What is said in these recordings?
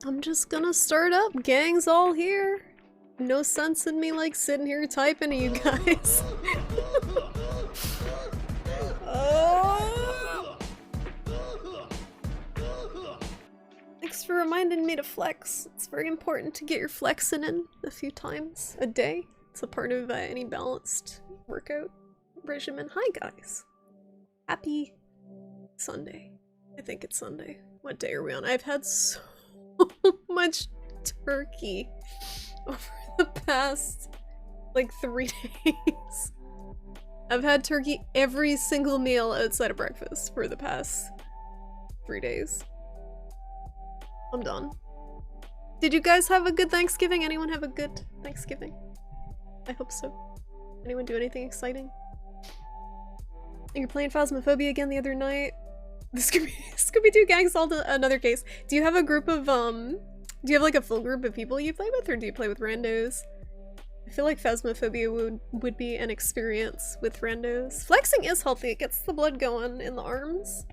I'm just gonna start up. Gang's all here. No sense in me like sitting here typing to you guys. Thanks for reminding me to flex. It's very important to get your flexing in a few times a day. It's a part of any balanced workout regimen. Hi guys. Happy Sunday. I think it's Sunday. What day are we on? I've had so much turkey over the past like 3 days. I've had turkey every single meal outside of breakfast for the past 3 days. I'm done. Did you guys have a good Thanksgiving? Anyone have a good Thanksgiving? I hope so. Anyone do anything exciting? You're playing Phasmophobia again the other night. The Scooby-Doo gang's all another case. Do you have a group of, do you have like a full group of people you play with, or do you play with randos? I feel like Phasmophobia would be an experience with randos. Flexing is healthy, it gets the blood going in the arms.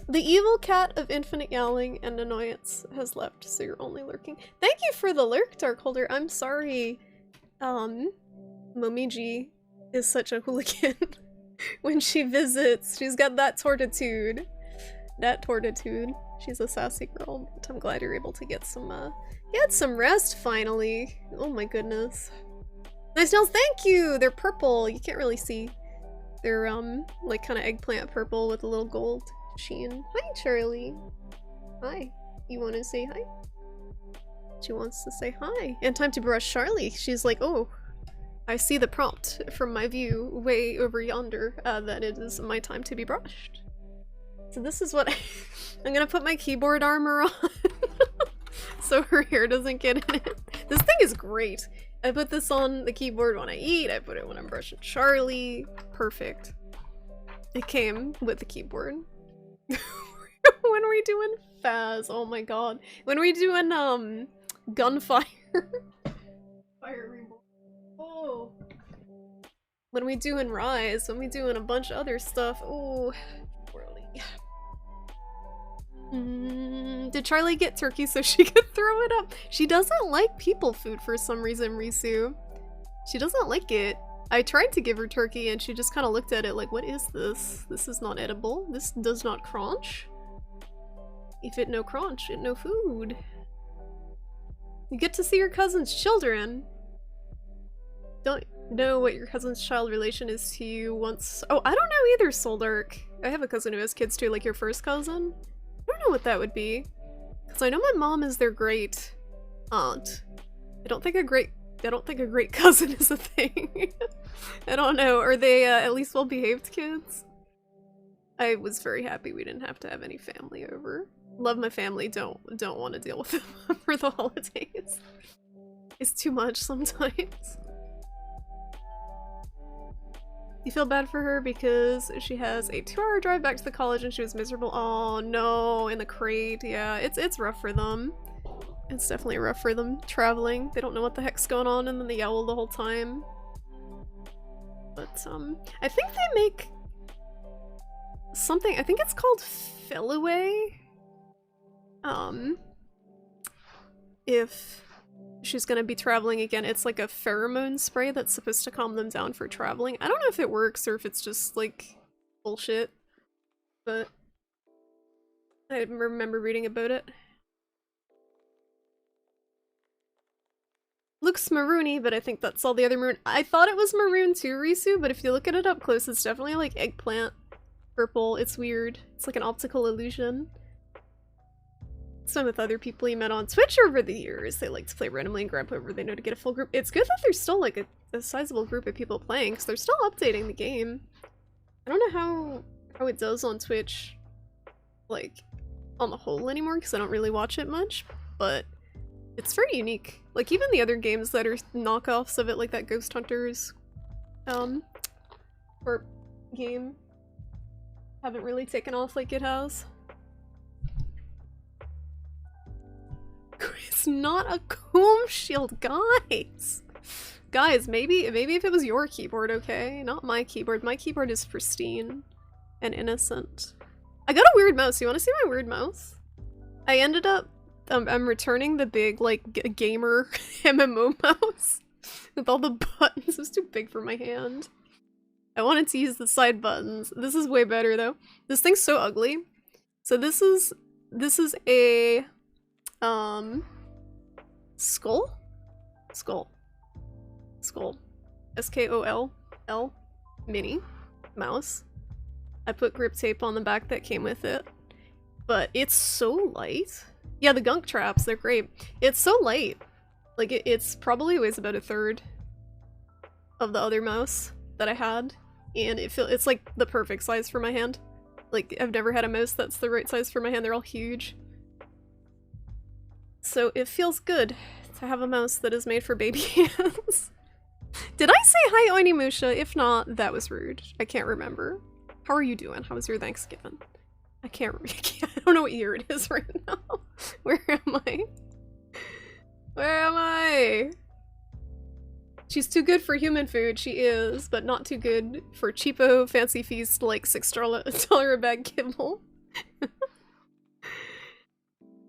The evil cat of infinite yowling and annoyance has left, so you're only lurking. Thank you for the lurk, Darkholder. I'm sorry, Momiji is such a hooligan. When she visits, she's got that tortitude. She's a sassy girl, but I'm glad you're able to get some, you had some rest finally. Oh my goodness. Nice nails, thank you! They're purple, you can't really see. They're, like kind of eggplant purple with a little gold sheen. Hi, Charlie. Hi. You want to say hi? She wants to say hi. And time to brush Charlie. She's like, oh, I see the prompt from my view way over yonder, that it is my time to be brushed. So this is what I'm gonna put my keyboard armor on so her hair doesn't get in it. This thing is great. I put this on the keyboard when I eat, I put it when I'm brushing Charlie. Perfect. It came with the keyboard. When are we doing Phaz? Oh my god. When are we doing, Gunfire? Fire Reborn. Oh. When we doing Rise, when we doing a bunch of other stuff. Oh, poorly. Did Charlie get turkey so she could throw it up? She doesn't like people food for some reason, Risu. She doesn't like it. I tried to give her turkey and she just kind of looked at it like, what is this? This is not edible. This does not crunch. If it no crunch, it no food. You get to see your cousin's children. Don't know what your cousin's child relation is to you once. Oh, I don't know either, Soldark. I have a cousin who has kids too, like your first cousin. I don't know what that would be. Because I know my mom is their great aunt. I don't think a great cousin is a thing. I don't know. Are they at least well-behaved kids? I was very happy we didn't have to have any family over. Love my family, don't want to deal with them for the holidays. It's too much sometimes. You feel bad for her because she has a 2-hour drive back to the college and she was miserable. Oh no, in the crate. Yeah, it's rough for them. It's definitely rough for them traveling. They don't know what the heck's going on and then they yowl the whole time. But I think they make something, I think it's called Fillaway. If she's gonna be traveling again, it's like a pheromone spray that's supposed to calm them down for traveling. I don't know if it works or if it's just like bullshit, but I remember reading about it. Looks maroony, but I think that's all the other maroon. I thought it was maroon too, Risu, but if you look at it up close, it's definitely like eggplant purple. It's weird. It's like an optical illusion. Some with other people you met on Twitch over the years. They like to play randomly and grab whoever they know to get a full group. It's good that there's still like a sizable group of people playing, because they're still updating the game. I don't know how it does on Twitch, like, on the whole anymore, because I don't really watch it much, but it's very unique. Like, even the other games that are knockoffs of it, like that Ghost Hunters, or game, haven't really taken off like it has. It's not a comb shield, guys! Guys, maybe if it was your keyboard, okay? Not my keyboard. My keyboard is pristine and innocent. I got a weird mouse. You want to see my weird mouse? I ended up, I'm returning the big, like, gamer MMO mouse with all the buttons. It was too big for my hand. I wanted to use the side buttons. This is way better, though. This thing's so ugly. So this is a, skull? Skull. S-K-O-L-L mini mouse. I put grip tape on the back that came with it. But it's so light. Yeah, the gunk traps, they're great. It's so light. Like, it's probably weighs about a third of the other mouse that I had. And it's like the perfect size for my hand. Like, I've never had a mouse that's the right size for my hand. They're all huge. So it feels good to have a mouse that is made for baby hands. Did I say hi, Onimusha? If not, that was rude. I can't remember. How are you doing? How was your Thanksgiving? I don't know what year it is right now. Where am I? Where am I? She's too good for human food, she is, but not too good for cheapo fancy feast like $6 a bag kibble.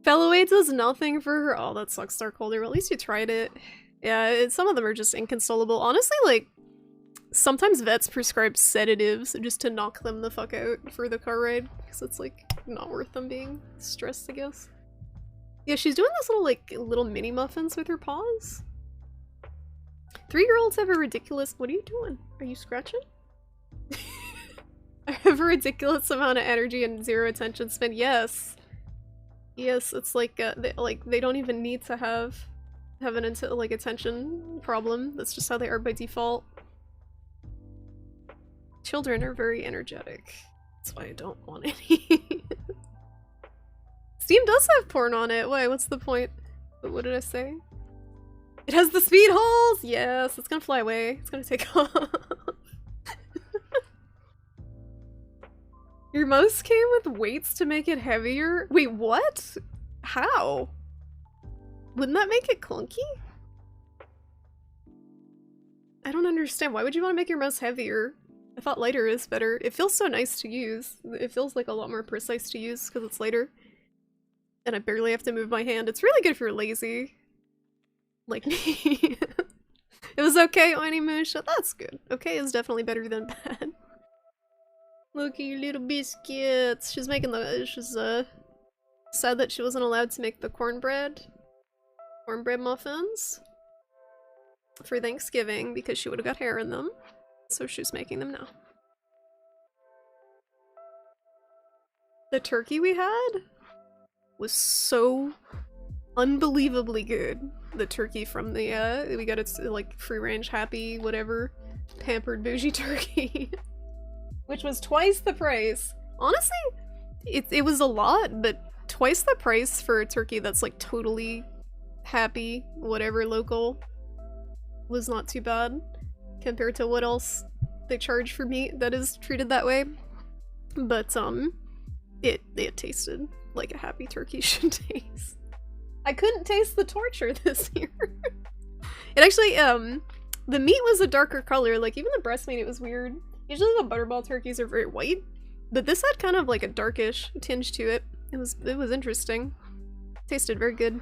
Fellowade does nothing for her. Oh, that sucks, Darkholder. Well, at least you tried it. Yeah, some of them are just inconsolable. Honestly, like, sometimes vets prescribe sedatives just to knock them the fuck out for the car ride, because it's, like, not worth them being stressed, I guess. Yeah, she's doing this little mini muffins with her paws. 3-year-olds have a ridiculous— what are you doing? Are you scratching? I have a ridiculous amount of energy and zero attention span. Yes. Yes, it's like, they don't even need to have an attention problem. That's just how they are by default. Children are very energetic. That's why I don't want any. Steam does have porn on it. Why? What's the point? What did I say? It has the speed holes! Yes, it's gonna fly away. It's gonna take off. Your mouse came with weights to make it heavier? Wait, what? How? Wouldn't that make it clunky? I don't understand. Why would you want to make your mouse heavier? I thought lighter is better. It feels so nice to use. It feels like a lot more precise to use because it's lighter. And I barely have to move my hand. It's really good if you're lazy. Like me. It was okay, Onimusha. That's good. Okay is definitely better than bad. Look at your little biscuits. She's making she's sad that she wasn't allowed to make the cornbread muffins for Thanksgiving because she would have got hair in them. So she's making them now. The turkey we had was so unbelievably good. The turkey from the we got its like free range happy whatever pampered bougie turkey. Which was twice the price. Honestly, it was a lot, but twice the price for a turkey that's like totally happy, whatever local, was not too bad compared to what else they charge for meat that is treated that way. But it tasted like a happy turkey should taste. I couldn't taste the torture this year. It actually the meat was a darker color, like even the breast meat, it was weird. Usually the butterball turkeys are very white, but this had kind of like a darkish tinge to it. It was interesting. Tasted very good.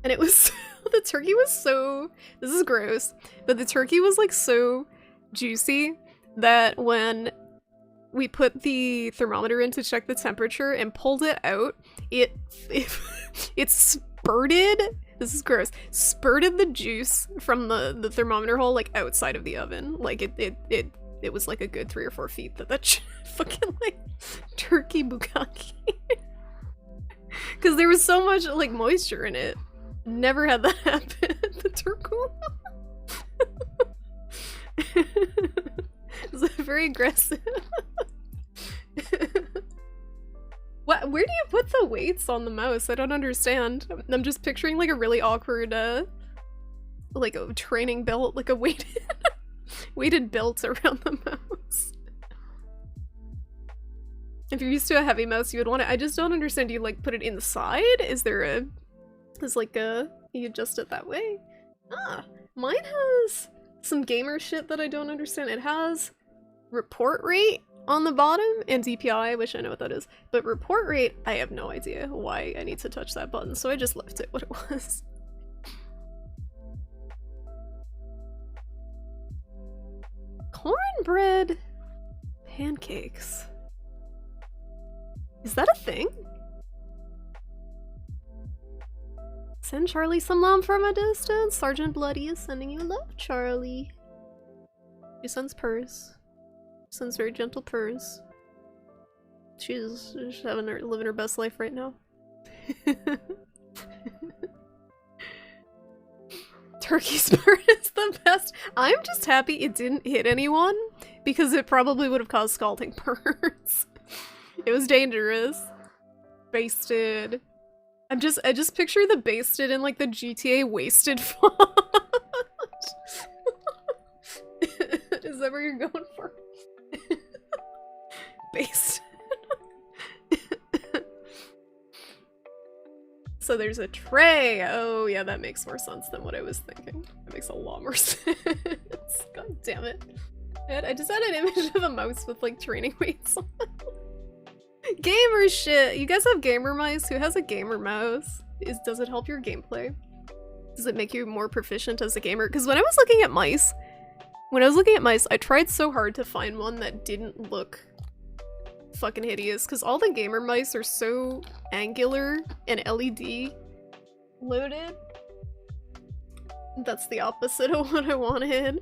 And it was the turkey was so— this is gross, but the turkey was like so juicy that when we put the thermometer in to check the temperature and pulled it out, it spurted— this is gross— spurted the juice from the thermometer hole like outside of the oven. Like it was like a good 3 or 4 feet that fucking like turkey bukkake. Because there was so much like moisture in it. Never had that happen at the turkey. It was very aggressive. What? Where do you put the weights on the mouse? I don't understand. I'm just picturing like a really awkward like a training belt, like a weighted belt around the mouse. If you're used to a heavy mouse, you would want it. I just don't understand. Do you like put it inside? Is there you adjust it that way? Ah, mine has some gamer shit that I don't understand. It has report rate on the bottom, and DPI, which I know what that is, but report rate, I have no idea why I need to touch that button, so I just left it what it was. Cornbread pancakes. Is that a thing? Send Charlie some love from a distance. Sergeant Bloody is sending you love, Charlie. She sends purrs. Sends very gentle purrs. She's having her living her best life right now. Turkey spurt is the best. I'm just happy it didn't hit anyone because it probably would have caused scalding burns. It was dangerous. Basted. I just picture the basted in like the GTA wasted font. Is that where you're going for? Basted. So there's a tray. Oh yeah, that makes more sense than what I was thinking. That makes a lot more sense. God damn it. I just had an image of a mouse with like training weights on. Gamer shit! You guys have gamer mice? Who has a gamer mouse? Does it help your gameplay? Does it make you more proficient as a gamer? Because when I was looking at mice, I tried so hard to find one that didn't look fucking hideous, because all the gamer mice are so angular and LED loaded. That's the opposite of what I wanted.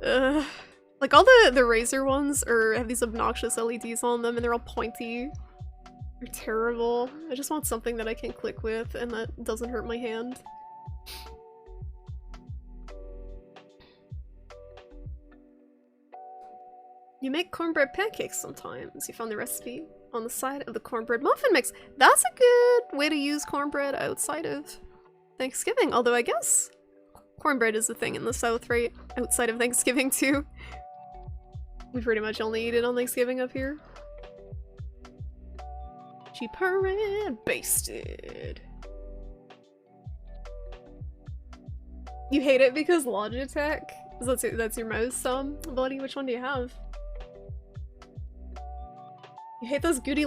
Like all the Razer ones have these obnoxious LEDs on them and they're all pointy. They're terrible. I just want something that I can click with and that doesn't hurt my hand. You make cornbread pancakes sometimes. You found the recipe on the side of the cornbread muffin mix. That's a good way to use cornbread outside of Thanksgiving. Although I guess cornbread is a thing in the South, right? Outside of Thanksgiving too. We pretty much only eat it on Thanksgiving up here. Cheaper and basted. You hate it because Logitech? That's your mouse, buddy? Which one do you have? You hate those goofy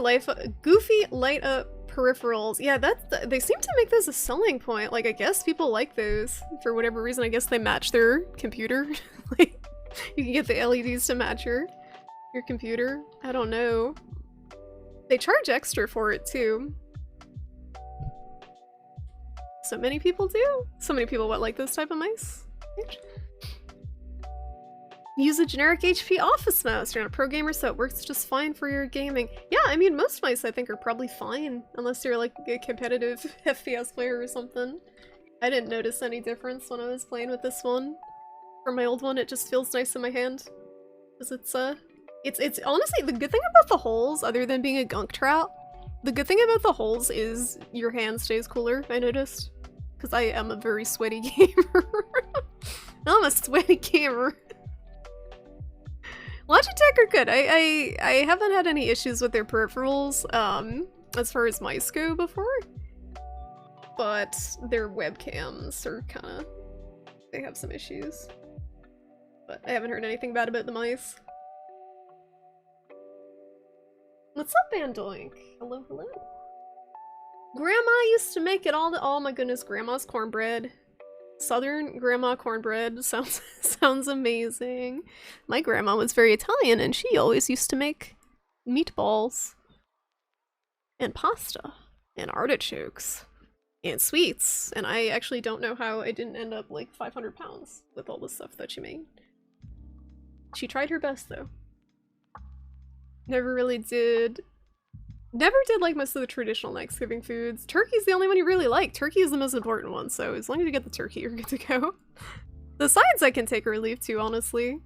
light up peripherals. Yeah, they seem to make those a selling point. Like, I guess people like those for whatever reason. I guess they match their computer. Like, you can get the LEDs to match your computer. I don't know. They charge extra for it too. So many people do. So many people like those type of mice. Use a generic HP office mouse. You're not a pro gamer, so it works just fine for your gaming. Yeah, I mean, most mice I think are probably fine, unless you're like a competitive FPS player or something. I didn't notice any difference when I was playing with this one. From my old one, it just feels nice in my hand. Because it's honestly, the good thing about the holes, other than being a gunk trap, the good thing about the holes is your hand stays cooler, I noticed. Because I am a very sweaty gamer. I'm a sweaty gamer. Logitech are good. I haven't had any issues with their peripherals, as far as mice go before. But their webcams are kinda... they have some issues. But I haven't heard anything bad about the mice. What's up, Bandoink? Hello, hello. Grandma used to make it all the- oh my goodness, Grandma's cornbread. Southern grandma cornbread sounds amazing. My grandma was very Italian and she always used to make meatballs and pasta and artichokes and sweets, and I actually don't know how I didn't end up like 500 pounds with all the stuff that she made. She tried her best though. Never did like most of the traditional Thanksgiving foods. Turkey's the only one you really like. Turkey is the most important one, so as long as you get the turkey, you're good to go. The sides I can take or leave too, honestly.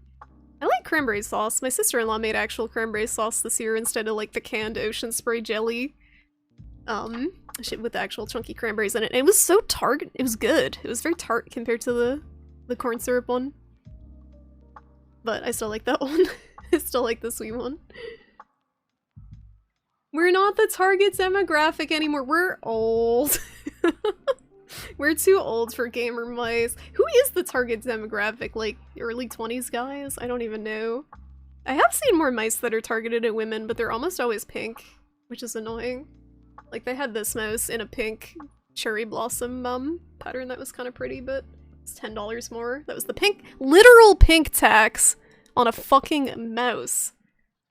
I like cranberry sauce. My sister-in-law made actual cranberry sauce this year instead of like the canned ocean spray jelly. With the actual chunky cranberries in it. And it was so tart. It was good. It was very tart compared to the corn syrup one. But I still like that one. I still like the sweet one. We're not the target demographic anymore. We're old. We're too old for gamer mice. Who is the target demographic? Like early 20s guys? I don't even know. I have seen more mice that are targeted at women, but they're almost always pink, which is annoying. Like, they had this mouse in a pink cherry blossom pattern that was kind of pretty, but it's $10 more. That was the pink, literal pink tax on a fucking mouse.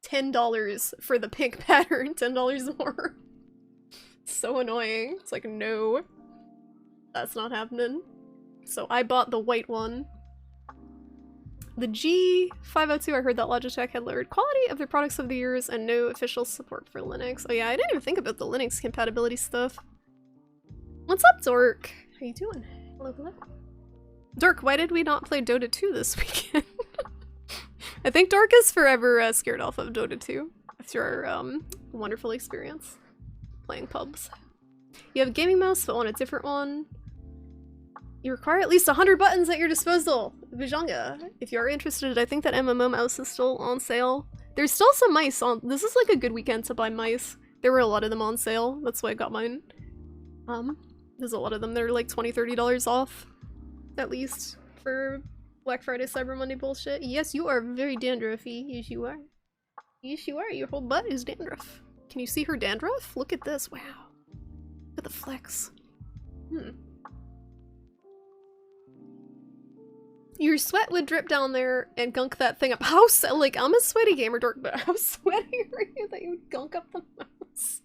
$10 for the pink pattern, $10 more. So annoying. It's like, no. That's not happening. So I bought the white one. The G502, I heard that Logitech had lowered quality of their products over the years and no official support for Linux. Oh yeah, I didn't even think about the Linux compatibility stuff. What's up, Dork? How you doing? Hello, hello. Dork, why did we not play Dota 2 this weekend? I think Dork is forever scared off of Dota 2 after our wonderful experience playing pubs. You have a gaming mouse, but want a different one. You require at least 100 buttons at your disposal. Vijanga. If you are interested, I think that MMO mouse is still on sale. There's still some mice on- this is like a good weekend to buy mice. There were a lot of them on sale, that's why I got mine. There's a lot of them that are like $20–30 off. At least. For Black Friday, Cyber Monday bullshit. Yes, you are very dandruffy. Yes, you are. Yes, you are. Your whole butt is dandruff. Can you see her dandruff? Look at this. Wow. Look at the flex. Your sweat would drip down there and gunk that thing up. Like, I'm a sweaty gamer dork, but how sweaty are you that you would gunk up the mouse?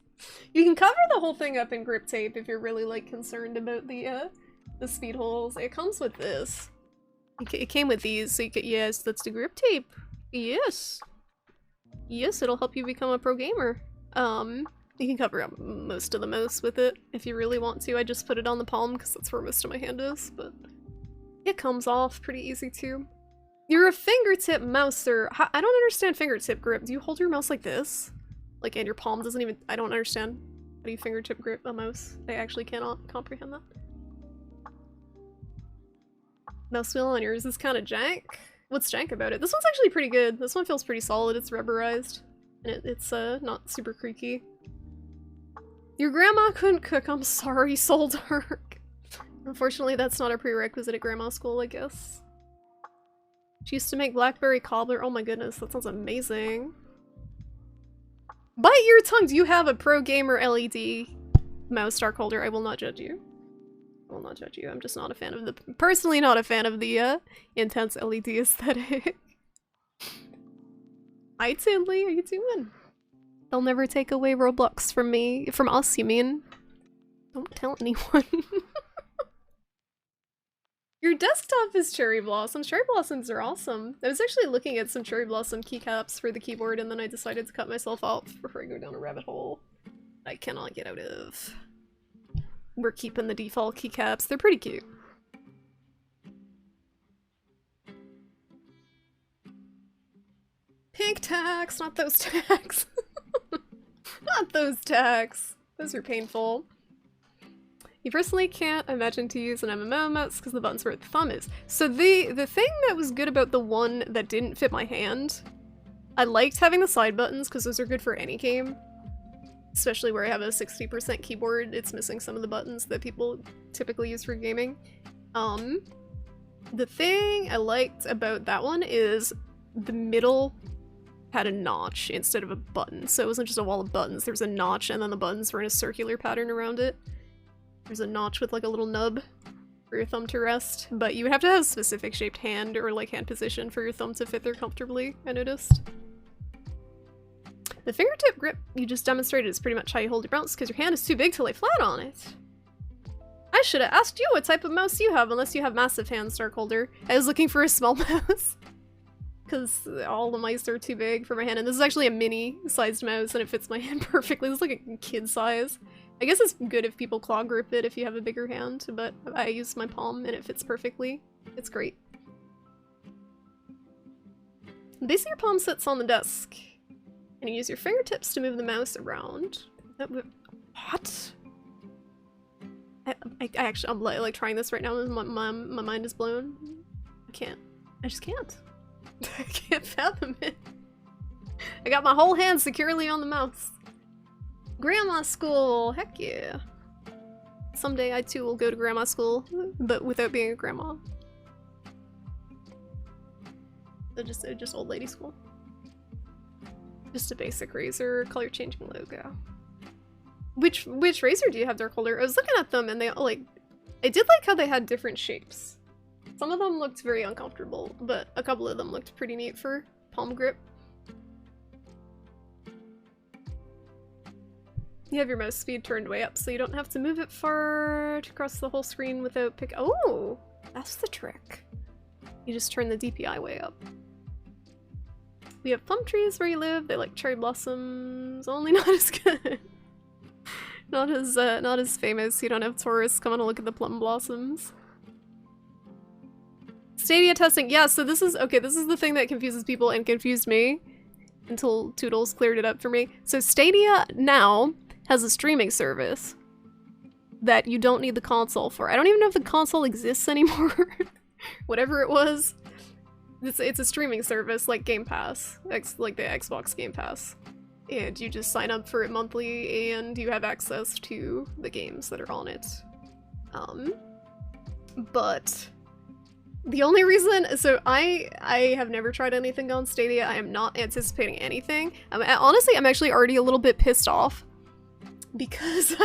You can cover the whole thing up in grip tape if you're really, like, concerned about the speed holes. It comes with this. It came with these, so you could- yes, that's the grip tape. Yes. Yes, it'll help you become a pro gamer. You can cover up most of the mouse with it if you really want to. I just put it on the palm because that's where most of my hand is, but it comes off pretty easy too. You're a fingertip mouser. I don't understand fingertip grip. Do you hold your mouse like this? Like, and your palm doesn't even- I don't understand. How do you fingertip grip a mouse? I actually cannot comprehend that. Mouse wheel on yours is kind of jank. What's jank about it? This one's actually pretty good. This one feels pretty solid. It's rubberized. And it's not super creaky. Your grandma couldn't cook. I'm sorry, Soul Dark. Unfortunately, that's not a prerequisite at grandma school, I guess. She used to make blackberry cobbler. Oh my goodness, that sounds amazing. Bite your tongue! Do you have a pro gamer LED mouse dark holder? I will not judge you. I will not judge you. I'm just not a fan of the- personally not a fan of the intense LED aesthetic. Hi Tinley, how you doing? They'll never take away Roblox from me. From us, you mean? Don't tell anyone. Your desktop is cherry blossoms. Cherry blossoms are awesome. I was actually looking at some cherry blossom keycaps for the keyboard and then I decided to cut myself off before I go down a rabbit hole I cannot get out of. We're keeping the default keycaps. They're pretty cute. Pink tax, not those tax. Not those tax. Those are painful. You personally can't imagine to use an MMO mouse because the button's where the thumb is. So the thing that was good about the one that didn't fit my hand, I liked having the side buttons because those are good for any game. Especially where I have a 60% keyboard, it's missing some of the buttons that people typically use for gaming. The thing I liked about that one is the middle had a notch instead of a button. So it wasn't just a wall of buttons, there was a notch and then the buttons were in a circular pattern around it. There's a notch with like a little nub for your thumb to rest, but you would have to have a specific shaped hand or like hand position for your thumb to fit there comfortably, I noticed. The fingertip grip you just demonstrated is pretty much how you hold your mouse because your hand is too big to lay flat on it. I should have asked you what type of mouse you have unless you have massive hands, Darkholder. I was looking for a small mouse because all the mice are too big for my hand and this is actually a mini sized mouse and it fits my hand perfectly. It's like a kid size. I guess it's good if people claw grip it if you have a bigger hand, but I use my palm and it fits perfectly. It's great. The base of your palm sits on the desk. And you use your fingertips to move the mouse around. What? I actually, I'm like trying this right now and my mind is blown. I can't. I just can't. I can't fathom it. I got my whole hand securely on the mouse. Grandma school! Heck yeah. Someday I too will go to grandma school, but without being a grandma. Just old lady school. Just a basic Razer color changing logo. Which Razer do you have, Darkholder? I was looking at them and they like, I did like how they had different shapes. Some of them looked very uncomfortable, but a couple of them looked pretty neat for palm grip. You have your mouse speed turned way up so you don't have to move it far to cross the whole screen without oh, that's the trick. You just turn the DPI way up. We have plum trees where you live. They like cherry blossoms, only not as good. not as famous. You don't have tourists coming to look at the plum blossoms. Stadia testing. Yeah, so this is the thing that confuses people and confused me until Toodles cleared it up for me. So Stadia now has a streaming service that you don't need the console for. I don't even know if the console exists anymore. Whatever it was. It's a streaming service like Game Pass, like the Xbox Game Pass. And you just sign up for it monthly and you have access to the games that are on it. But the only reason, so I have never tried anything on Stadia. I am not anticipating anything. Honestly, I'm actually already a little bit pissed off because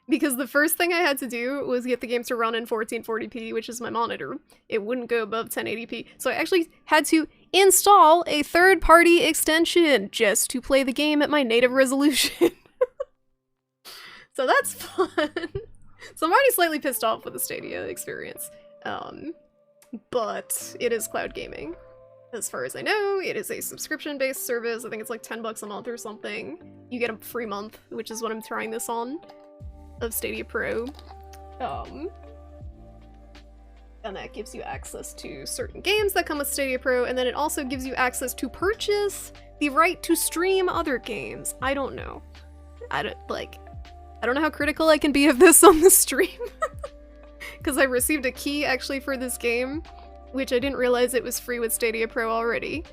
because the first thing I had to do was get the game to run in 1440p, which is my monitor. It wouldn't go above 1080p. So I actually had to install a third-party extension just to play the game at my native resolution. So that's fun. So I'm already slightly pissed off with the Stadia experience. But it is cloud gaming. As far as I know, it is a subscription-based service. I think it's like 10 bucks a month or something. You get a free month, which is what I'm trying this on, of Stadia Pro. And that gives you access to certain games that come with Stadia Pro, and then it also gives you access to purchase the right to stream other games. I don't know. I don't know how critical I can be of this on the stream. Because I received a key actually for this game, which I didn't realize it was free with Stadia Pro already.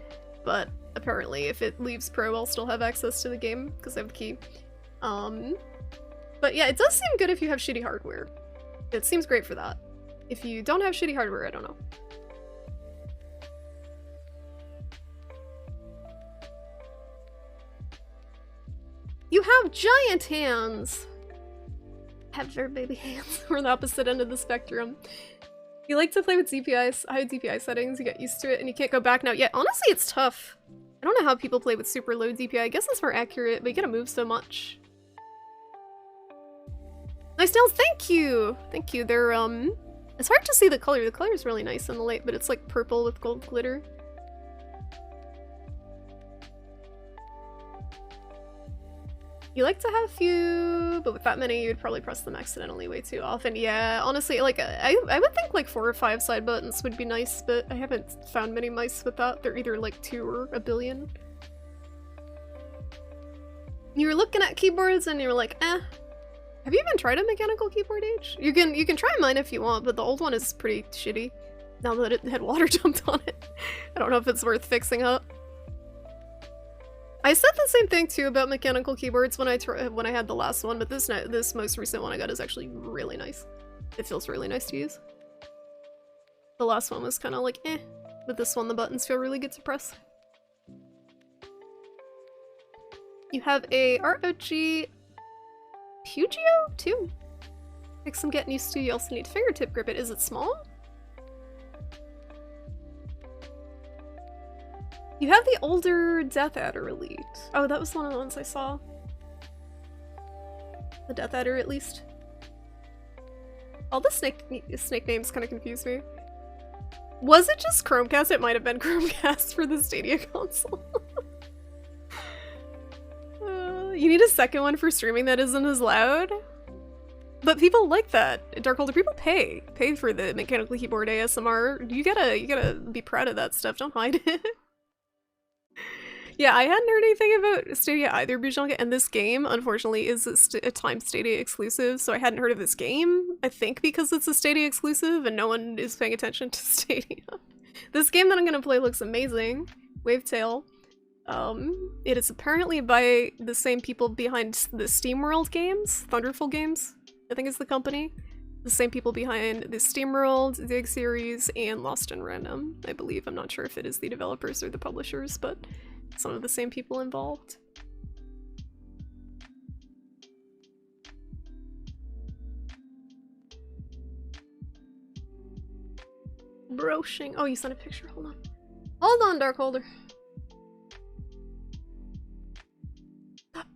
But apparently if it leaves Pro, I'll still have access to the game because I have the key. But yeah, it does seem good if you have shitty hardware. It seems great for that. If you don't have shitty hardware, I don't know. You have giant hands! Have very baby hands. We're on the opposite end of the spectrum. You like to play with DPI, high DPI settings, you get used to it, and you can't go back now. Yeah, honestly, it's tough. I don't know how people play with super low DPI. I guess it's more accurate, but you gotta move so much. Nice nails, thank you! Thank you. They're, it's hard to see the color. The color is really nice in the light, but it's like purple with gold glitter. You like to have a few, but with that many, you'd probably press them accidentally way too often. Yeah, honestly, like, I would think like 4 or 5 side buttons would be nice, but I haven't found many mice with that. They're either like 2 or a billion. You were looking at keyboards and you were like, eh. Have you even tried a mechanical keyboard, H? You can try mine if you want, but the old one is pretty shitty. Now that it had water dumped on it. I don't know if it's worth fixing up. I said the same thing too about mechanical keyboards when I had the last one, but this most recent one I got is actually really nice. It feels really nice to use. The last one was kind of like eh, but this one the buttons feel really good to press. You have a ROG Pugio too. Takes some getting used to. You also need fingertip grip. Is it small? You have the older Death Adder Elite. Oh, that was one of the ones I saw. The Death Adder, at least. All the snake names kind of confuse me. Was it just Chromecast? It might have been Chromecast for the Stadia console. You need a second one for streaming that isn't as loud? But people like that. Darkholder, people pay for the mechanical keyboard ASMR. You gotta be proud of that stuff. Don't hide it. Yeah, I hadn't heard anything about Stadia either, Bujanka, and this game, unfortunately, is a Time Stadia exclusive, so I hadn't heard of this game, I think because it's a Stadia exclusive and no one is paying attention to Stadia. This game that I'm gonna play looks amazing. Wavetale. It is apparently by the same people behind the SteamWorld games, Thunderful Games, I think is the company. The same people behind the SteamWorld, Dig series, and Lost in Random, I believe. I'm not sure if it is the developers or the publishers, but some of the same people involved. Broaching. Oh, you sent a picture. Hold on. Hold on, Darkholder.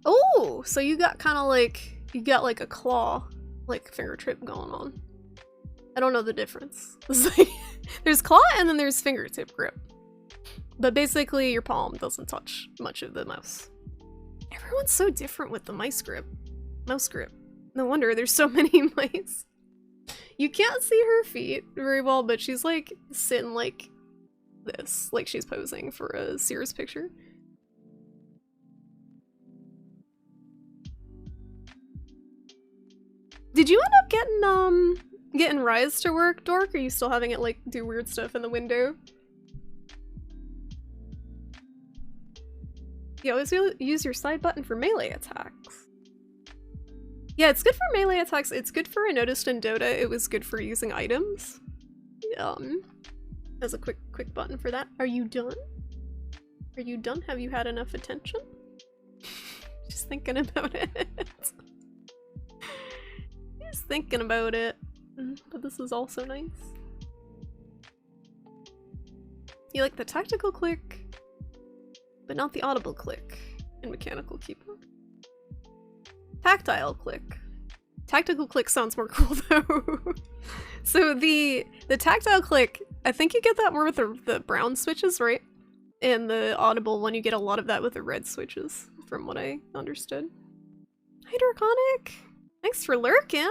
Oh, so you got kind of like, you got like a claw, like fingertip going on. I don't know the difference. There's claw and then there's fingertip grip. But basically your palm doesn't touch much of the mouse. Everyone's so different with the mouse grip. No wonder there's so many mice. You can't see her feet very well, but she's like sitting like this, like she's posing for a Sears picture. Did you end up getting Rise to work, Dork? Or are you still having it like do weird stuff in the window? You always use your side button for melee attacks. Yeah, it's good for melee attacks. It's good for, I noticed in Dota, it was good for using items. As a quick button for that. Are you done? Are you done? Have you had enough attention? Just thinking about it. Just thinking about it. But this is also nice. You like the tactical click, but not the audible click in mechanical keyboard. Tactile click. Tactical click sounds more cool though. So the tactile click, I think you get that more with the brown switches, right? And the audible one, you get a lot of that with the red switches, from what I understood. Hi Draconic! Thanks for lurking!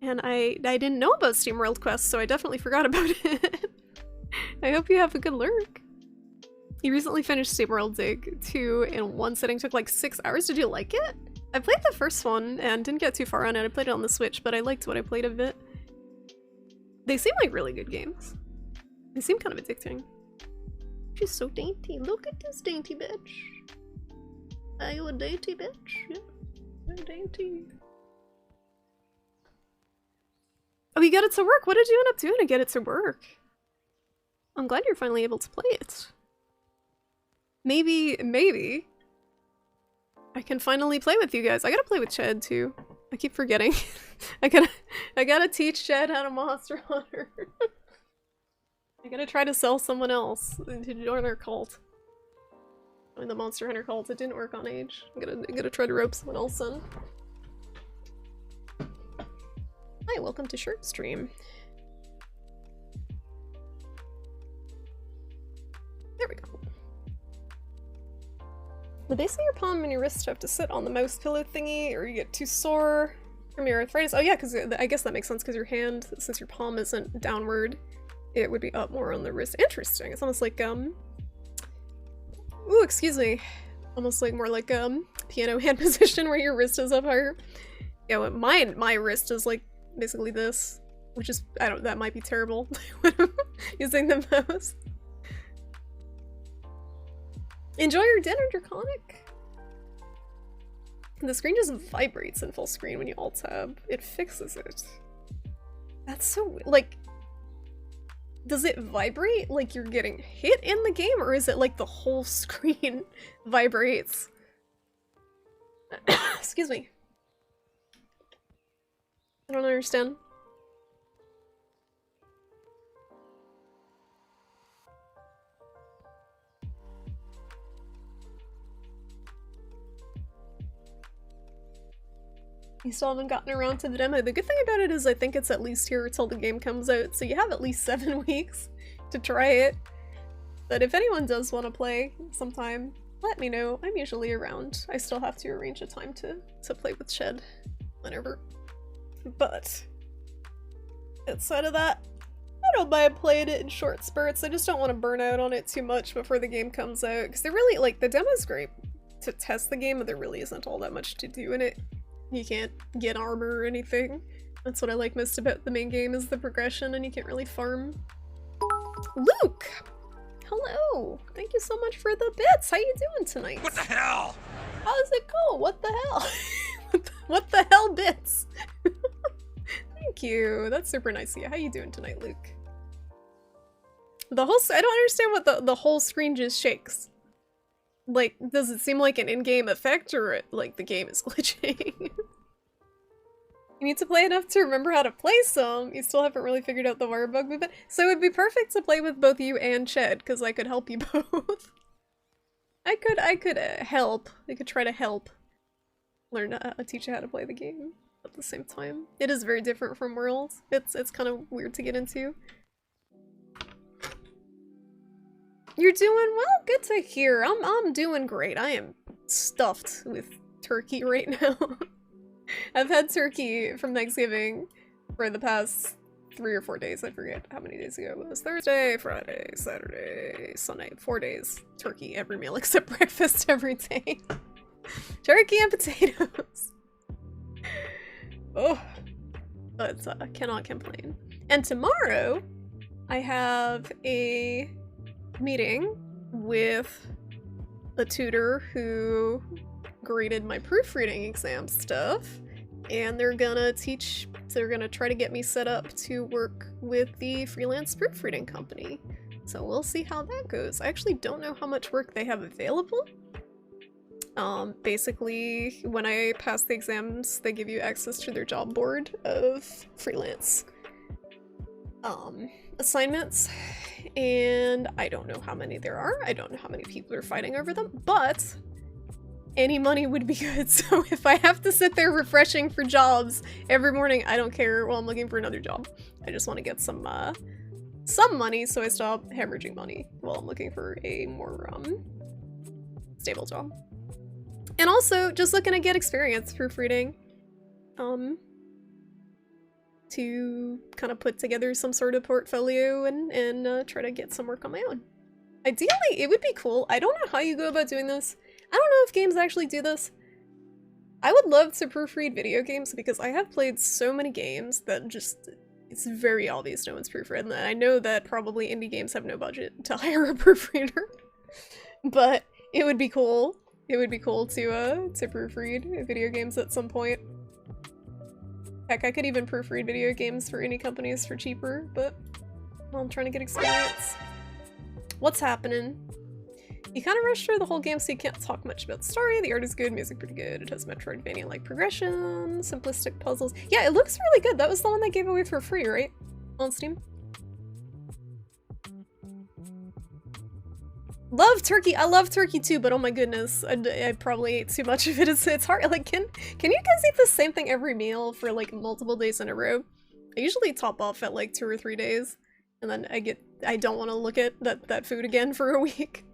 And I didn't know about SteamWorld Quest, so I definitely forgot about it. I hope you have a good lurk. You recently finished SteamWorld Dig 2 in one sitting, took like 6 hours. Did you like it? I played the first one and didn't get too far on it. I played it on the Switch, but I liked what I played of it. They seem like really good games. They seem kind of addicting. She's so dainty. Look at this dainty bitch. Are you a dainty bitch? Yeah, you're dainty. Oh, you got it to work. What did you end up doing to get it to work? I'm glad you're finally able to play it. Maybe I can finally play with you guys. I gotta play with Ched too. I keep forgetting. I gotta teach Ched how to Monster Hunter. I gotta try to sell someone else to join our cult. Join the Monster Hunter cult. It didn't work on Age. I'm gonna try to rope someone else in. Hi, welcome to Shirt Stream. There we go. The base of your palm and your wrist have to sit on the mouse pillow thingy, or you get too sore from your arthritis. Oh yeah, because I guess that makes sense because your hand, since your palm isn't downward, it would be up more on the wrist. Interesting. It's almost like ooh, excuse me. Almost like more like piano hand position where your wrist is up higher. Yeah, well, my wrist is like basically this, which is, that might be terrible when I'm using the mouse. Enjoy your dinner, Draconic! The screen just vibrates in full screen when you alt-tab. It fixes it. That's so like, does it vibrate like you're getting hit in the game, or is it like the whole screen vibrates? Excuse me. I don't understand. You still haven't gotten around to the demo. The good thing about it is I think it's at least here until the game comes out, so you have at least 7 weeks to try it. But if anyone does want to play sometime, let me know. I'm usually around. I still have to arrange a time to play with Shed whenever. But outside of that, I don't mind playing it in short spurts. I just don't want to burn out on it too much before the game comes out, because they're really, like, the demo's great to test the game, but there really isn't all that much to do in it. You can't get armor or anything. That's what I like most about the main game, is the progression, and you can't really farm. Luke! Hello! Thank you so much for the bits! How you doing tonight? What the hell? How's it go? What the hell? What the hell bits? Thank you. That's super nice of you. How you doing tonight, Luke? I don't understand what the whole screen just shakes. Like, does it seem like an in-game effect, or like the game is glitching? You need to play enough to remember how to play some. You still haven't really figured out the wire bug movement. So it'd be perfect to play with both you and Ched, because I could help you both. I could help. I could try to help learn teach you how to play the game at the same time. It is very different from Worlds. It's kind of weird to get into. You're doing well. Good to hear. I'm doing great. I am stuffed with turkey right now. I've had turkey from Thanksgiving for the past 3 or 4 days. I forget how many days ago it was. Thursday, Friday, Saturday, Sunday. 4 days. Turkey every meal except breakfast every day. Turkey and potatoes. Oh, but I cannot complain. And tomorrow, I have a meeting with a tutor who graded my proofreading exam stuff, and they're gonna try to get me set up to work with the freelance proofreading company. So we'll see how that goes. I actually don't know how much work they have available. Basically, when I pass the exams, they give you access to their job board of freelance assignments, and I don't know how many there are. I don't know how many people are fighting over them, but any money would be good. So if I have to sit there refreshing for jobs every morning, I don't care while I'm looking for another job. I just want to get some money so I stop hemorrhaging money while I'm looking for a more stable job. And also just looking to get experience proofreading to kind of put together some sort of portfolio and try to get some work on my own. Ideally, it would be cool. I don't know how you go about doing this. I don't know if games actually do this. I would love to proofread video games because I have played so many games that just, it's very obvious no one's proofread, and I know that probably indie games have no budget to hire a proofreader. But it would be cool. It would be cool to proofread video games at some point. Heck, I could even proofread video games for indie companies for cheaper, but well, I'm trying to get experience. What's happening? You kind of rush through the whole game, so you can't talk much about the story. The art is good, music pretty good. It has Metroidvania-like progression, simplistic puzzles. Yeah, it looks really good. That was the one they gave away for free, right? On Steam. Love turkey. I love turkey too, but oh my goodness, I probably ate too much of it. It's hard. Like, can you guys eat the same thing every meal for like multiple days in a row? I usually top off at like 2 or 3 days, and then I don't want to look at that food again for a week.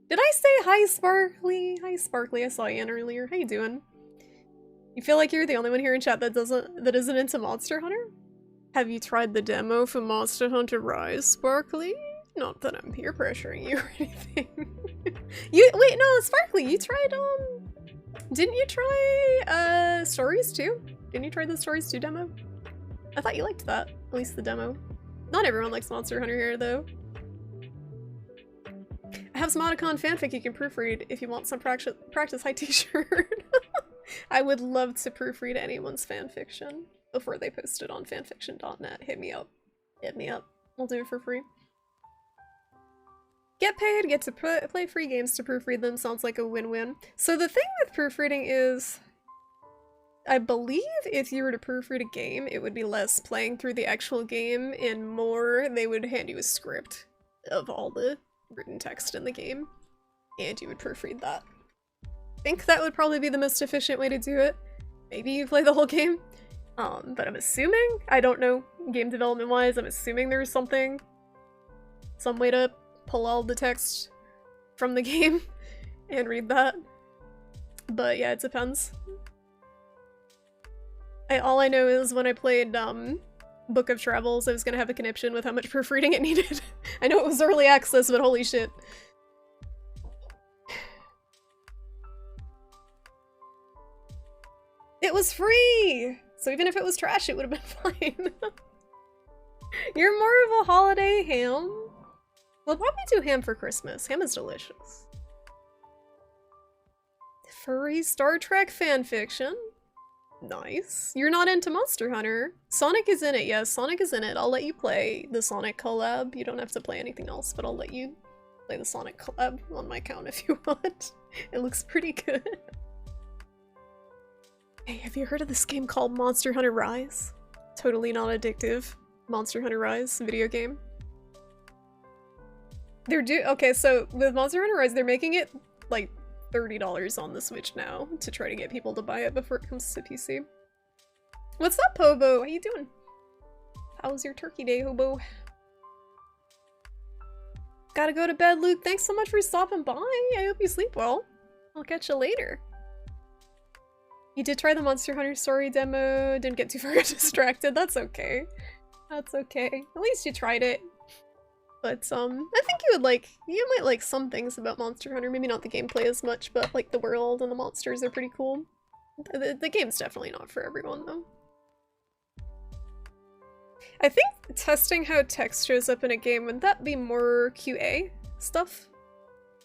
Did I say hi, Sparkly? Hi, Sparkly. I saw you in earlier. How you doing? You feel like you're the only one here in chat that isn't into Monster Hunter? Have you tried the demo for Monster Hunter Rise, Sparkly? Not that I'm peer pressuring you or anything. Wait, no, Sparkly, you tried, didn't you try, Stories 2? Didn't you try the Stories 2 demo? I thought you liked that, at least the demo. Not everyone likes Monster Hunter here, though. I have some Otacon fanfic you can proofread if you want some practice high t-shirt. I would love to proofread anyone's fanfiction before they post it on fanfiction.net. Hit me up. Hit me up. I'll do it for free. Get paid, get to play free games to proofread them. Sounds like a win-win. So the thing with proofreading is, I believe if you were to proofread a game, it would be less playing through the actual game and more they would hand you a script of all the written text in the game, and you would proofread that. I think that would probably be the most efficient way to do it. Maybe you play the whole game, but I'm assuming, I don't know, game development wise, I'm assuming there's some way to pull all the text from the game and read that. But yeah, it depends. All I know is when I played Book of Travels, I was gonna have a conniption with how much proofreading it needed. I know it was early access, but holy shit. It was free! So even if it was trash, it would have been fine. You're more of a holiday ham? We'll probably do ham for Christmas. Ham is delicious. Furry Star Trek fanfiction. Nice. You're not into Monster Hunter. Sonic is in it, yes, Sonic is in it. I'll let you play the Sonic collab. You don't have to play anything else, but I'll let you Play the Sonic collab on my account if you want. It looks pretty good. Hey, have you heard of this game called Monster Hunter Rise? Totally not addictive. Monster Hunter Rise video game. Okay, so with Monster Hunter Rise, they're making it like $30 on the Switch now to try to get people to buy it before it comes to PC. What's up, Hobo? How you doing? How was your turkey day, Hobo? Gotta go to bed, Luke. Thanks so much for stopping by. I hope you sleep well. I'll catch you later. You did try the Monster Hunter story demo, didn't get too far distracted. That's okay. That's okay. At least you tried it. But, I think you might like some things about Monster Hunter. Maybe not the gameplay as much, but like the world and the monsters are pretty cool. The game's definitely not for everyone, though. I think testing how text shows up in a game, wouldn't that be more QA stuff?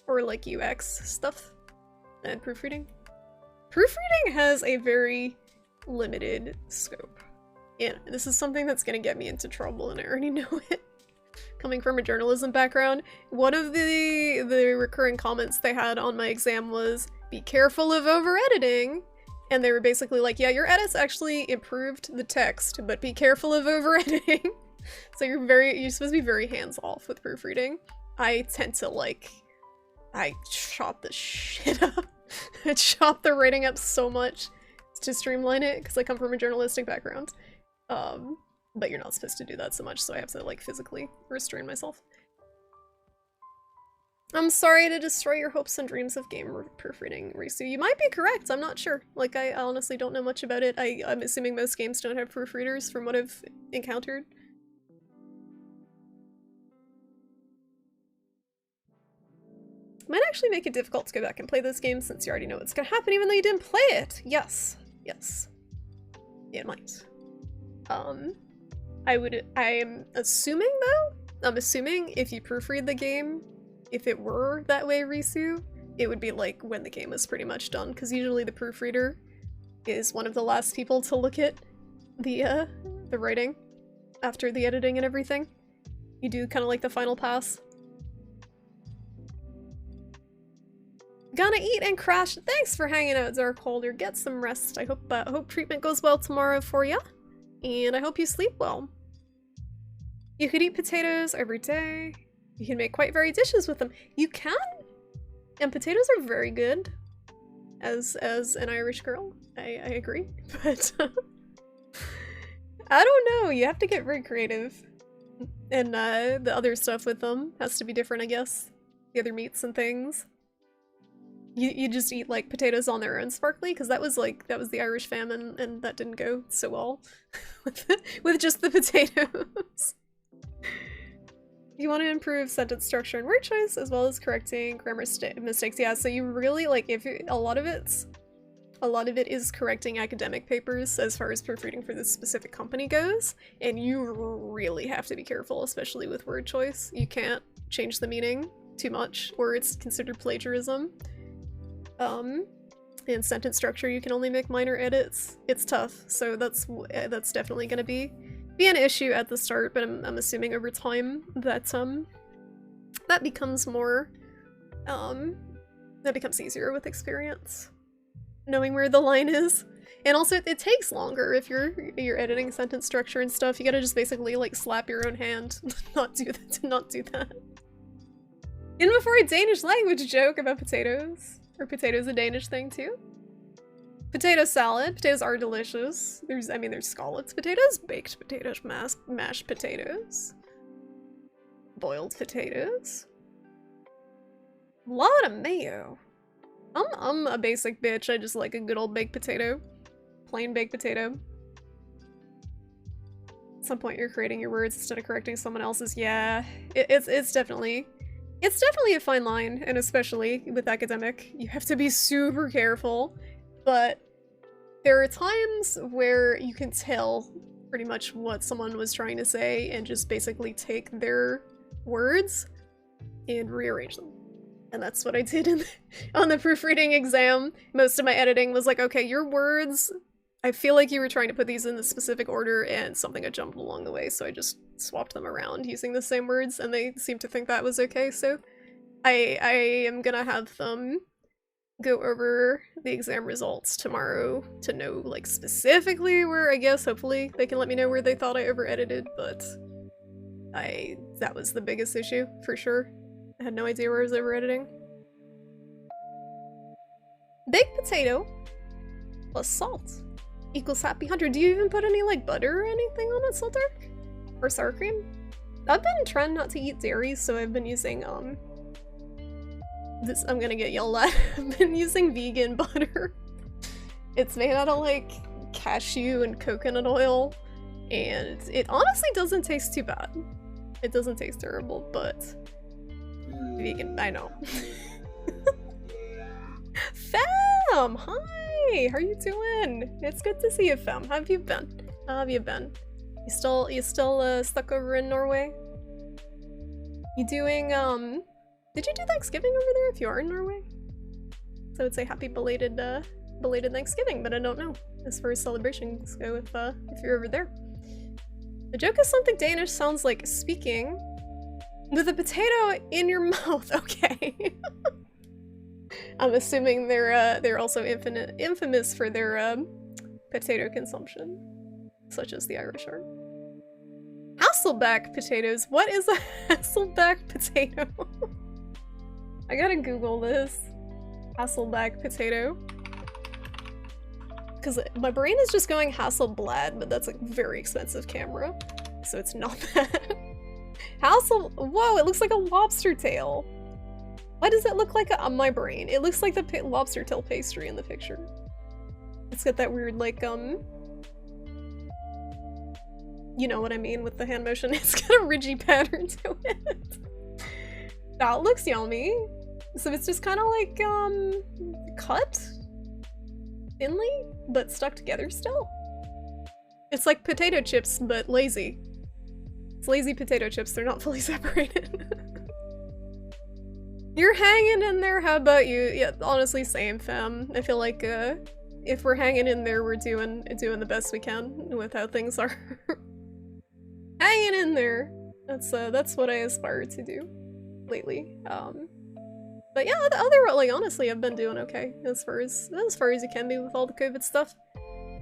Or like UX stuff? And proofreading? Proofreading has a very limited scope. Yeah, this is something that's gonna get me into trouble, and I already know it. Coming from a journalism background, one of the recurring comments they had on my exam was, be careful of over-editing. And they were basically like, yeah, your edits actually improved the text, but be careful of over-editing. So you're supposed to be very hands-off with proofreading. I tend to I chop the shit up. I chop the writing up so much to streamline it, because I come from a journalistic background. But you're not supposed to do that so much, so I have to physically restrain myself. I'm sorry to destroy your hopes and dreams of game proofreading, Risu. You might be correct, I'm not sure. I honestly don't know much about it. I'm assuming most games don't have proofreaders from what I've encountered. Might actually make it difficult to go back and play this game since you already know what's gonna happen even though you didn't play it. Yes. Yes. It might. I am assuming though, if you proofread the game, if it were that way, Risu, it would be like when the game is pretty much done, because usually the proofreader is one of the last people to look at the writing after the editing and everything. You do kind of like the final pass. Gonna eat and crash. Thanks for hanging out, Darkholder. Get some rest. I hope treatment goes well tomorrow for you, and I hope you sleep well. You could eat potatoes every day. You can make quite varied dishes with them. You can, and potatoes are very good. As an Irish girl, I agree. But I don't know. You have to get very creative, and the other stuff with them has to be different, I guess. The other meats and things. You just eat like potatoes on their own sparkly, because that was the Irish famine, and that didn't go so well with just the potatoes. You want to improve sentence structure and word choice, as well as correcting grammar mistakes. Yeah, so you really a lot of it is correcting academic papers as far as proofreading for this specific company goes, and you really have to be careful, especially with word choice. You can't change the meaning too much, or it's considered plagiarism. And sentence structure, you can only make minor edits. It's tough, so that's definitely gonna be an issue at the start, but I'm assuming over time that that becomes more, that becomes easier with experience. Knowing where the line is. And also, it takes longer if you're editing sentence structure and stuff. You gotta just basically slap your own hand. not do that. Even before a Danish language joke about potatoes. Are potatoes a Danish thing too? Potato salad. Potatoes are delicious. There's scallops potatoes, baked potatoes, mashed potatoes, boiled potatoes. Lot of mayo. I'm a basic bitch. I just like a good old baked potato. Plain baked potato. At some point you're creating your words instead of correcting someone else's. Yeah, it's definitely a fine line, and especially with academic, you have to be super careful. But there are times where you can tell pretty much what someone was trying to say and just basically take their words and rearrange them. And that's what I did on the proofreading exam. Most of my editing was like, okay, your words, I feel like you were trying to put these in the specific order and something had jumped along the way, so I just swapped them around using the same words, and they seemed to think that was okay, so I am gonna have them go over the exam results tomorrow to know, like, specifically where, I guess, hopefully they can let me know where they thought I over-edited, but that was the biggest issue, for sure. I had no idea where I was over-editing. Baked potato plus salt equals happy hunter. Do you even put any, like, butter or anything on it, Saltark? Or sour cream? I've been trying not to eat dairy, so I've been using, this, I'm gonna get yelled at. I've been using vegan butter. It's made out of, like, cashew and coconut oil, and it honestly doesn't taste too bad. It doesn't taste terrible, but vegan, I know. Fem! Hi! How are you doing? It's good to see you, Fem. How have you been? How have you been? You still stuck over in Norway? You doing, did you do Thanksgiving over there if you are in Norway? So I would say happy belated Thanksgiving, but I don't know as far as celebrations go if you're over there. The joke is something Danish sounds like speaking with a potato in your mouth. Okay. I'm assuming they're also infamous for their potato consumption, such as the Irish are. Hasselback potatoes. What is a Hasselback potato? I gotta Google this. Hasselback potato. Because my brain is just going Hasselblad, but that's a very expensive camera, so it's not that. Whoa, it looks like a lobster tail. Why does it look like on my brain? It looks like the lobster tail pastry in the picture. It's got that weird, like, you know what I mean with the hand motion. It's got a ridgy pattern to it. That looks yummy. So it's just kind of like, cut thinly, but stuck together still. It's like potato chips, but lazy. It's lazy potato chips, they're not fully separated. You're hanging in there, how about you? Yeah, honestly, same, fam. I feel like, if we're hanging in there, we're doing the best we can with how things are. Hanging in there! That's what I aspire to do lately. But yeah, like, honestly, I've been doing okay as far as you can be with all the COVID stuff.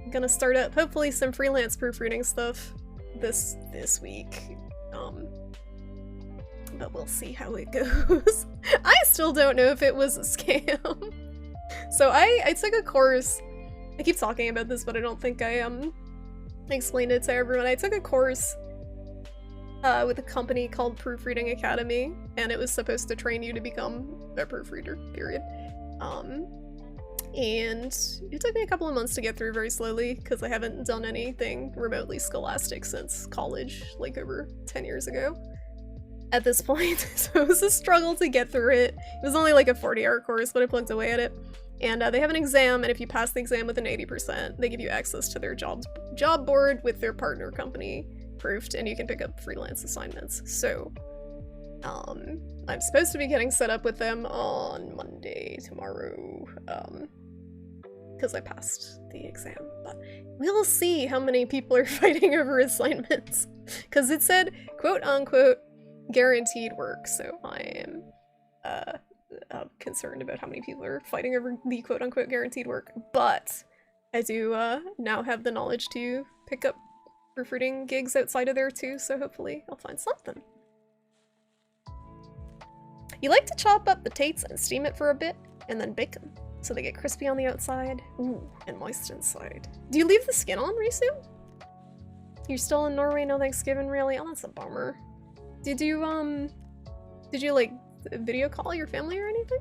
I'm gonna start up, hopefully, some freelance proofreading stuff this week. But we'll see how it goes. I still don't know if it was a scam. So I took a course. I keep talking about this, but I don't think I explained it to everyone. I took a course with a company called Proofreading Academy, and it was supposed to train you to become a proofreader, period. And it took me a couple of months to get through very slowly, because I haven't done anything remotely scholastic since college, like over 10 years ago at this point. So it was a struggle to get through it. It was only like a 40-hour course, but I plugged away at it. And they have an exam, and if you pass the exam with an 80%, they give you access to their job board with their partner company proofed, and you can pick up freelance assignments. So I'm supposed to be getting set up with them on Monday, tomorrow, because I passed the exam, but we'll see how many people are fighting over assignments, because it said quote-unquote guaranteed work, so I am concerned about how many people are fighting over the quote-unquote guaranteed work, but I do now have the knowledge to pick up proofreading gigs outside of there too, so hopefully I'll find something. You like to chop up the tates and steam it for a bit, and then bake them, so they get crispy on the outside, ooh, and moist inside. Do you leave the skin on, Risu? You're still in Norway, no Thanksgiving, really? Oh, that's a bummer. Did you like video call your family or anything?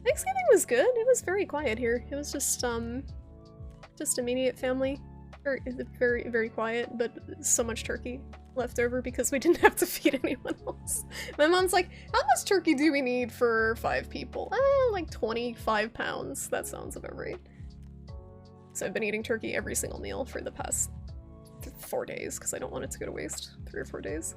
Thanksgiving was good. It was very quiet here. It was just immediate family. Very, very quiet, but so much turkey left over because we didn't have to feed anyone else. My mom's like, how much turkey do we need for 5 people? Like 25 pounds. That sounds about right. So I've been eating turkey every single meal for the past 4 days because I don't want it to go to waste. 3 or 4 days.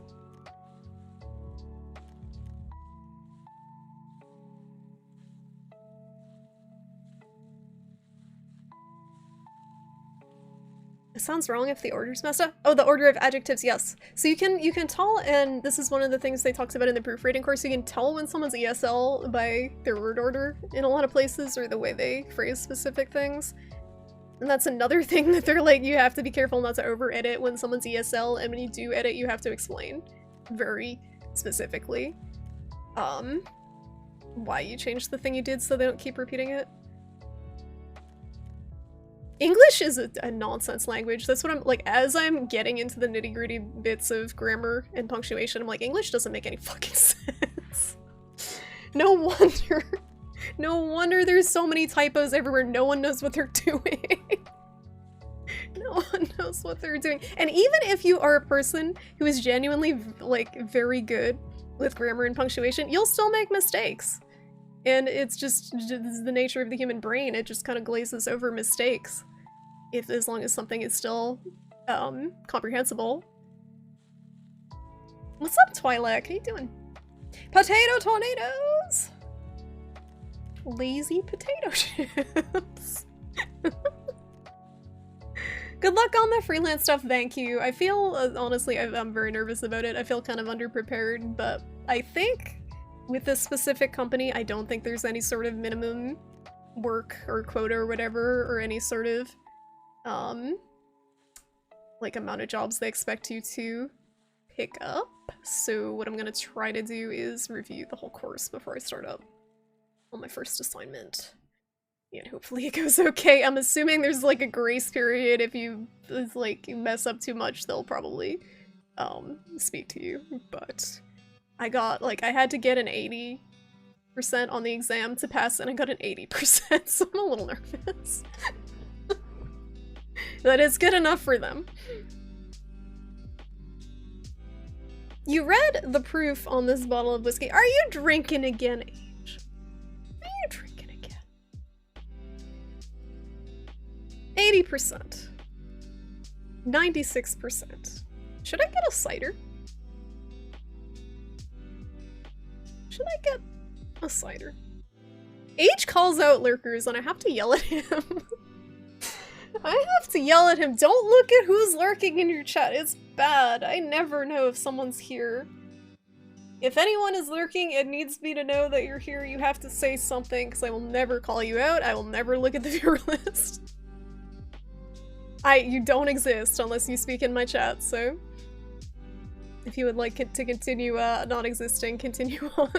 It sounds wrong if the order's messed up. Oh, the order of adjectives, yes. So you can tell, and this is one of the things they talked about in the proofreading course, you can tell when someone's ESL by their word order in a lot of places, or the way they phrase specific things. And that's another thing that they're like, you have to be careful not to over-edit when someone's ESL, and when you do edit, you have to explain very specifically why you changed the thing you did so they don't keep repeating it. English is a nonsense language. That's what I'm like, as I'm getting into the nitty-gritty bits of grammar and punctuation, I'm like, English doesn't make any fucking sense. No wonder there's so many typos everywhere. No one knows what they're doing. No one knows what they're doing. And even if you are a person who is genuinely like very good with grammar and punctuation, you'll still make mistakes. And it's just the nature of the human brain. It just kind of glazes over mistakes. As long as something is still comprehensible. What's up, Twi'lek? How you doing? Potato tornadoes! Lazy potato chips. Good luck on the freelance stuff, thank you. I feel, honestly, I'm very nervous about it. I feel kind of underprepared, but I think with this specific company, I don't think there's any sort of minimum work or quota or whatever, or any sort of like amount of jobs they expect you to pick up. So what I'm gonna try to do is review the whole course before I start up on my first assignment. And hopefully it goes okay. I'm assuming there's like a grace period. If you like mess up too much, they'll probably speak to you. But I got like, I had to get an 80% on the exam to pass, and I got an 80%, so I'm a little nervous. But it's good enough for them. You read the proof on this bottle of whiskey. Are you drinking again, Age? Are you drinking again? 80%. 96%. Should I get a cider? Should I get a cider? Age calls out lurkers and I have to yell at him. I have to yell at him. Don't look at who's lurking in your chat. It's bad. I never know if someone's here. If anyone is lurking, it needs me to know that you're here. You have to say something, because I will never call you out. I will never look at the viewer list. You don't exist unless you speak in my chat, so if you would like it to continue not existing, continue on.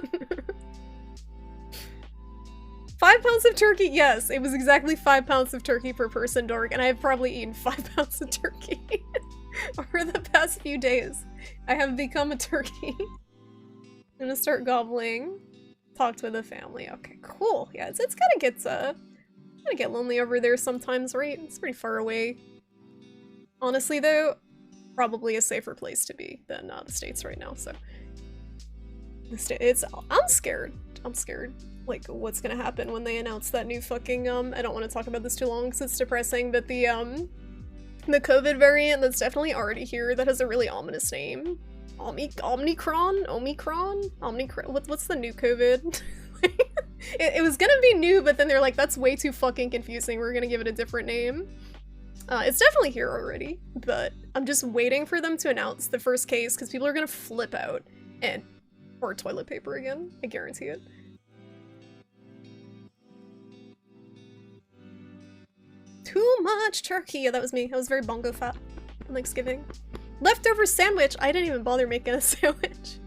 5 pounds of turkey? Yes, it was exactly 5 pounds of turkey per person, Dork, and I have probably eaten 5 pounds of turkey over the past few days. I have become a turkey. I'm gonna start gobbling. Talked with the family. Okay, cool. Yeah, it's gonna get lonely over there sometimes, right? It's pretty far away. Honestly, though, probably a safer place to be than the States right now, so. I'm scared. I'm scared. Like, what's gonna happen when they announce that new fucking, I don't want to talk about this too long because it's depressing, but the COVID variant that's definitely already here that has a really ominous name. Omicron? What's the new COVID? it was gonna be new, but then they're like, that's way too fucking confusing, we're gonna give it a different name. It's definitely here already, but I'm just waiting for them to announce the first case because people are gonna flip out and pour toilet paper again. I guarantee it. Too much turkey! Yeah, that was me. I was very bongo fat on Thanksgiving. Leftover sandwich! I didn't even bother making a sandwich.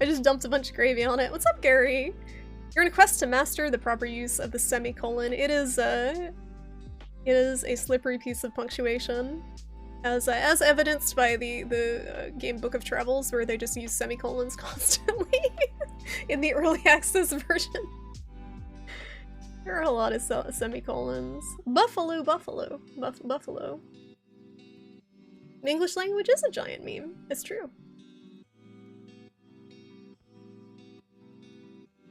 I just dumped a bunch of gravy on it. What's up, Gary? You're in a quest to master the proper use of the semicolon. It is a slippery piece of punctuation, as evidenced by the game Book of Travels, where they just use semicolons constantly in the early access version. There are a lot of semicolons. Buffalo. The English language is a giant meme. It's true.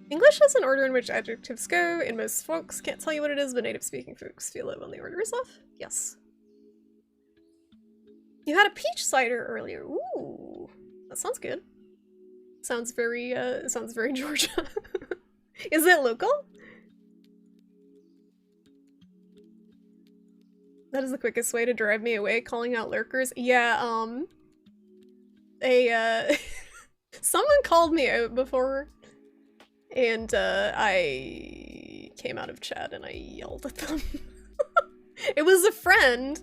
English has an order in which adjectives go, and most folks can't tell you what it is, but native-speaking folks feel it when the order is off. Yes. You had a peach cider earlier. Ooh, that sounds good. Sounds very Georgia. Is it local? That is the quickest way to drive me away, calling out lurkers. Yeah, someone called me out before, and I came out of chat and I yelled at them. It was a friend,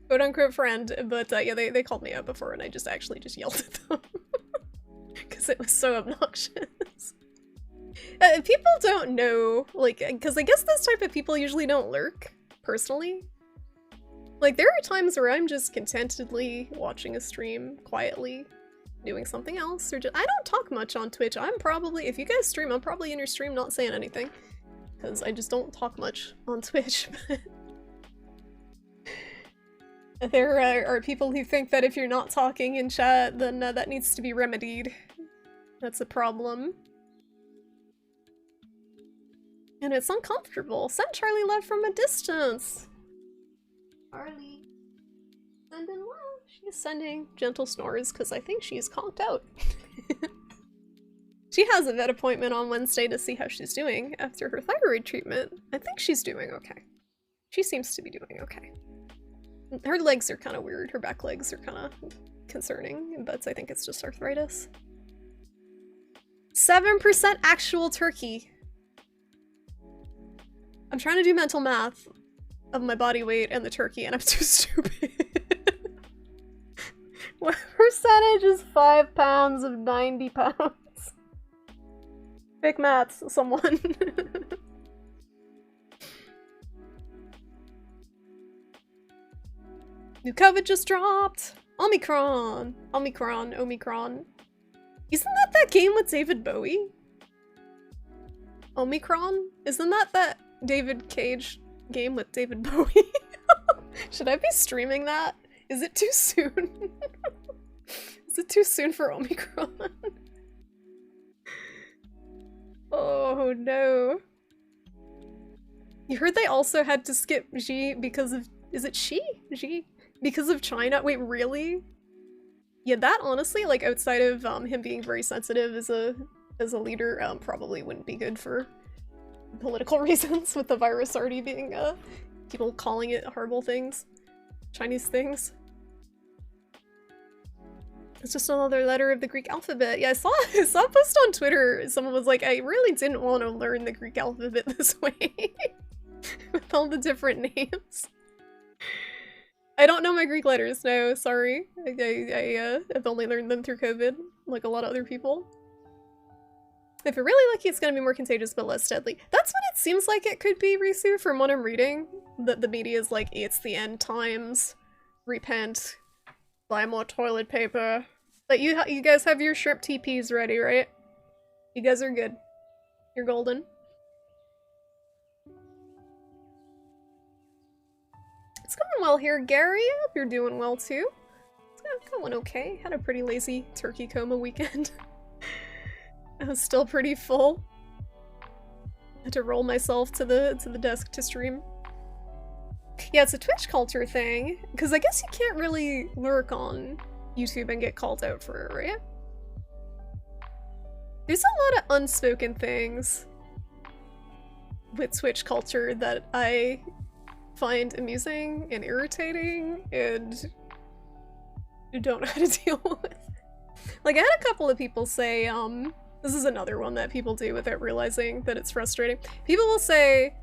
quote unquote friend, but yeah, they called me out before and I just actually just yelled at them. Because it was so obnoxious. People don't know, like, because I guess this type of people usually don't lurk, personally. Like, there are times where I'm just contentedly watching a stream, quietly, doing something else, or just— I don't talk much on Twitch. I'm probably— if you guys stream, I'm probably in your stream not saying anything. Because I just don't talk much on Twitch. There are people who think that if you're not talking in chat, then that needs to be remedied. That's a problem. And it's uncomfortable. Send Charlie love from a distance. Charlie. Sending love. She's sending gentle snores because I think she's conked out. She has a vet appointment on Wednesday to see how she's doing after her thyroid treatment. I think she's doing okay. She seems to be doing okay. Her legs are kind of weird. Her back legs are kind of concerning, but I think it's just arthritis. 7% actual turkey. I'm trying to do mental math of my body weight and the turkey, and I'm too stupid. What percentage is 5 pounds of 90 pounds? Big maths, someone. New COVID just dropped! Omicron! Omicron, Omicron. Isn't that game with David Bowie? Omicron? Isn't that David Cage game with David Bowie? Should I be streaming that? Is it too soon? Is it too soon for Omicron? Oh no. You heard they also had to skip Xi because of— is it Xi? Because of China? Wait, really? Yeah, that honestly, like, outside of him being very sensitive as a leader, probably wouldn't be good for political reasons, with the virus already being people calling it horrible things. Chinese things. It's just another letter of the Greek alphabet. Yeah, I saw a post on Twitter. Someone was like, I really didn't want to learn the Greek alphabet this way. With all the different names. I don't know my Greek letters, no, sorry. I have only learned them through COVID, like a lot of other people. If you're really lucky, it's gonna be more contagious but less deadly. That's what it seems like it could be, Risu, from what I'm reading. That the media is like, it's the end times. Repent. Buy more toilet paper. But you guys have your shrimp TPs ready, right? You guys are good. You're golden. It's going well here, Gary. I hope you're doing well too. It's going okay. Had a pretty lazy turkey coma weekend. I was still pretty full. Had to roll myself to the desk to stream. Yeah, it's a Twitch culture thing, because I guess you can't really lurk on YouTube and get called out for it, right? There's a lot of unspoken things with Twitch culture that I find amusing and irritating and don't know how to deal with. Like, I had a couple of people say, this is another one that people do without realizing that it's frustrating. People will say,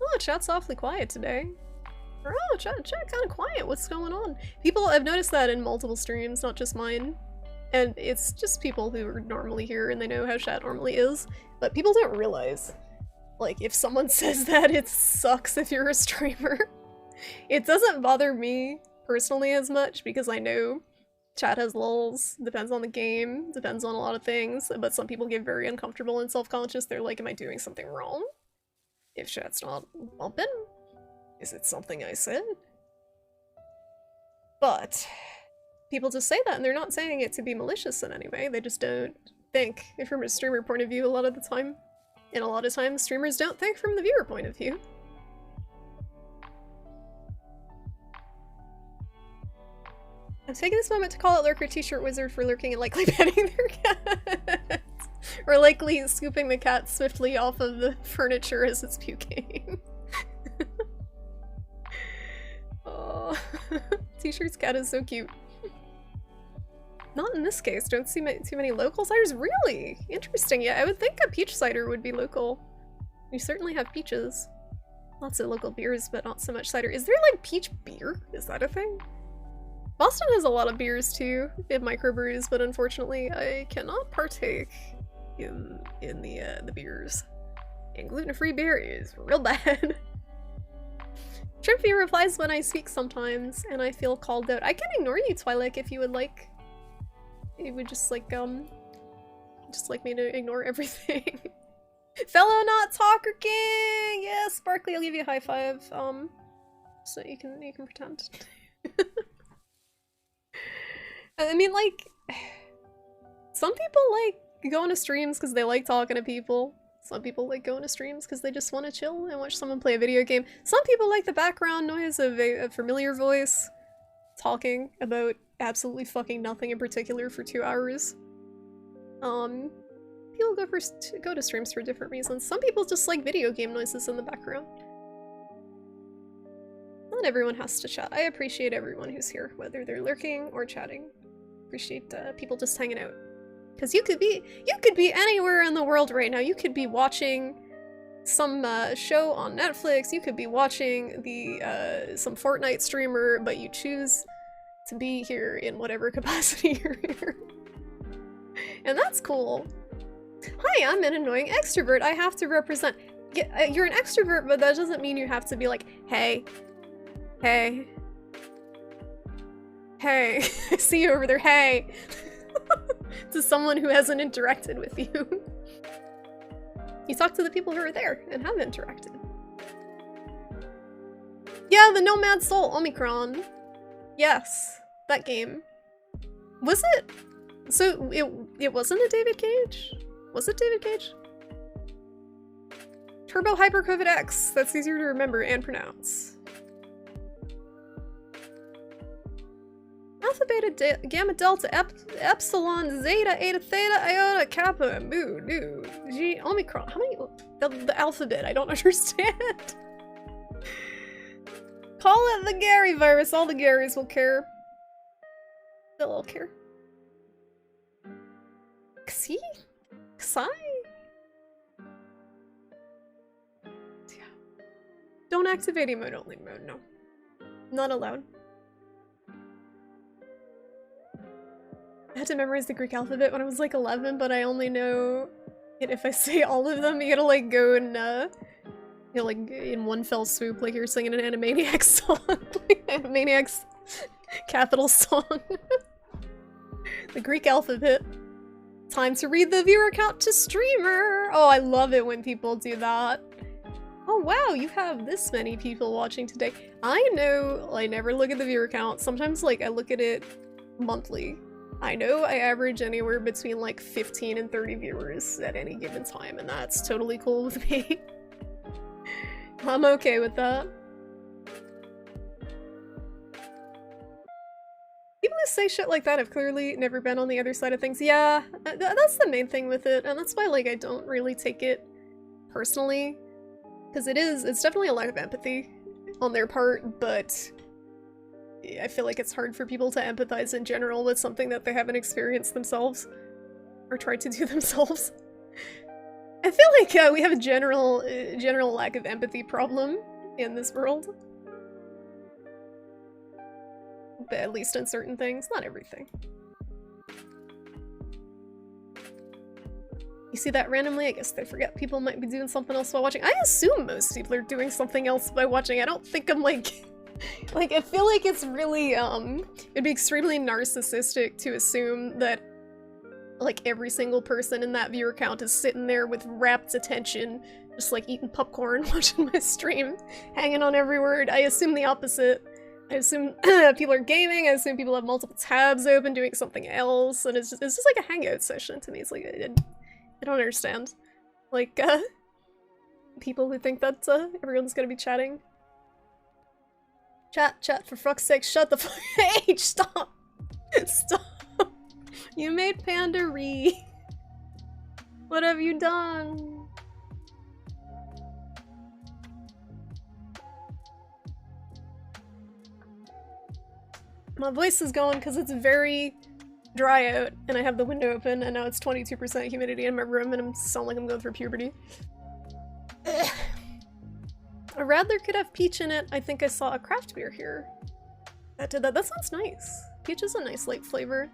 oh, chat's awfully quiet today. Or, oh, chat kind of quiet, what's going on? People— I've noticed that in multiple streams, not just mine. And it's just people who are normally here and they know how chat normally is. But people don't realize, like, if someone says that, it sucks if you're a streamer. It doesn't bother me personally as much because I know chat has lulls, depends on the game, depends on a lot of things, but some people get very uncomfortable and self-conscious. They're like, am I doing something wrong? If chat's not bumping? Is it something I said? But people just say that and they're not saying it to be malicious in any way. They just don't think from a streamer point of view a lot of the time. And a lot of times streamers don't think from the viewer point of view. I'm taking this moment to call out Lurker T-shirt Wizard for lurking and likely petting their cats. Or likely scooping the cat swiftly off of the furniture as it's puking. Oh. Aw. T-shirts cat is so cute. Not in this case. Don't see too many local ciders. Really? Interesting. Yeah, I would think a peach cider would be local. You certainly have peaches. Lots of local beers, but not so much cider. Is there like peach beer? Is that a thing? Boston has a lot of beers too, in microbrews, but unfortunately I cannot partake in the beers. And gluten-free beer is real bad. Trimpy replies when I speak sometimes, and I feel called out. I can ignore you, Twi'lek, if you would like. You would just like me to ignore everything. Fellow not talker king! Yes, Sparkly, I'll give you a high five. So you can pretend. I mean, like, some people like going to streams because they like talking to people. Some people like going to streams because they just want to chill and watch someone play a video game. Some people like the background noise of a familiar voice talking about absolutely fucking nothing in particular for 2 hours. People go to streams for different reasons. Some people just like video game noises in the background. Not everyone has to chat. I appreciate everyone who's here, whether they're lurking or chatting. Appreciate people just hanging out. Because you could be anywhere in the world right now. You could be watching some show on Netflix. You could be watching some Fortnite streamer, but you choose to be here in whatever capacity you're here. And that's cool. Hi, I'm an annoying extrovert. I have to represent. Yeah, you're an extrovert, but that doesn't mean you have to be like, hey, hey, hey, I see you over there, hey, to someone who hasn't interacted with you. You talk to the people who are there and have interacted. Yeah, the Nomad Soul Omicron. Yes, that game. Was it? So it wasn't a David Cage? Was it David Cage? Turbo Hyper COVID X. That's easier to remember and pronounce. Alpha, Beta, Gamma, Delta, Epsilon, Zeta, Eta, Theta, Iota, Kappa, Mu, Nu, G, Omicron. How many? The alphabet, I don't understand. Call it the Gary virus. All the Garys will care. They'll all care. Xi? Xi? Yeah. Don't activate emote only mode, no. Not allowed. I had to memorize the Greek alphabet when I was like 11, but I only know it if I say all of them. You gotta like go and you know, like in one fell swoop, like you're singing an Animaniacs song. Like Animaniacs capital song. The Greek alphabet. Time to read the viewer count to streamer. Oh, I love it when people do that. Oh wow, you have this many people watching today. I know I never look at the viewer count. Sometimes like I look at it monthly. I know I average anywhere between like 15 and 30 viewers at any given time, and that's totally cool with me. I'm okay with that. People who say shit like that have clearly never been on the other side of things. Yeah, that's the main thing with it, and that's why like I don't really take it personally. Because it's definitely a lack of empathy on their part, but I feel like it's hard for people to empathize in general with something that they haven't experienced themselves or tried to do themselves. I feel like we have a general lack of empathy problem in this world. But at least in certain things, not everything. You see that randomly? I guess they forget people might be doing something else while watching. I assume most people are doing something else by watching. I don't think I'm like... Like, I feel like it's really, it'd be extremely narcissistic to assume that, like, every single person in that viewer count is sitting there with rapt attention, just, like, eating popcorn, watching my stream, hanging on every word. I assume the opposite. I assume people are gaming, I assume people have multiple tabs open doing something else, and it's just like a hangout session to me. It's like, I don't understand. Like, people who think that, everyone's gonna be chatting. Chat, for fuck's sake, shut the fuck- H, stop! Stop! You made Panda re. What have you done? My voice is going because it's very dry out and I have the window open and now it's 22% humidity in my room and I sound like I'm going through puberty. Ugh. A Radler could have peach in it. I think I saw a craft beer here. That did that. That sounds nice. Peach is a nice light flavor.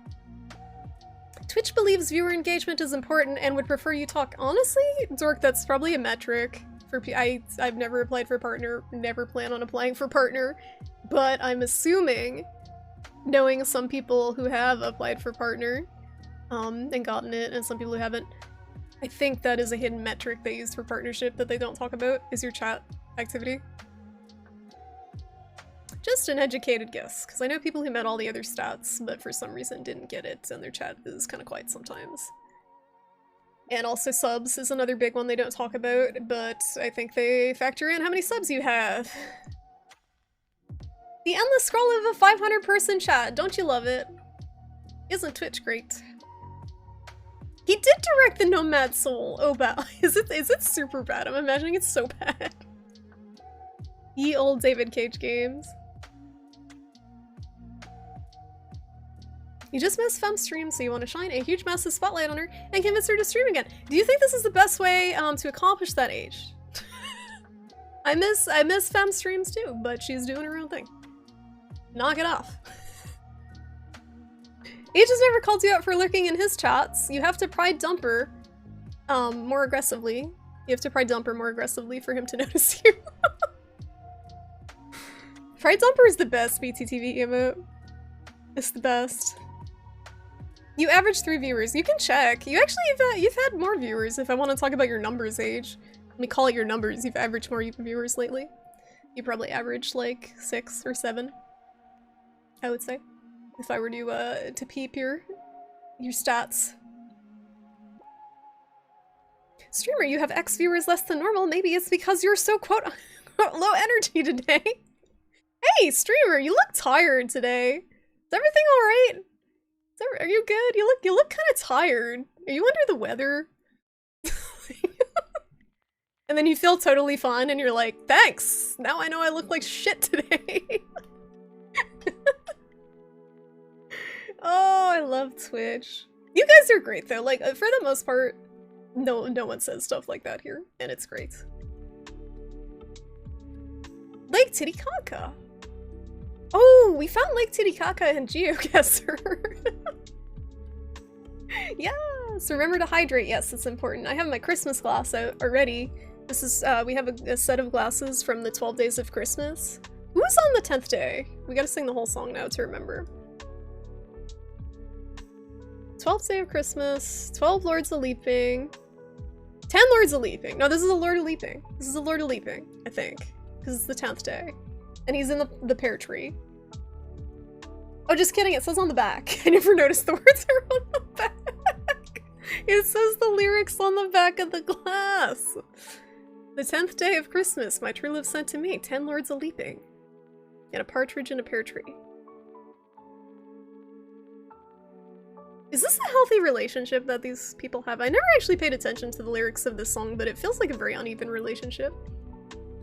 Twitch believes viewer engagement is important and would prefer you talk. Honestly, Zork, that's probably a metric. I've never applied for partner, never plan on applying for partner, but I'm assuming, knowing some people who have applied for partner, and gotten it, and some people who haven't, I think that is a hidden metric they use for partnership that they don't talk about, is your chat activity. Just an educated guess, because I know people who met all the other stats, but for some reason didn't get it, and their chat is kind of quiet sometimes. And also subs is another big one they don't talk about, but I think they factor in how many subs you have. The endless scroll of a 500-person chat, don't you love it? Isn't Twitch great? He did direct the Nomad Soul. Oh, bad. Is it super bad? I'm imagining it's so bad. Ye old David Cage games. You just missed Fem's stream, so you want to shine a huge massive spotlight on her and convince her to stream again. Do you think this is the best way to accomplish that, Age? I miss Fem's streams too, but she's doing her own thing. Knock it off. Age has never called you out for lurking in his chats. You have to pride dumper more aggressively. You have to pride dumper more aggressively for him to notice you. Pride dumper is the best BTTV emote. It's the best. You average 3 viewers. You can check. You actually, you've had more viewers if I want to talk about your numbers, Age. Let me call it your numbers. You've averaged more viewers lately. You probably averaged like 6 or 7, I would say. If I were to peep your stats. Streamer, you have X viewers less than normal. Maybe it's because you're so quote low energy today. Hey, streamer, you look tired today. Is everything alright? Are you good? You look kind of tired. Are you under the weather? And then you feel totally fine and you're like, thanks! Now I know I look like shit today. Oh, I love Twitch. You guys are great though. Like, for the most part, no one says stuff like that here, and it's great. Lake Titicaca. Oh, we found Lake Titicaca in GeoGuessr. Yes, remember to hydrate. Yes, it's important. I have my Christmas glass out already. This is, we have a set of glasses from the 12 Days of Christmas. Who's on the 10th day? We gotta sing the whole song now to remember. 12th day of Christmas, 12 Lords of Leaping, 10 Lords of Leaping. No, this is a Lord of Leaping. This is a Lord of Leaping, I think, because it's the 10th day. And he's in the pear tree. Oh, just kidding, it says on the back. I never noticed the words are on the back. It says the lyrics on the back of the glass. The 10th day of Christmas, my true love sent to me 10 Lords of Leaping. And a partridge in a pear tree. Is this a healthy relationship that these people have? I never actually paid attention to the lyrics of this song, but it feels like a very uneven relationship.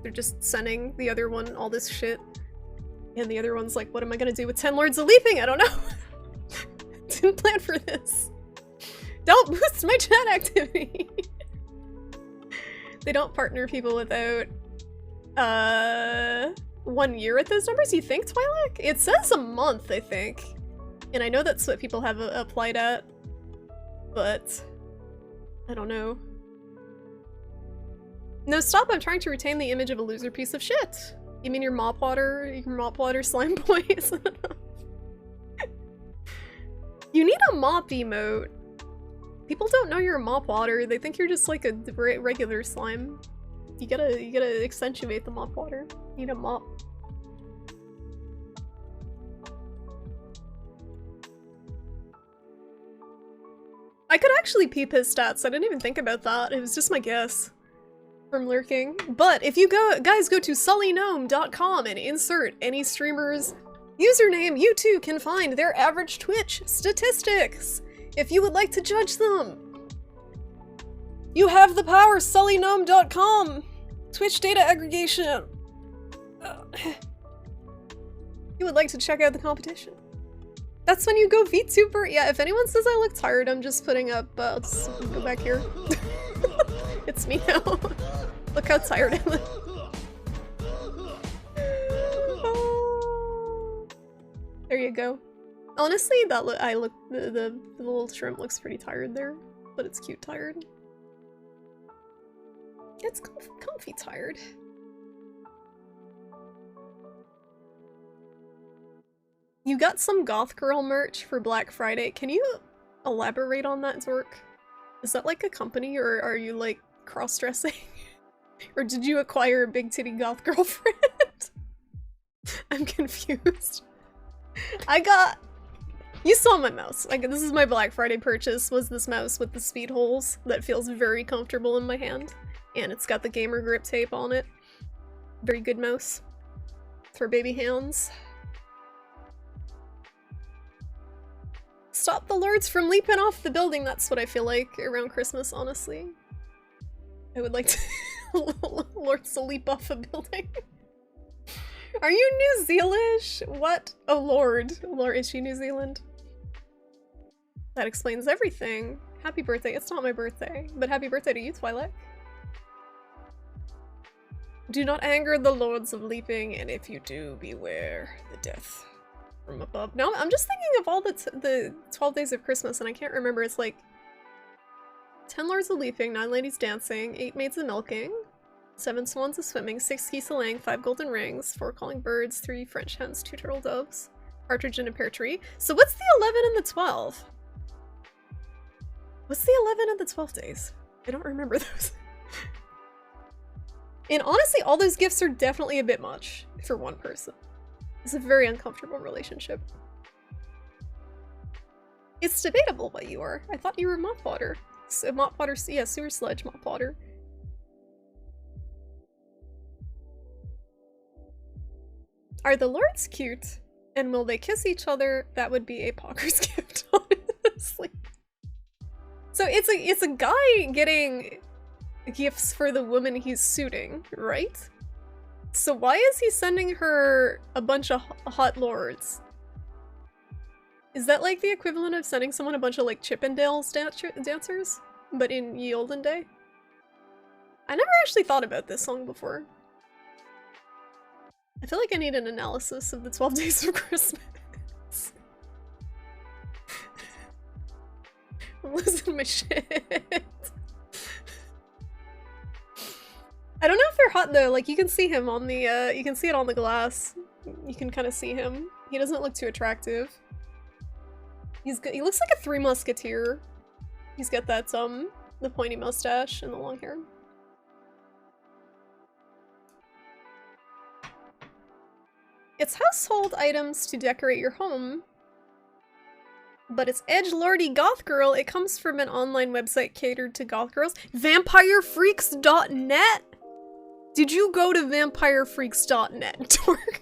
They're just sending the other one all this shit. And the other one's like, what am I gonna do with 10 Lords of Leaping? I don't know. Didn't plan for this. Don't boost my chat activity. They don't partner people without 1 year at those numbers, you think, Twi'lek? It says a month, I think. And I know that's what people have applied at, but I don't know. No, stop, I'm trying to retain the image of a loser piece of shit. You mean your mop water slime boys? You need a mop emote. People don't know you're a mop water, they think you're just like a regular slime. You gotta accentuate the mop water. You need a mop. I could actually peep his stats, I didn't even think about that, it was just my guess. From lurking. But if you guys go to sullygnome.com and insert any streamer's username, you too can find their average Twitch statistics, if you would like to judge them. You have the power, sullygnome.com! Twitch data aggregation! You would like to check out the competition. That's when you go VTuber? Yeah, if anyone says I look tired, I'm just putting up, I'll just go back here. It's me now. Look how tired I look. Oh. There you go. Honestly, that the little shrimp looks pretty tired there, but it's cute tired. It's comfy tired. You got some goth girl merch for Black Friday. Can you elaborate on that, Zork? Is that like a company, or are you like cross-dressing? Or did you acquire a big titty goth girlfriend? I'm confused. You saw my mouse. Like, this is my Black Friday purchase, was this mouse with the speed holes that feels very comfortable in my hand. And it's got the gamer grip tape on it. Very good mouse. For baby hands. Stop the lords from leaping off the building, that's what I feel like around Christmas, honestly. I would like to lords to leap off a building. Are you New Zealish? What? Oh, Lord. Lord, is she New Zealand? That explains everything. Happy birthday. It's not my birthday, but happy birthday to you, Twilight. Do not anger the lords of leaping, and if you do, beware the death from above. No, I'm just thinking of all the 12 days of Christmas, and I can't remember. It's like 10 lords of leaping, 9 ladies dancing, 8 maids of milking, 7 swans of swimming, 6 geese a laying, 5 golden rings, 4 calling birds, 3 French hens, 2 turtle doves, partridge in a pear tree. So what's the 11 and the 12? What's the 11 and the 12 days? I don't remember those. And honestly, all those gifts are definitely a bit much for one person. It's a very uncomfortable relationship. It's debatable what you are. I thought you were mop water. So mop water, yeah, sewer sludge, mop water. Are the lords cute? And will they kiss each other? That would be a Pogger's gift, honestly. So it's a guy getting gifts for the woman he's suiting, right? So why is he sending her a bunch of hot lords? Is that like the equivalent of sending someone a bunch of like Chippendales dancers? But in ye olden day? I never actually thought about this song before. I feel like I need an analysis of the 12 days of Christmas. I'm losing my shit. I don't know if they're hot though, like you can see him on the, you can see it on the glass. You can kind of see him. He doesn't look too attractive. He's good. He looks like a Three Musketeer. He's got that, the pointy mustache and the long hair. It's household items to decorate your home, but it's edgelordy goth girl. It comes from an online website catered to goth girls. Vampirefreaks.net? Did you go to vampirefreaks.net, Dork?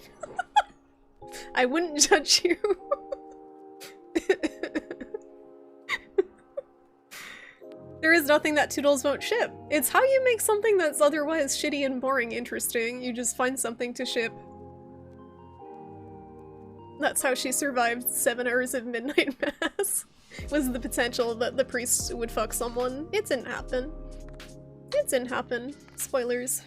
I wouldn't judge you. There is nothing that Toodles won't ship. It's how you make something that's otherwise shitty and boring interesting. You just find something to ship. That's how she survived 7 hours of midnight mass. Was the potential that the priest would fuck someone. It didn't happen. It didn't happen. Spoilers.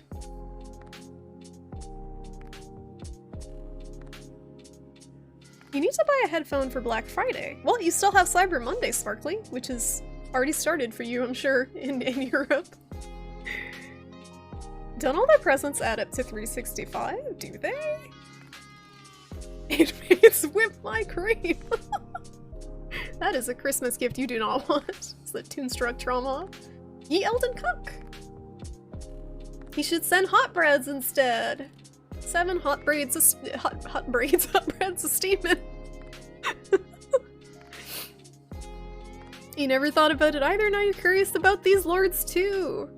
You need to buy a headphone for Black Friday. Well, you still have Cyber Monday, Sparkly, which is already started for you, I'm sure, in Europe. Don't all their presents add up to 365? Do they? It makes whip my cream. That is a Christmas gift you do not want. It's the Toonstruck trauma. Ye Elden Cook. He should send hot breads instead. 7 hot braids, hot breads a steaming. You never thought about it either, now you're curious about these lords too.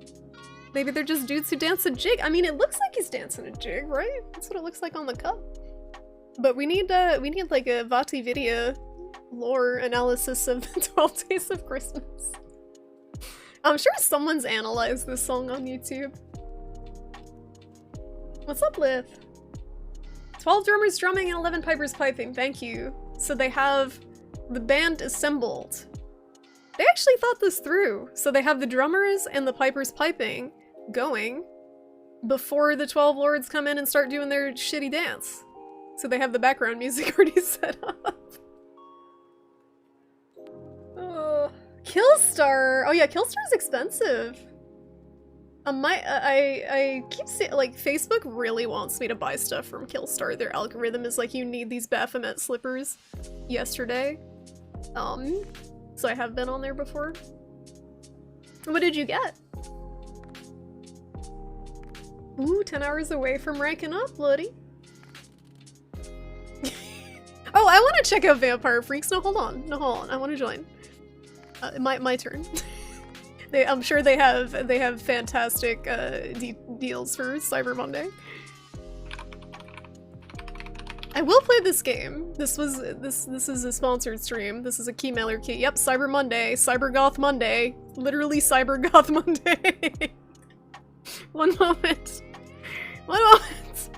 Maybe they're just dudes who dance a jig. I mean, it looks like he's dancing a jig, right? That's what it looks like on the cup. But we need like a Vati Vidya lore analysis of the 12 days of Christmas. I'm sure someone's analyzed this song on YouTube. What's up, Lith? 12 drummers drumming and 11 pipers piping, thank you. So they have The band assembled. They actually thought this through. So they have the drummers and the pipers piping going before the 12 lords come in and start doing their shitty dance. So they have the background music already set up. Killstar! Oh yeah, Killstar's expensive. I keep saying, like, Facebook really wants me to buy stuff from Killstar. Their algorithm is like, you need these Baphomet slippers yesterday. So I have been on there before. What did you get? Ooh, 10 hours away from ranking up, bloody. Oh, I want to check out Vampire Freaks. No, hold on. No, hold on. I want to join. My turn. I'm sure they have fantastic deals for Cyber Monday. I will play this game. This is a sponsored stream. This is a key mailer key. Yep, Cyber Monday, Cyber Goth Monday, literally Cyber Goth Monday. One moment. One moment.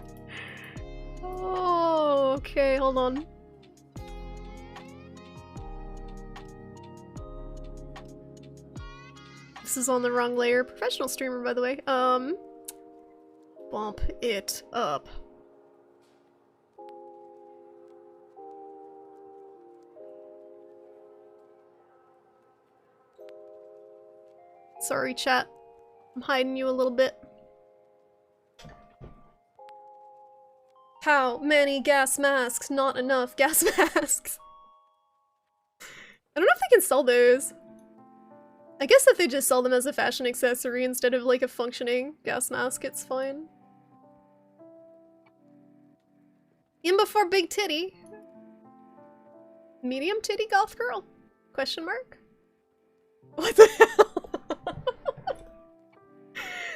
Oh, okay, hold on. This is on the wrong layer. Professional streamer, by the way. Bump it up. Sorry, chat. I'm hiding you a little bit. How many gas masks? Not enough gas masks. I don't know if they can sell those. I guess if they just sell them as a fashion accessory instead of like a functioning gas mask, it's fine. In before big titty. Medium titty goth girl? Question mark? What the hell?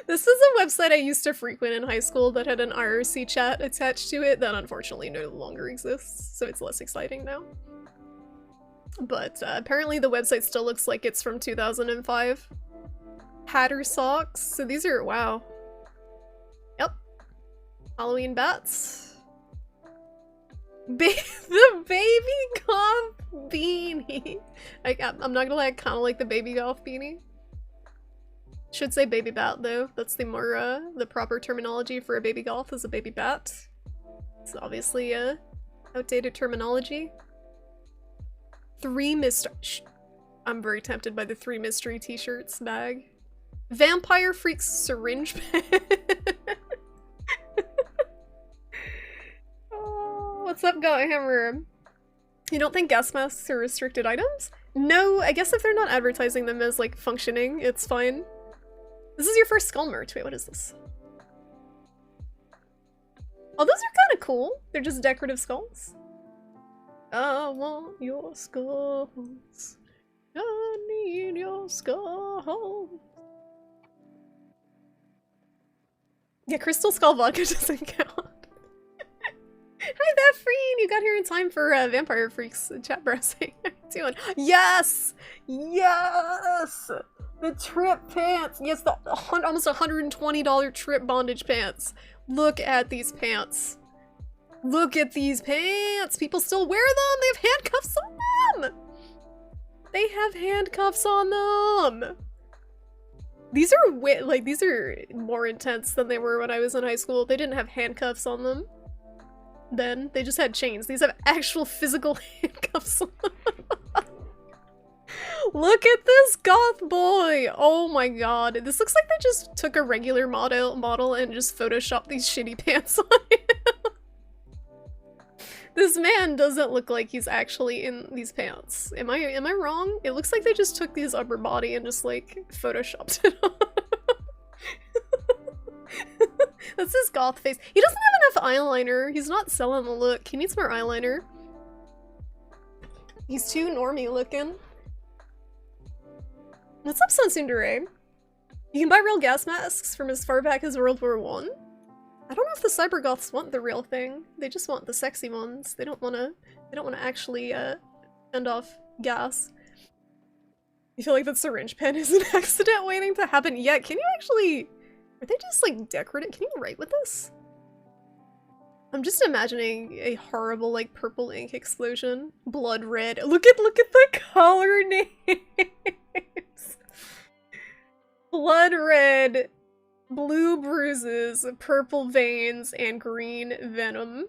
This is a website I used to frequent in high school that had an IRC chat attached to it that unfortunately no longer exists, so it's less exciting now. But apparently the website still looks like it's from 2005. Hatter socks. So these are, wow. Yep. Halloween bats. The baby goth beanie. I'm not gonna lie, I kind of like the baby goth beanie. Should say baby bat though. That's the more, the proper terminology for a baby goth is a baby bat. It's obviously outdated terminology. 3 mystery. I'm very tempted by the 3 mystery t-shirts bag. Vampire Freaks syringe pen. Oh, what's up, Godhammer? You don't think gas masks are restricted items? No, I guess if they're not advertising them as like functioning, it's fine. This is your first skull merch. Wait, what is this? Oh, those are kind of cool. They're just decorative skulls. I want your skulls. I need your skulls. Yeah, Crystal Skull Vodka doesn't count. Hi, Befreen! You got here in time for Vampire Freaks chat browsing. How you doing? Yes! Yes! The trip pants! Yes, the almost $120 trip bondage pants. Look at these pants. Look at these pants! People still wear them! They have handcuffs on them! They have handcuffs on them! These are these are more intense than they were when I was in high school. They didn't have handcuffs on them then. They just had chains. These have actual physical handcuffs on them. Look at this goth boy! Oh my god. This looks like they just took a regular model and just photoshopped these shitty pants on him. This man doesn't look like he's actually in these pants. Am I wrong? It looks like they just took his upper body and just like photoshopped it on. That's his goth face. He doesn't have enough eyeliner. He's not selling the look. He needs more eyeliner. He's too normie looking. What's up, Sunsundere? You can buy real gas masks from as far back as World War I. I don't know if the cybergoths want the real thing. They just want the sexy ones. They don't want to actually fend off gas. You feel like that syringe pen is an accident waiting to happen? Yeah, can you actually... Are they just like decorative? Can you write with this? I'm just imagining a horrible, like, purple ink explosion. Blood red. Look at the color names! Blood red, blue bruises, purple veins, and green venom.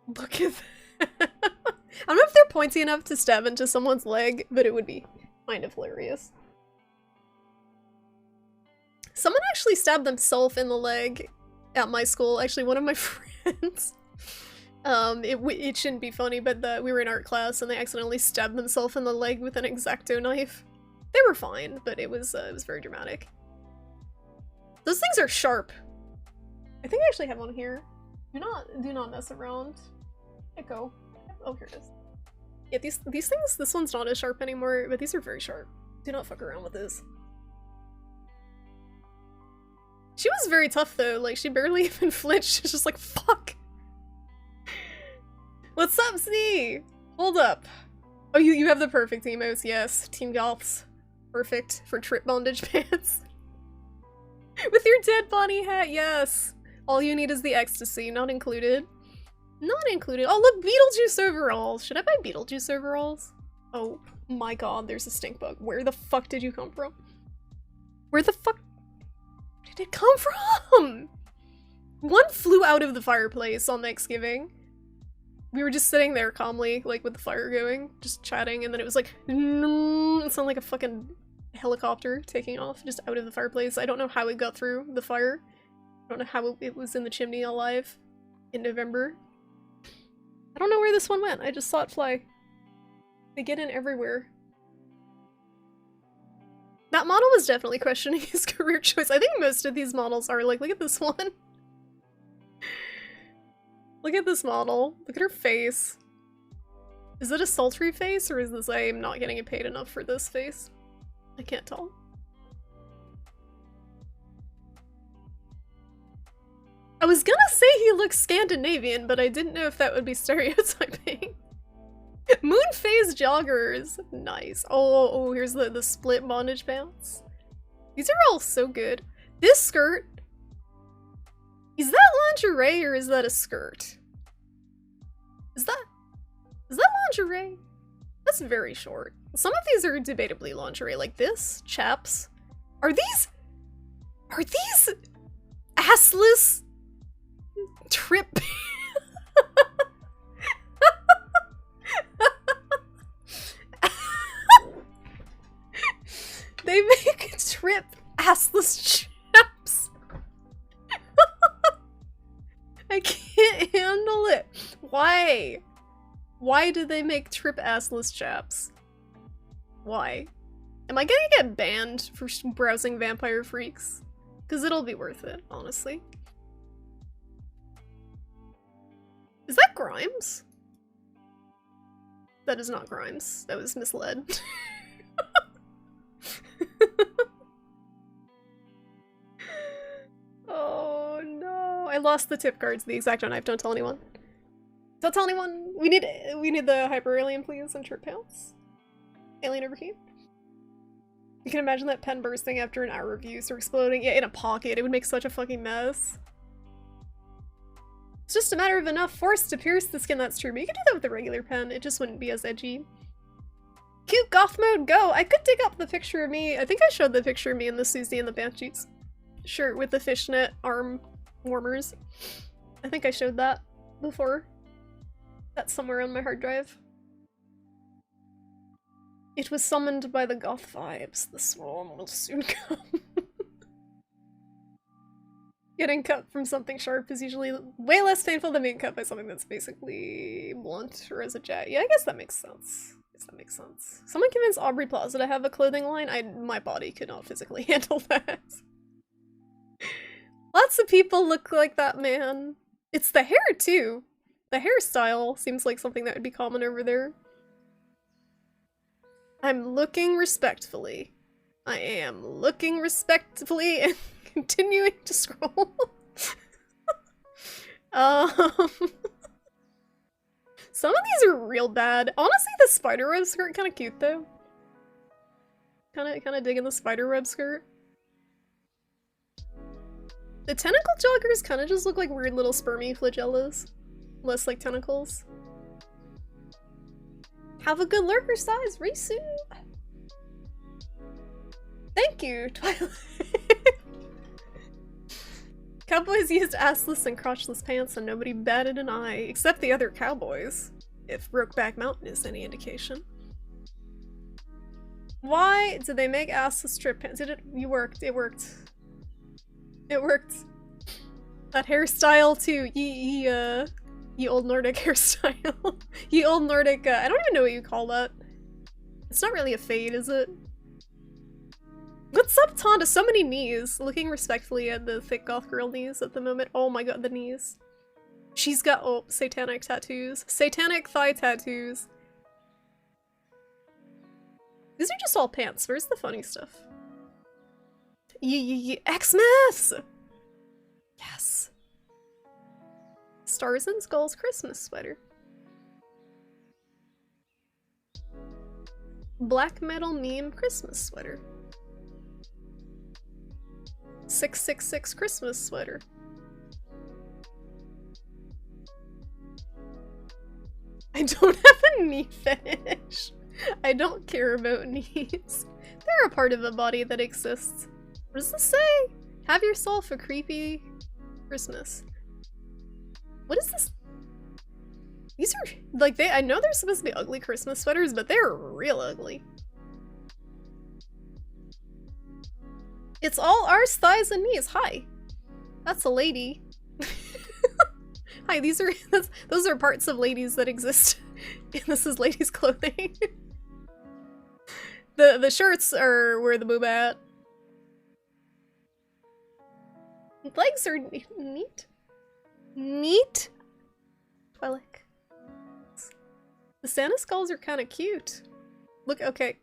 Look at that. I don't know if they're pointy enough to stab into someone's leg, but it would be kind of hilarious. Someone actually stabbed themselves in the leg at my school. Actually, one of my friends. It shouldn't be funny, but we were in art class and they accidentally stabbed themselves in the leg with an X-Acto knife. They were fine, but it was very dramatic. Those things are sharp. I think I actually have one here. Do not mess around. Echo. Oh, here it is. Yeah, these things, this one's not as sharp anymore, but these are very sharp. Do not fuck around with this. She was very tough though, like she barely even flinched, she's just like, fuck! What's up, Snee? Hold up. Oh, you have the perfect emotes, yes. Team Goths. Perfect for trip bondage pants. With your dead bunny hat, yes! All you need is the ecstasy, not included. Not included. Oh look, Beetlejuice overalls! Should I buy Beetlejuice overalls? Oh my god, there's a stink bug. Where the fuck did you come from? Where the fuck did it come from? One flew out of the fireplace on Thanksgiving. We were just sitting there calmly, like with the fire going, just chatting, and then it was like, it sounded like a fucking helicopter taking off just out of the fireplace. I don't know how it got through the fire. I don't know how it was in the chimney alive in November. I don't know where this one went. I just saw it fly. They get in everywhere. That model was definitely questioning his career choice. I think most of these models are like, look at this one. Look at this model. Look at her face. Is it a sultry face or is this I am not getting paid enough for this face? I can't tell. I was gonna say he looks Scandinavian, but I didn't know if that would be stereotyping. Moon phase joggers. Nice. Oh, here's the split bondage pants. These are all so good. This skirt. Is that lingerie or is that a skirt? Is that lingerie? That's very short. Some of these are debatably lingerie, like this, chaps. Are these assless trip? They make trip assless chaps. I can't handle it. Why? Why do they make trip assless chaps? Why? Am I gonna get banned for browsing Vampire Freaks? Because it'll be worth it, honestly. Is that Grimes? That is not Grimes. That was misled. Oh no. I lost the tip cards, the X-Acto knife. Don't tell anyone. Don't tell anyone. We need the hyper alien, please, and trip pants. Alien over here. You can imagine that pen bursting after an hour of use or exploding in a pocket. It would make such a fucking mess. It's just a matter of enough force to pierce the skin, that's true, but you could do that with a regular pen. It just wouldn't be as edgy. Cute goth mode, go! I could dig up the picture of me. I think I showed the picture of me in the Susie and the Banshees shirt with the fishnet arm warmers. I think I showed that before. That's somewhere on my hard drive. It was summoned by the goth vibes. The swarm will soon come. Getting cut from something sharp is usually way less painful than being cut by something that's basically blunt or as a jet. Yeah, I guess that makes sense. That makes sense. Someone convinced Aubrey Plaza to have a clothing line. My body could not physically handle that. Lots of people look like that man. It's the hair too. The hairstyle seems like something that would be common over there. I'm looking respectfully. I am looking respectfully and continuing to scroll. Some of these are real bad. Honestly, the spiderweb skirt kind of cute though. Kind of digging the spiderweb skirt. The tentacle joggers kind of just look like weird little spermy flagellas. Less like tentacles. Have a good lurker size, Risu! Thank you, Twilight! Cowboys used assless and crotchless pants and nobody batted an eye, except the other cowboys. If Brokeback Mountain is any indication. Why did they make assless strip pants? It worked. It worked. It worked. That hairstyle too. Ye old Nordic hairstyle. Ye old Nordic, I don't even know what you call that. It's not really a fade, is it? What's up, Tonda? So many knees. Looking respectfully at the thick goth girl knees at the moment. Oh my god, the knees. She's got, oh, satanic tattoos. Satanic thigh tattoos. These are just all pants. Where's the funny stuff? Xmas! Yes. Stars and Skulls Christmas sweater. Black metal meme Christmas sweater. 666 Christmas sweater. I don't have a knee fetish. I don't care about knees. They're a part of a body that exists. What does this say? Have yourself a creepy Christmas. What is this? These are, like, I know they're supposed to be ugly Christmas sweaters, but they're real ugly. It's all arse, thighs, and knees. Hi. That's a lady. Hi, those are parts of ladies that exist. And this is ladies' clothing. The shirts are where the boob at. Legs are neat. Neat? Twilight. The Santa skulls are kind of cute. Look, okay.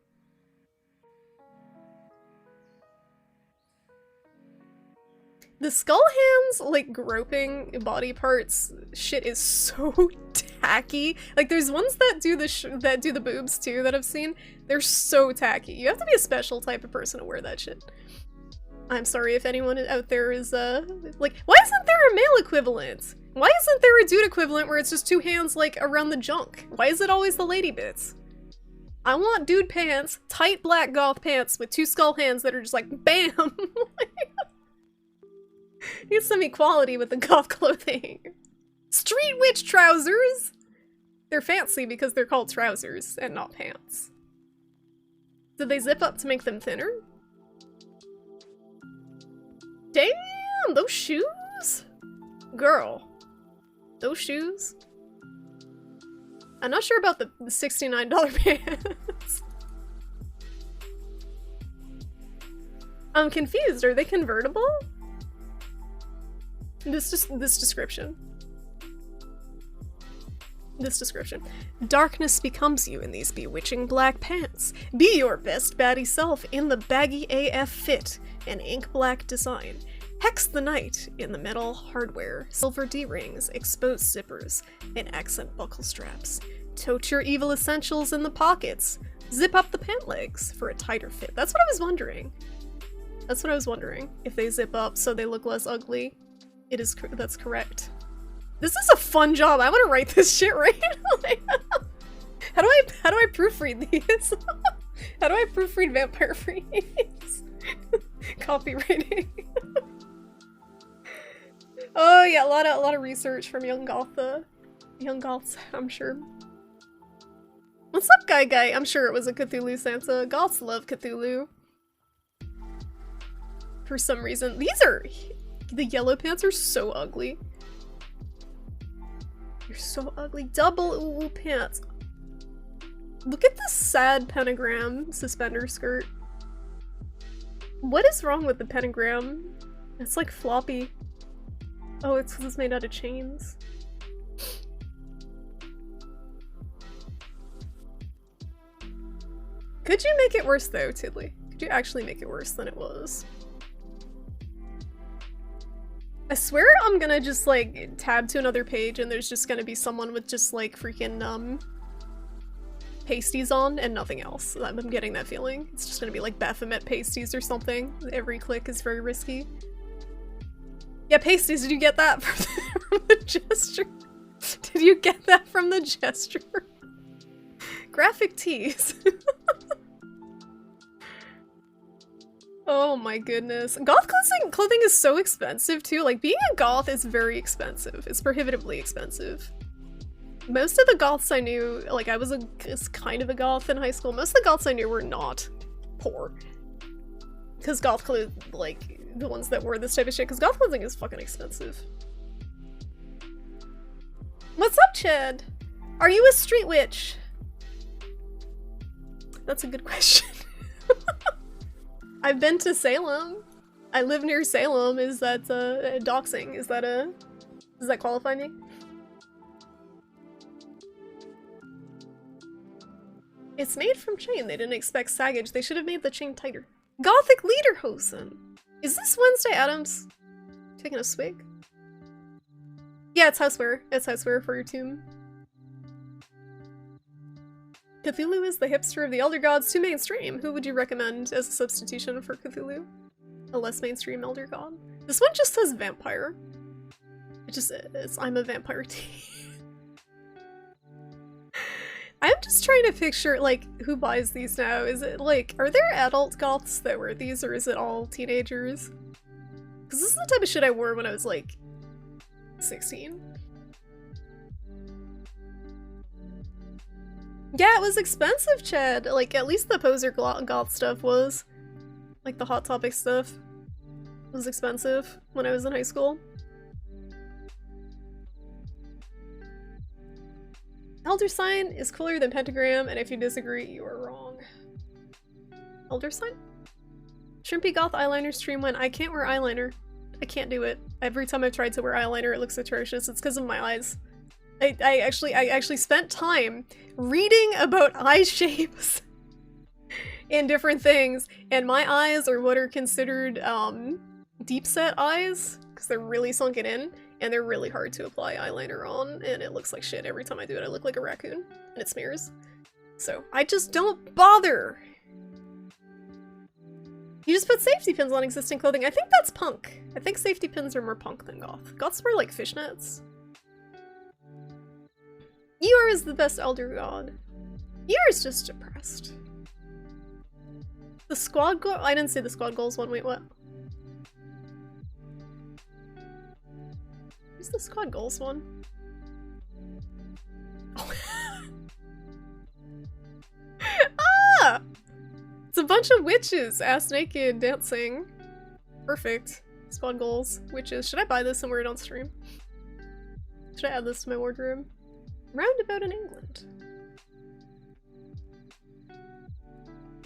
The skull hands, like, groping body parts shit is so tacky. Like, there's ones that do the boobs too that I've seen. They're so tacky. You have to be a special type of person to wear that shit. I'm sorry if anyone out there is, like, why isn't there a male equivalent? Why isn't there a dude equivalent where it's just two hands, like, around the junk? Why is it always the lady bits? I want dude pants, tight black goth pants with two skull hands that are just like, BAM! Need some equality with the goth clothing. Street witch trousers! They're fancy because they're called trousers and not pants. Did they zip up to make them thinner? Damn! Those shoes? Girl. Those shoes? I'm not sure about the $69 pants. I'm confused. Are they convertible? This description. This description. Darkness becomes you in these bewitching black pants. Be your best baddie self in the baggy AF fit and ink black design. Hex the night in the metal hardware, silver D-rings, exposed zippers, and accent buckle straps. Tote your evil essentials in the pockets. Zip up the pant legs for a tighter fit. That's what I was wondering. That's what I was wondering. If they zip up so they look less ugly. That's correct. This is a fun job. I want to write this shit right now. How do I proofread these? How do I proofread Vampire Freeze? Copywriting. Oh yeah, a lot of research from young goths, I'm sure. What's up, guy? I'm sure it was a Cthulhu Santa. Goths love Cthulhu. For some reason. The yellow pants are so ugly. You're so ugly. Double ooh pants. Look at this sad pentagram suspender skirt. What is wrong with the pentagram? It's like floppy. Oh, it's because it's made out of chains. Could you make it worse though, Tidley? Could you actually make it worse than it was? I swear I'm gonna just like tab to another page and there's just gonna be someone with just like freaking pasties on and nothing else. I'm getting that feeling. It's just gonna be like Baphomet pasties or something. Every click is very risky. Yeah, Pasties, did you get that from the gesture? Did you get that from the gesture? Graphic tees. Oh my goodness. Goth clothing is so expensive too. Like, being a goth is very expensive. It's prohibitively expensive. Most of the goths I knew, like, I was kind of a goth in high school. Most of the goths I knew were not poor. Because goth clothing, like, the ones that wore this type of shit, because goth clothing is fucking expensive. What's up, Chad? Are you a street witch? That's a good question. I've been to Salem. I live near Salem. Is that doxing? Does that qualify me? It's made from chain. They didn't expect saggage. They should have made the chain tighter. Gothic Lederhosen. Is this Wednesday Addams taking a swig? Yeah, it's houseware. It's houseware for your tomb. Cthulhu is the hipster of the Elder Gods, too mainstream. Who would you recommend as a substitution for Cthulhu? A less mainstream Elder God? This one just says vampire. It just is. I'm a vampire tea. I'm just trying to picture, like, who buys these now? Is it, like, are there adult goths that wear these, or is it all teenagers? Because this is the type of shit I wore when I was, like, 16. Yeah, it was expensive, Chad. Like, at least the poser goth stuff was. Like, the Hot Topic stuff was expensive when I was in high school. Elder sign is cooler than pentagram, and if you disagree, you are wrong. Elder sign? Shrimpy goth eyeliner stream when I can't wear eyeliner. I can't do it. Every time I've tried to wear eyeliner, it looks atrocious. It's because of my eyes. I actually spent time reading about eye shapes and different things, and my eyes are what are considered deep set eyes because they're really sunken in and they're really hard to apply eyeliner on, and it looks like shit every time I do it. I look like a raccoon and it smears. So I just don't bother. You just put safety pins on existing clothing. I think that's punk. I think safety pins are more punk than goth. Goths wear like fishnets. Eeyore is the best Elder God. Eeyore's just depressed. The squad goal? I didn't see the squad goals one. Wait, what? Where's the squad goals one? Oh. Ah! It's a bunch of witches, ass naked, dancing. Perfect. Squad goals. Witches. Should I buy this and wear it on stream? Should I add this to my wardrobe? Roundabout in England.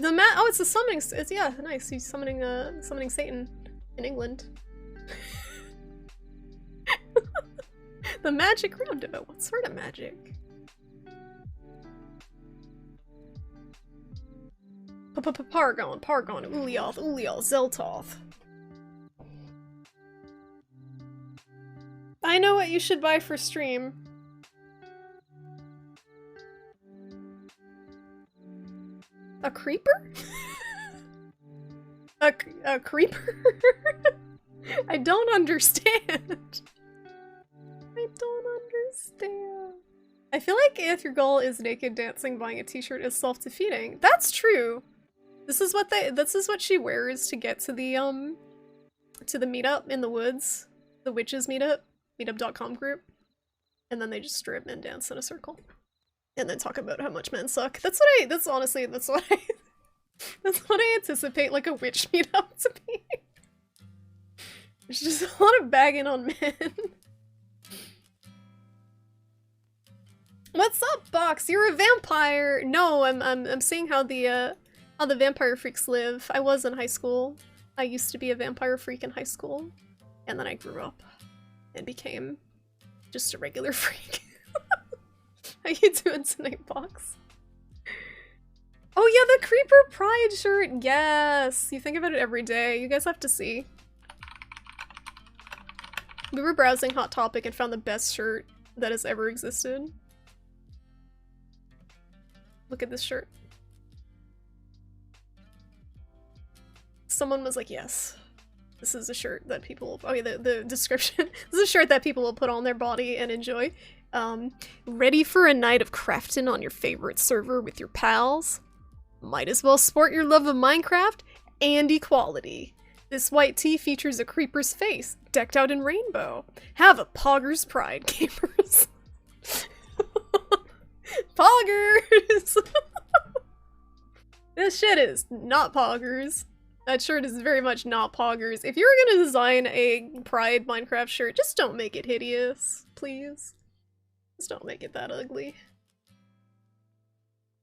Oh, it's a summoning. It's, yeah, nice. He's summoning Satan in England. The magic roundabout. What sort of magic? Pargon, Ulioth, Zeltoth. I know what you should buy for stream. A creeper? a creeper? I don't understand. I don't understand. I feel like if your goal is naked dancing, buying a t-shirt is self-defeating. That's true. This is what she wears to get to the meetup in the woods. The witches meetup. Meetup.com group. And then they just strip and dance in a circle. And then talk about how much men suck. That's what I anticipate like a witch meetup to be. There's just a lot of bagging on men. What's up, Box? You're a vampire. No, I'm seeing how the vampire freaks live. I was in high school. I used to be a vampire freak in high school, and then I grew up and became just a regular freak. How you doing tonight, Box? Oh yeah, the Creeper Pride shirt! Yes! You think about it every day. You guys have to see. We were browsing Hot Topic and found the best shirt that has ever existed. Look at this shirt. Someone was like, yes. This is a shirt that people, oh yeah, the description. This is a shirt that people will put on their body and enjoy. Ready for a night of crafting on your favorite server with your pals? Might as well sport your love of Minecraft and equality. This white tee features a creeper's face, decked out in rainbow. Have a Poggers pride, gamers. Poggers! This shit is not Poggers. That shirt is very much not Poggers. If you're gonna design a Pride Minecraft shirt, just don't make it hideous, please. Just don't make it that ugly.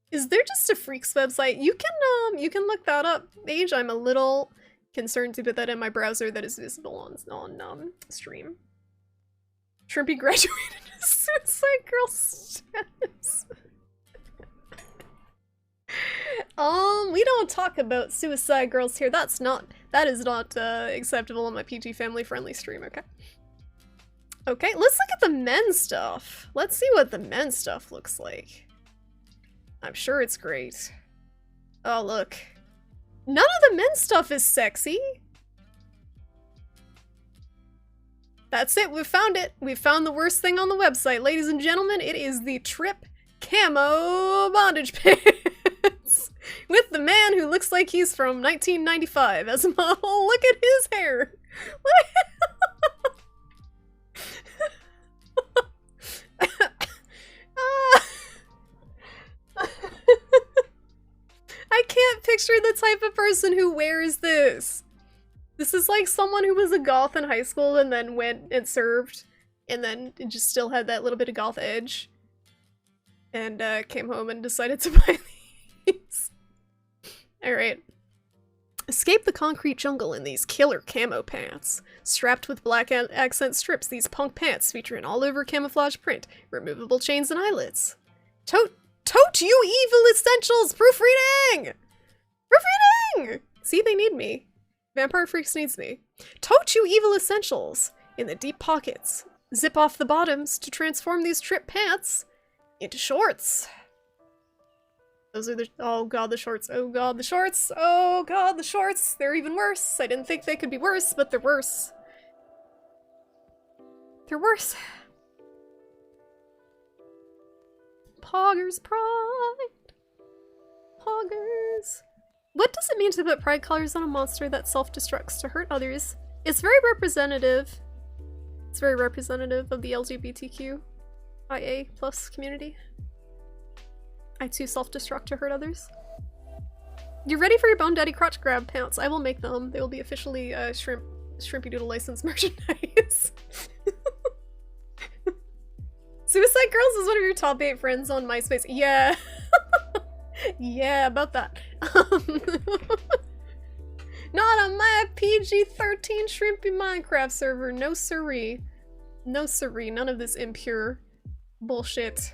Is there just a Freaks website? You can look that up, Age. I'm a little concerned to put that in my browser that is visible on stream. Shrimpy graduated to Suicide Girl status. We don't talk about suicide girls here. That is not acceptable on my PG family friendly stream, okay? Okay, let's look at the men's stuff. Let's see what the men's stuff looks like. I'm sure it's great. Oh, look. None of the men's stuff is sexy. That's it, we found it. We found the worst thing on the website. Ladies and gentlemen, it is the Trip Camo Bondage Pants. With the man who looks like he's from 1995 as a model. Look at his hair. I can't picture the type of person who wears this. This is like someone who was a goth in high school and then went and served, and then it just still had that little bit of goth edge, and came home and decided to buy these. Alright. Escape the concrete jungle in these killer camo pants. Strapped with black accent strips, these punk pants feature an all-over camouflage print, removable chains and eyelets. Tote you evil essentials! Proofreading! Proofreading! See, they need me. Vampire Freaks needs me. Tote you evil essentials! In the deep pockets. Zip off the bottoms to transform these trip pants into shorts. Those are the- oh god, the shorts. Oh god, the shorts! Oh god, the shorts! They're even worse! I didn't think they could be worse, but they're worse. They're worse. Poggers pride. Poggers. What does it mean to put pride colors on a monster that self-destructs to hurt others? It's very representative. It's very representative of the LGBTQIA+ community. I too self-destruct to hurt others. You're ready for your Bone Daddy crotch grab pants. I will make them. They will be officially Shrimpy Doodle licensed merchandise. Suicide Girls is one of your top 8 friends on MySpace. Yeah. Yeah, about that. Not on my PG-13 Shrimpy Minecraft server. No siree. No siree. None of this impure bullshit.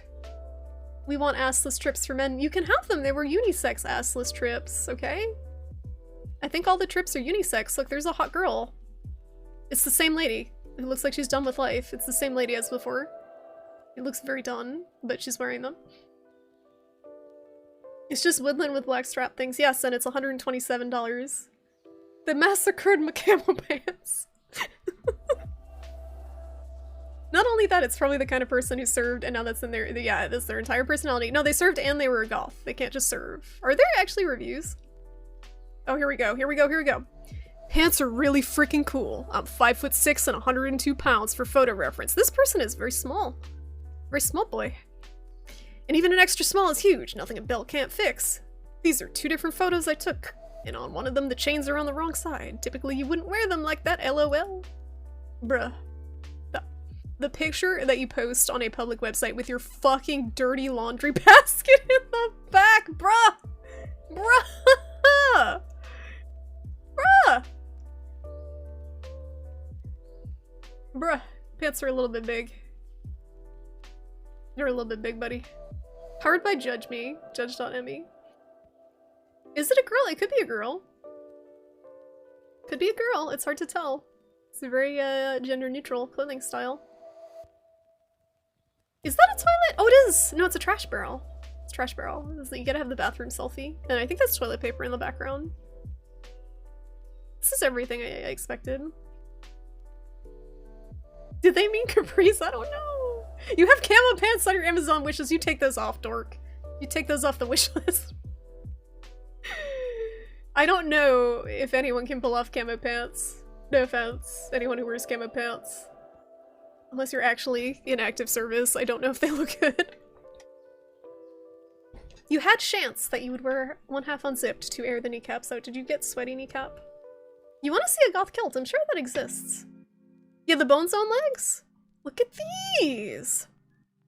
We want assless trips for men. You can have them. They were unisex assless trips, okay? I think all the trips are unisex. Look, there's a hot girl. It's the same lady who looks like she's done with life. It's the same lady as before. It looks very done, but she's wearing them. It's just woodland with black strap things. Yes, and it's $127. The massacred Macamo pants. Not only that, it's probably the kind of person who served and now that's in their- yeah, that's their entire personality. No, they served and they were a goth. They can't just serve. Are there actually reviews? Oh, here we go, here we go, here we go. Pants are really freaking cool. I'm 5'6" and 102 pounds for photo reference. This person is very small. Very small boy. And even an extra small is huge. Nothing a belt can't fix. These are 2 different photos I took. And on one of them, the chains are on the wrong side. Typically, you wouldn't wear them like that, LOL. Bruh. The picture that you post on a public website with your fucking dirty laundry basket in the back, bruh! Bruh! Bruh! Bruh. Pants are a little bit big. You're a little bit big, buddy. Powered by Judge Me. Judge.me. Is it a girl? It could be a girl. Could be a girl. It's hard to tell. It's a very gender-neutral clothing style. Is that a toilet? Oh, it is! No, it's a trash barrel. It's a trash barrel. You gotta have the bathroom selfie. And I think that's toilet paper in the background. This is everything I expected. Did they mean capris? I don't know. You have camo pants on your Amazon wishes. You take those off, dork. You take those off the wish list. I don't know if anyone can pull off camo pants. No offense, anyone who wears camo pants. Unless you're actually in active service, I don't know if they look good. You had chance that you would wear one half unzipped to air the kneecaps out. Did you get sweaty kneecap? You want to see a goth kilt? I'm sure that exists. Yeah, the bone zone legs? Look at these!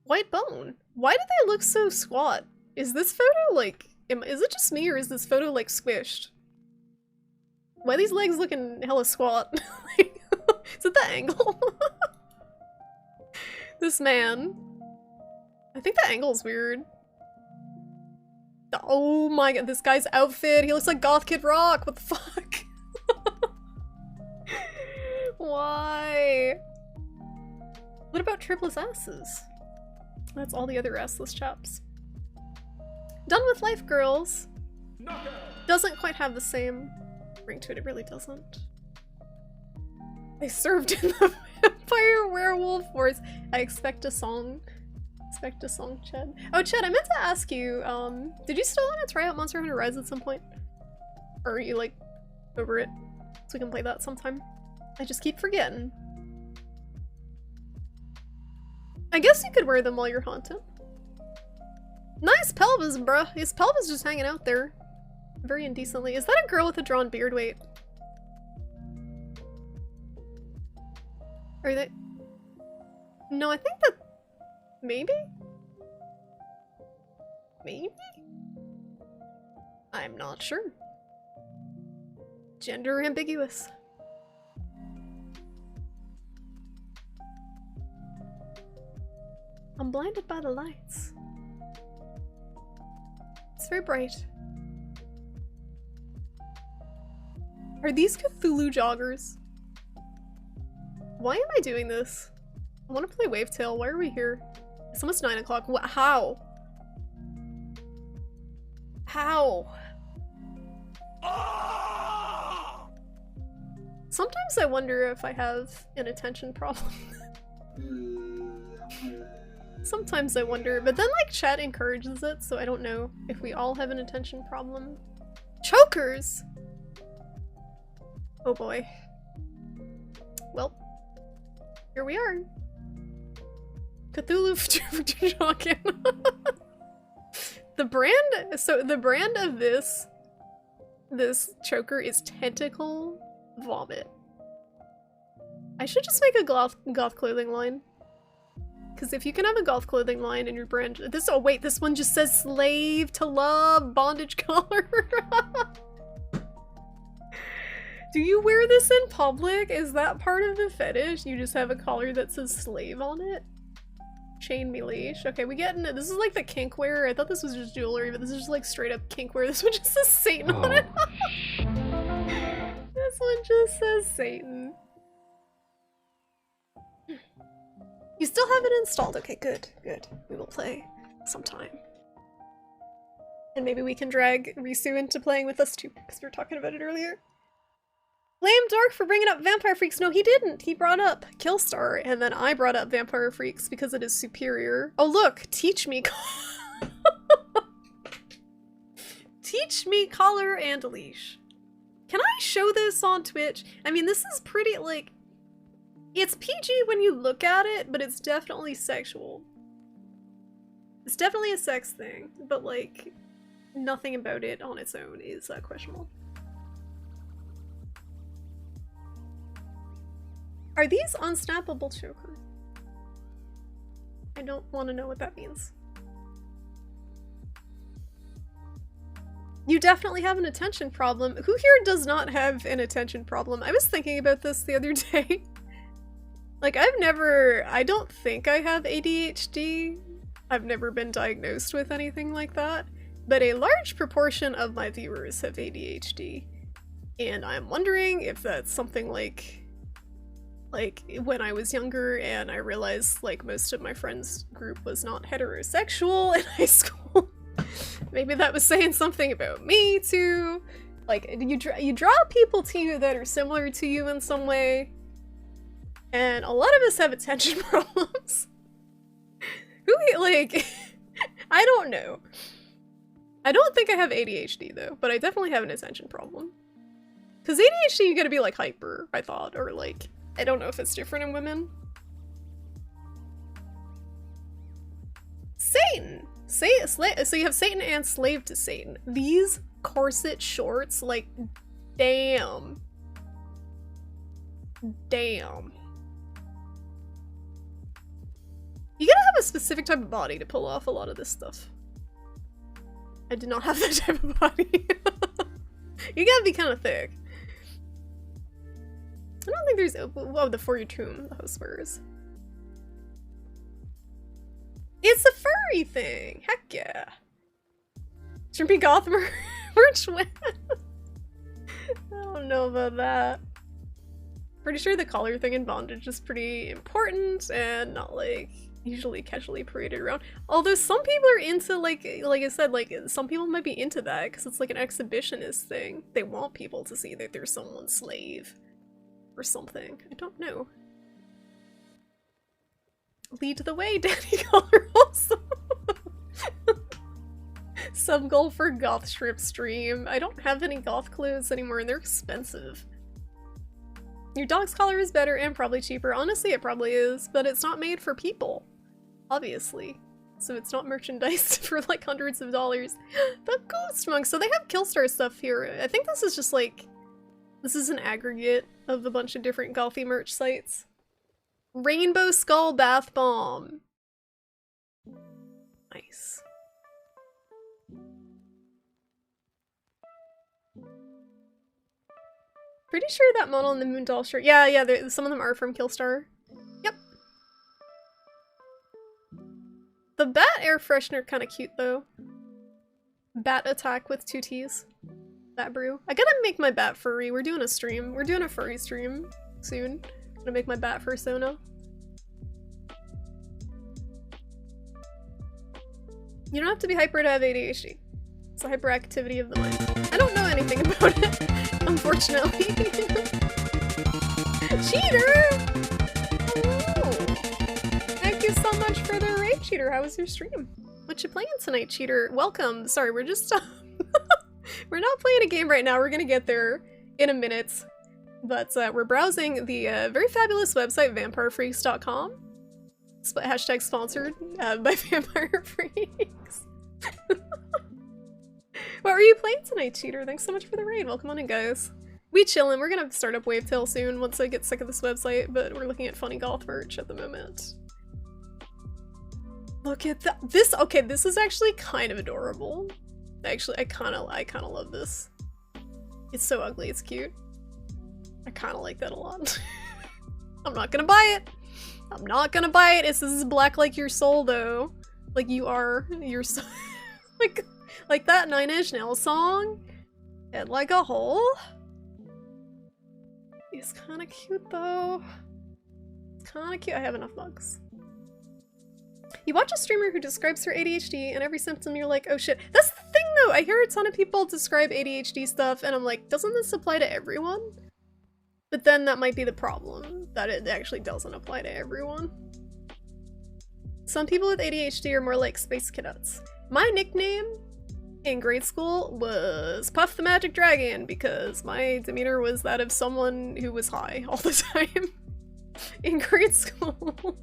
White bone. Why do they look so squat? Is this photo like... is it just me or is this photo like squished? Why are these legs looking hella squat? Is it the angle? This man. I think the angle's weird. Oh my god, this guy's outfit. He looks like Goth Kid Rock. What the fuck? Why? What about tripless asses? That's all the other assless chaps. Done with life, girls. Doesn't quite have the same ring to it. It really doesn't. They served in the Vampire Werewolf Wars. I expect a song. Expect a song, Ched. Oh, Ched, I meant to ask you, did you still want to try out Monster Hunter Rise at some point? Or are you, like, over it? So we can play that sometime. I just keep forgetting. I guess you could wear them while you're haunted. Nice pelvis, bruh. His pelvis just hanging out there. Very indecently. Is that a girl with a drawn beard? Wait. Are they? No, I think that... Maybe? Maybe? I'm not sure. Gender ambiguous. I'm blinded by the lights. It's very bright. Are these Cthulhu joggers? Why am I doing this? I want to play Wavetale. Why are we here? It's almost 9 o'clock. How? How? Sometimes I wonder if I have an attention problem. Sometimes I wonder, but then like chat encourages it, so I don't know if we all have an attention problem. Chokers! Oh boy. Well, here we are. Cthulhu talking. The brand of this choker is tentacle vomit. I should just make a goth clothing line. Because if you can have a goth clothing line in your brand, oh wait, this one just says slave to love bondage collar. Do you wear this in public? Is that part of the fetish? You just have a collar that says slave on it? Chain me leash. Okay, we get into this is like the kink wear. I thought this was just jewelry, but this is just like straight up kink wear. This one just says Satan on it. This one just says Satan. You still have it installed. Okay, good, good. We will play sometime. And maybe we can drag Risu into playing with us too, because we were talking about it earlier. Blame Dark for bringing up Vampire Freaks. No, he didn't. He brought up Killstar, and then I brought up Vampire Freaks because it is superior. Oh look, teach me. Teach me collar and leash. Can I show this on Twitch? I mean, this is pretty, like, it's PG when you look at it, but it's definitely sexual. It's definitely a sex thing, but like, nothing about it on its own is questionable. Are these unsnappable choker? I don't want to know what that means. You definitely have an attention problem. Who here does not have an attention problem? I was thinking about this the other day. Like, I don't think I have ADHD. I've never been diagnosed with anything like that. But a large proportion of my viewers have ADHD. And I'm wondering if that's something like when I was younger and I realized like most of my friends group was not heterosexual in high school. Maybe that was saying something about me too. Like, you draw people to you that are similar to you in some way, and a lot of us have attention problems. Like, I don't know. I don't think I have ADHD though, but I definitely have an attention problem. Because ADHD, you gotta be like hyper, I thought, or like, I don't know if it's different in women. Satan! So you have Satan and slave to Satan. These corset shorts, like, damn. Damn. You gotta have a specific type of body to pull off a lot of this stuff. I did not have that type of body. You gotta be kind of thick. I don't think there's- oh, the For Your Tomb, the house wears. It's a furry thing! Heck yeah! Shrimpy goth merch win. I don't know about that. Pretty sure the collar thing in bondage is pretty important and not like usually casually paraded around. Although some people are into like I said, like some people might be into that because it's like an exhibitionist thing. They want people to see that they're someone's slave or something. I don't know. Lead the way, Danny Collar also. Some goal for goth strip stream. I don't have any goth clothes anymore and they're expensive. Your dog's collar is better and probably cheaper. Honestly, it probably is, but it's not made for people. Obviously. So it's not merchandise for like hundreds of dollars. The Ghost Monk. So they have Killstar stuff here. I think this is just like, this is an aggregate of a bunch of different gothy merch sites. Rainbow Skull Bath Bomb. Nice. Pretty sure that model in the Moondoll shirt. Yeah, some of them are from Killstar. Yep. The bat air freshener kind of cute though. Bat attack with 2 T's. Bat brew. I gotta make my bat furry. We're doing a stream. We're doing a furry stream soon. I'm gonna make my bat fursona. You don't have to be hyper to have ADHD. It's a hyperactivity of the mind. I don't know anything about it, unfortunately. Cheater! Hello! Thank you so much for the raid, Cheater. How was your stream? What you playing tonight, Cheater? Welcome. Sorry, we're just we're not playing a game right now. We're gonna get there in a minute. But we're browsing the very fabulous website vampirefreaks.com. Hashtag sponsored by Vampire Freaks. What were you playing tonight, Cheater? Thanks so much for the raid. Welcome on in, guys. We chillin'. We're gonna start up Wavetale soon once I get sick of this website, but we're looking at funny goth merch at the moment. Look at that. This, okay, this is actually kind of adorable. Actually, I kind of love this. It's so ugly, it's cute. I kind of like that a lot. I'm not gonna buy it. I'm not gonna buy it. This is black like your soul, though. Like you are your soul. like that Nine Inch Nails song. Head like a hole. It's kind of cute, though. It's kind of cute. I have enough mugs. You watch a streamer who describes her ADHD, and every symptom you're like, oh shit. That's the thing, though. I hear a ton of people describe ADHD stuff, and I'm like, doesn't this apply to everyone? But then that might be the problem, that it actually doesn't apply to everyone. Some people with ADHD are more like space cadets. My nickname in grade school was Puff the Magic Dragon because my demeanor was that of someone who was high all the time in grade school.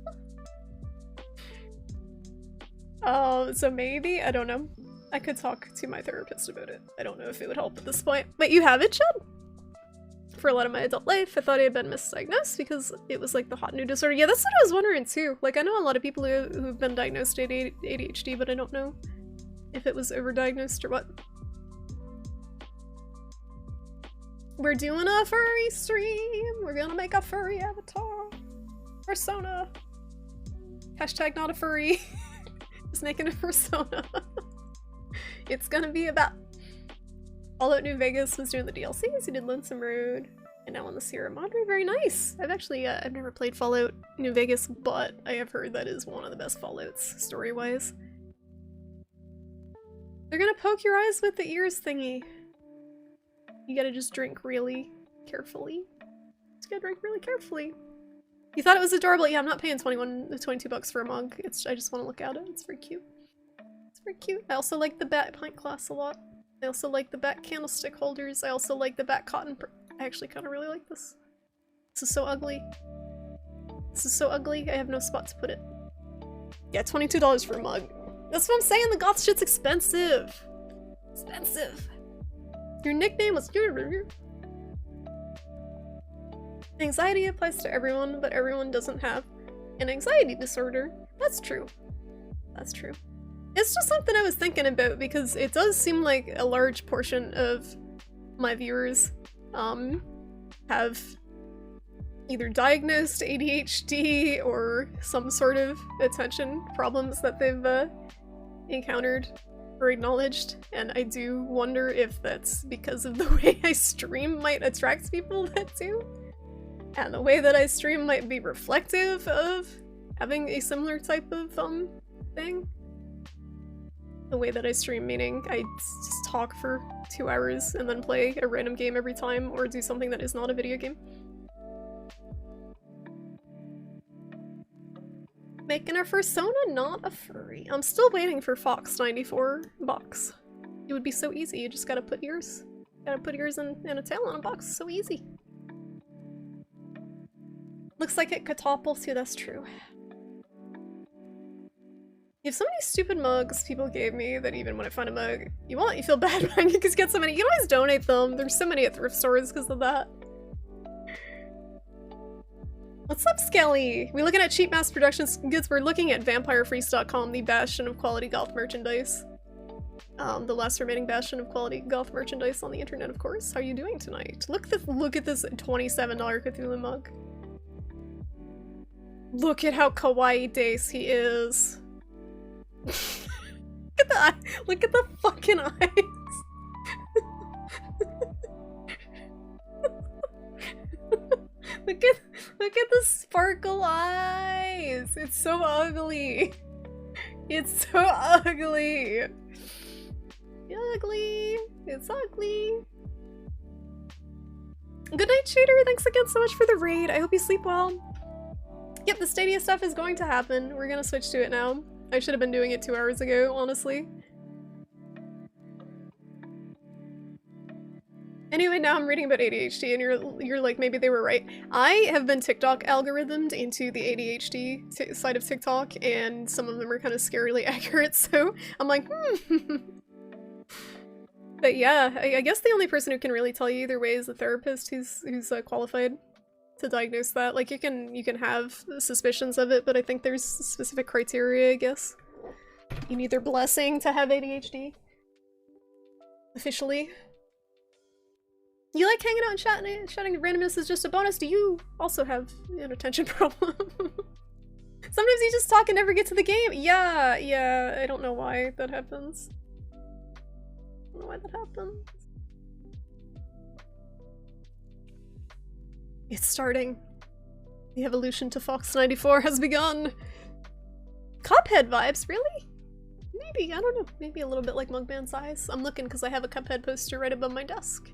So maybe, I don't know. I could talk to my therapist about it. I don't know if it would help at this point. Wait, you have it, Chad? For a lot of my adult life, I thought I had been misdiagnosed because it was like the hot new disorder. Yeah, that's what I was wondering too. Like, I know a lot of people who've been diagnosed with ADHD, but I don't know if it was overdiagnosed or what. We're doing a furry stream. We're gonna make a furry avatar. Persona. Hashtag not a furry. Just making a persona. It's gonna be about Fallout New Vegas was doing the DLCs, he did Lonesome Road, and now on the Sierra Madre. Very nice! I've actually, I've never played Fallout New Vegas, but I have heard that is one of the best Fallouts, story-wise. They're gonna poke your eyes with the ears thingy. You gotta just drink really carefully. Just gotta drink really carefully. You thought it was adorable? Yeah, I'm not paying 22 bucks for a mug. I just want to look at it. It's very cute. It's very cute. I also like the bat pint glass a lot. I also like the bat candlestick holders. I also like the bat cotton. I actually kind of really like this. This is so ugly. This is so ugly. I have no spot to put it. Yeah, $22 for a mug. That's what I'm saying. The goth shit's expensive. Expensive. Your nickname was. Anxiety applies to everyone, but everyone doesn't have an anxiety disorder. That's true. That's true. It's just something I was thinking about because it does seem like a large portion of my viewers have either diagnosed ADHD or some sort of attention problems that they've encountered or acknowledged, and I do wonder if that's because of the way I stream might attract people that do. And the way that I stream might be reflective of having a similar type of thing. The way that I stream, meaning I just talk for 2 hours and then play a random game every time or do something that is not a video game. Making our persona not a furry. I'm still waiting for Fox 94 box. It would be so easy. You just gotta put ears. Gotta put ears and a tail on a box. So easy. Looks like it could topple too, that's true. You have so many stupid mugs people gave me that even when I find a mug you want, you feel bad buying it because you get so many. You can always donate them. There's so many at thrift stores because of that. What's up, Skelly? We looking at cheap mass production goods? We're looking at vampirefreaks.com, the bastion of quality goth merchandise. The last remaining bastion of quality goth merchandise on the internet, of course. How are you doing tonight? Look at this $27 Cthulhu mug. Look at how kawaii dace he is. Look at the fucking eyes. Look at the sparkle eyes. It's so ugly. It's so ugly. Ugly. It's ugly. Good night, Cheater. Thanks again so much for the raid. I hope you sleep well. Yep, the Stadia stuff is going to happen. We're gonna switch to it now. I should have been doing it 2 hours ago, honestly. Anyway, now I'm reading about ADHD and you're like, maybe they were right. I have been TikTok algorithmed into the ADHD side of TikTok, and some of them are kind of scarily accurate, so I'm like, But yeah, I guess the only person who can really tell you either way is a therapist who's qualified to diagnose that. Like, you can have suspicions of it, but I think there's specific criteria, I guess. You need their blessing to have ADHD. Officially. You like hanging out and chatting? Randomness is just a bonus. Do you also have an attention problem? Sometimes you just talk and never get to the game. Yeah, I don't know why that happens. I don't know why that happens. It's starting. The evolution to Fox 94 has begun. Cuphead vibes, really? Maybe, I don't know. Maybe a little bit like Mugman size. I'm looking because I have a Cuphead poster right above my desk.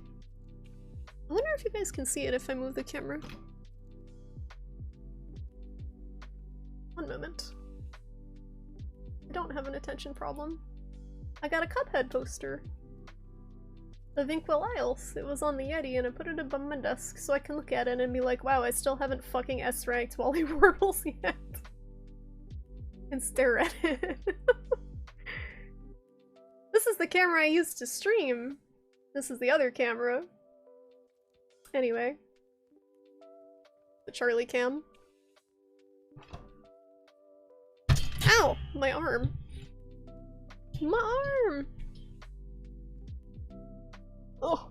I wonder if you guys can see it if I move the camera. One moment. I don't have an attention problem. I got a Cuphead poster of Inkwell Isles. It was on the Yeti and I put it above my desk so I can look at it and be like, wow, I still haven't fucking S-ranked Wally Worlds yet. And stare at it. This is the camera I used to stream. This is the other camera. Anyway. The Charlie cam. Ow! My arm. My arm! Oh.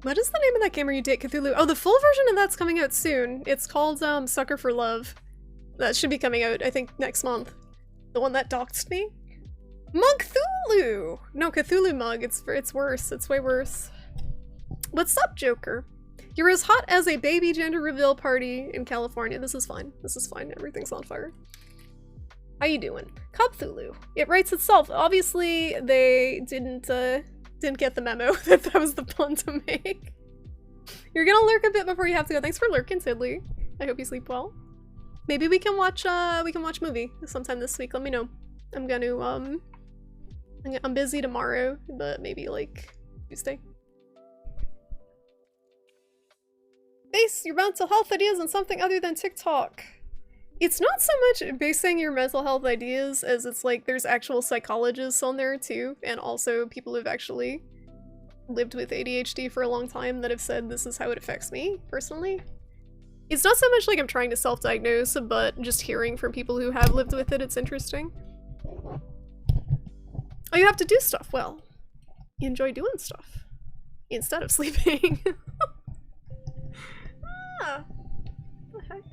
What is the name of that game where you date Cthulhu? Oh, the full version of that's coming out soon. It's called Sucker for Love. That should be coming out, I think, next month. The one that doxed me? Mugthulu! No, Cthulhu Mug. It's worse. It's way worse. What's up, Joker? You're as hot as a baby gender reveal party in California. This is fine. This is fine. Everything's on fire. How you doing? Cthulhu. It writes itself. Obviously, they didn't get the memo that that was the pun to make. You're gonna lurk a bit before you have to go. Thanks for lurking, Sidley. I hope you sleep well. Maybe we can watch movie sometime this week. Let me know. I'm busy tomorrow, but maybe like Tuesday. Base your mental health ideas on something other than TikTok. It's not so much basing your mental health ideas as it's like there's actual psychologists on there too, and also people who've actually lived with ADHD for a long time that have said this is how it affects me personally. It's not so much like I'm trying to self-diagnose, but just hearing from people who have lived with it, it's interesting. Oh, you have to do stuff. Well, you enjoy doing stuff instead of sleeping. Ah, what the heck?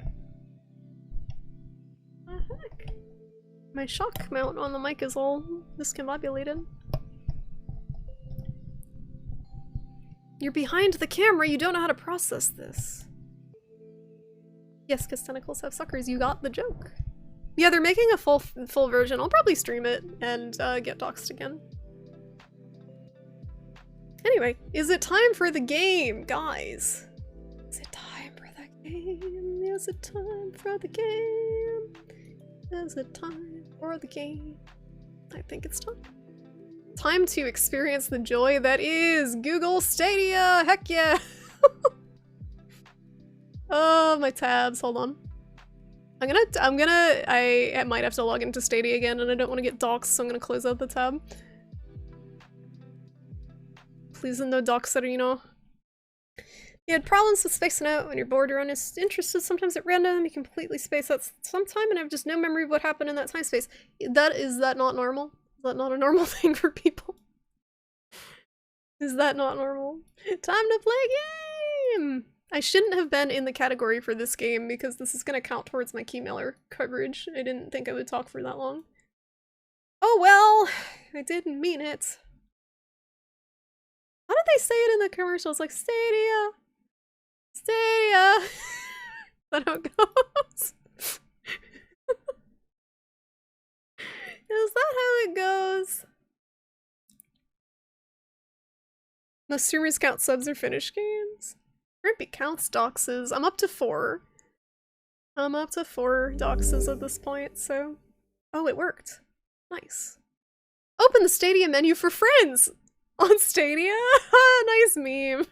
What the heck? My shock mount on the mic is all discombobulated. You're behind the camera, you don't know how to process this. Yes, because tentacles have suckers, you got the joke. Yeah, they're making a full version. I'll probably stream it and get doxxed again. Anyway, is it time for the game, guys? Is it time for the game? Is it time for the game? Is it time for the game? I think it's time. Time to experience the joy that is Google Stadia! Heck yeah! Oh, my tabs, hold on. I might have to log into Stadia again and I don't want to get doxxed, so I'm gonna close out the tab. Please no doxerino. You had problems with spacing out when you're bored or uninterested, sometimes at random, you completely space out some time and have just no memory of what happened in that time space. Is that not normal? Is that not a normal thing for people? Is that not normal? Time to play game! I shouldn't have been in the category for this game because this is gonna count towards my Keymailer coverage. I didn't think I would talk for that long. Oh well, I didn't mean it. How did they say it in the commercials? Like, Stadia! Stadia! Is that how it goes? Is that how it goes? Most streamers count subs or finish games. Rimpy counts doxes. I'm up to 4. I'm up to 4 doxes at this point, so... Oh, it worked. Nice. Open the Stadia menu for friends! On Stadia? Nice meme.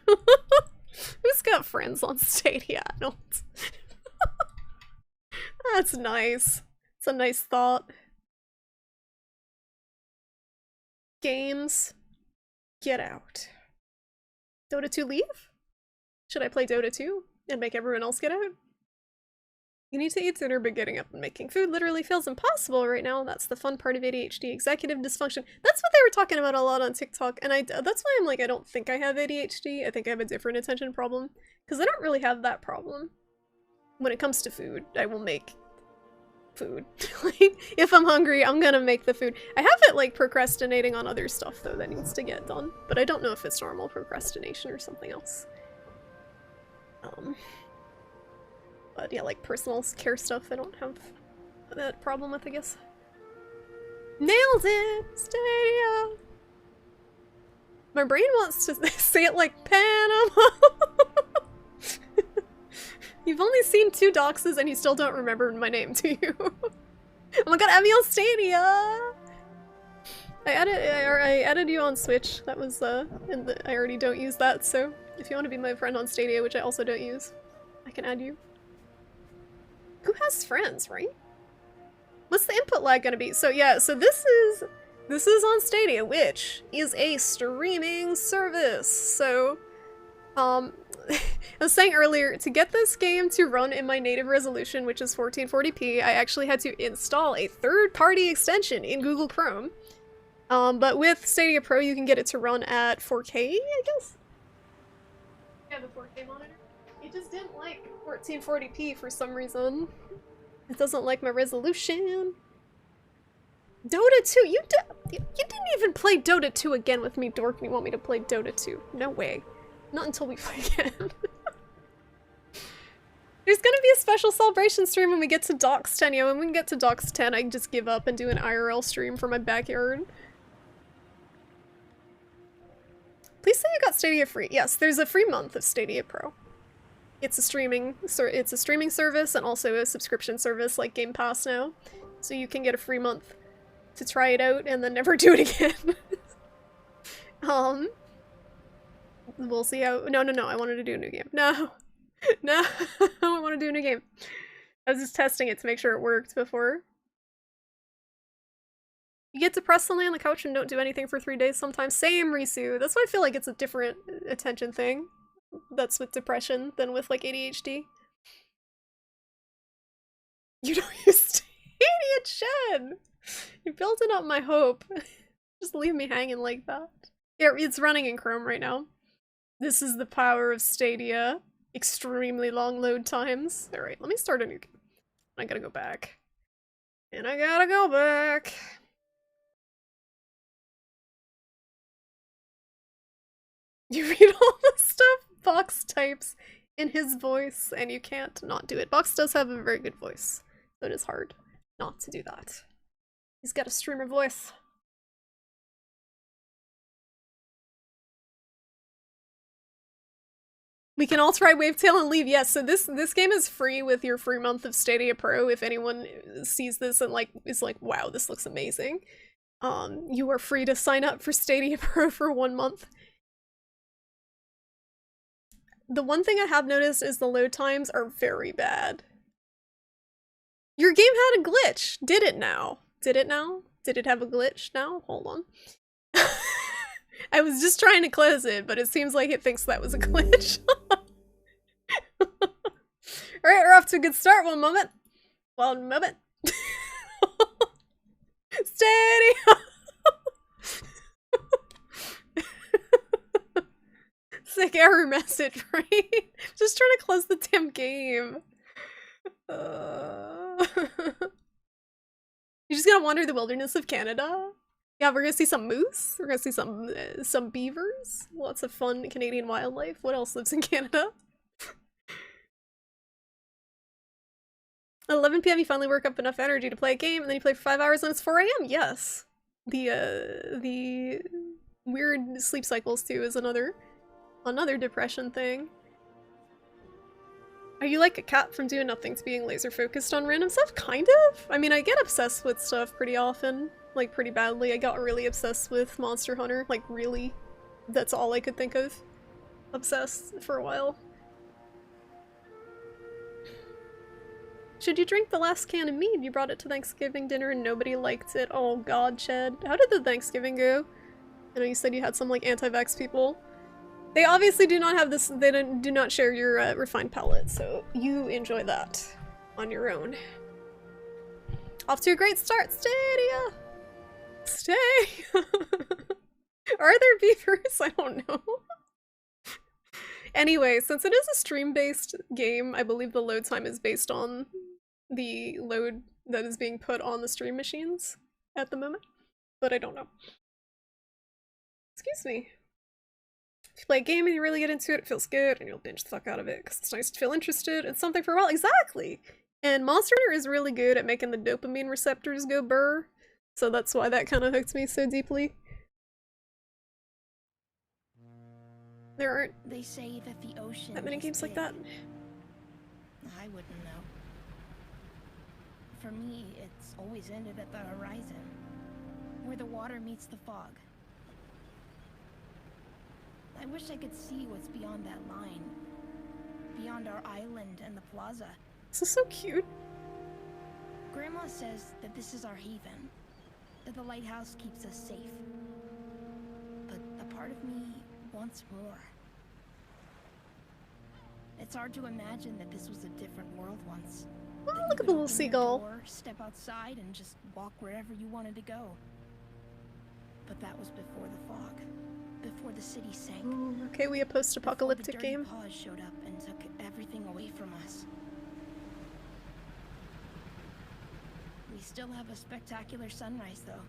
Who's got friends on Stadia? I don't. That's nice. It's a nice thought. Games. Get out. Dota 2 leave? Should I play Dota 2 and make everyone else get out? You need to eat dinner, but getting up and making food literally feels impossible right now. That's the fun part of ADHD, executive dysfunction. That's what they were talking about a lot on TikTok, and that's why I'm like, I don't think I have ADHD. I think I have a different attention problem, because I don't really have that problem. When it comes to food, I will make food. Like, if I'm hungry, I'm gonna make the food. I have it, like, procrastinating on other stuff, though, that needs to get done, but I don't know if it's normal procrastination or something else. But yeah, like personal care stuff I don't have that problem with, I guess. Nailed it! Stadia! My brain wants to say it like Panama! You've only seen 2 doxes and you still don't remember my name, do you? Oh my god, add me on Stadia! I added you on Switch. That was, I already don't use that, so if you want to be my friend on Stadia, which I also don't use, I can add you. Who has friends, right? What's the input lag gonna be? So yeah, so this is on Stadia, which is a streaming service. So, I was saying earlier, to get this game to run in my native resolution, which is 1440p, I actually had to install a third-party extension in Google Chrome. But with Stadia Pro, you can get it to run at 4K, I guess? Yeah, the 4K monitor. It just didn't like 1440p for some reason. It doesn't like my resolution. Dota 2, you didn't even play Dota 2 again with me, dork, and you want me to play Dota 2. No way. Not until we play again. There's gonna be a special celebration stream when we get to Docs 10. Yeah, when we get to Docs 10, I can just give up and do an IRL stream from my backyard. Please say you got Stadia free. Yes, there's a free month of Stadia Pro. It's a streaming service and also a subscription service like Game Pass now. So you can get a free month to try it out and then never do it again. We'll see how— no, I wanted to do a new game. No. No, I want to do a new game. I was just testing it to make sure it worked before. You get depressed and lay on the couch and don't do anything for 3 days sometimes. Same, Risu. That's why I feel like it's a different attention thing. That's with depression than with, like, ADHD. You don't use Stadia, Shed! You're building up my hope. Just leave me hanging like that. Yeah, it's running in Chrome right now. This is the power of Stadia. Extremely long load times. Alright, let me start a new game. I gotta go back. And I gotta go back. You read all the stuff Box types in his voice, and you can't not do it. Box does have a very good voice, so it is hard not to do that. He's got a streamer voice. We can all try Wavetale and leave. Yes, so this game is free with your free month of Stadia Pro. If anyone sees this and is like, wow, this looks amazing. You are free to sign up for Stadia Pro for 1 month. The one thing I have noticed is the load times are very bad. Your game had a glitch. Did it now? Did it now? Did it have a glitch now? Hold on. I was just trying to close it, but it seems like it thinks that was a glitch. Alright, we're off to a good start. One moment. Steady! Sick error message, right? Just trying to close the damn game. You're just gonna wander the wilderness of Canada? Yeah, we're gonna see some moose. We're gonna see some beavers. Lots of fun Canadian wildlife. What else lives in Canada? 11 p.m. you finally work up enough energy to play a game, and then you play for 5 hours and it's 4 a.m. Yes. The weird sleep cycles too is another depression thing. Are you like a cat from doing nothing to being laser focused on random stuff? Kind of. I mean, I get obsessed with stuff pretty often. Like, pretty badly. I got really obsessed with Monster Hunter. Like, really. That's all I could think of. Obsessed for a while. Should you drink the last can of mead? You brought it to Thanksgiving dinner and nobody liked it. Oh god, Ched. How did the Thanksgiving go? I know you said you had some, like, anti-vax people. They obviously do not have this— they do not share your refined palate, so you enjoy that on your own. Off to a great start, Stadia! Stay! Are there beavers? I don't know. Anyway, since it is a stream-based game, I believe the load time is based on the load that is being put on the stream machines at the moment, but I don't know. Excuse me. If you play a game and you really get into it, it feels good, and you'll binge the fuck out of it, because it's nice to feel interested in something for a while. Exactly! And Monster Hunter is really good at making the dopamine receptors go burr, so that's why that kind of hooked me so deeply. There aren't— they say that the ocean that many games like that. I wouldn't know. For me, it's always ended at the horizon, where the water meets the fog. I wish I could see what's beyond that line. Beyond our island and the plaza. This is so cute. Grandma says that this is our haven. That the lighthouse keeps us safe. But a part of me wants more. It's hard to imagine that this was a different world once. Oh, look at the little seagull. Door, step outside and just walk wherever you wanted to go. But that was before the fog. Before the city sank. Ooh, okay, we a post-apocalyptic game. Before the dirty paws showed up and took everything away from us. We still have a spectacular sunrise, though.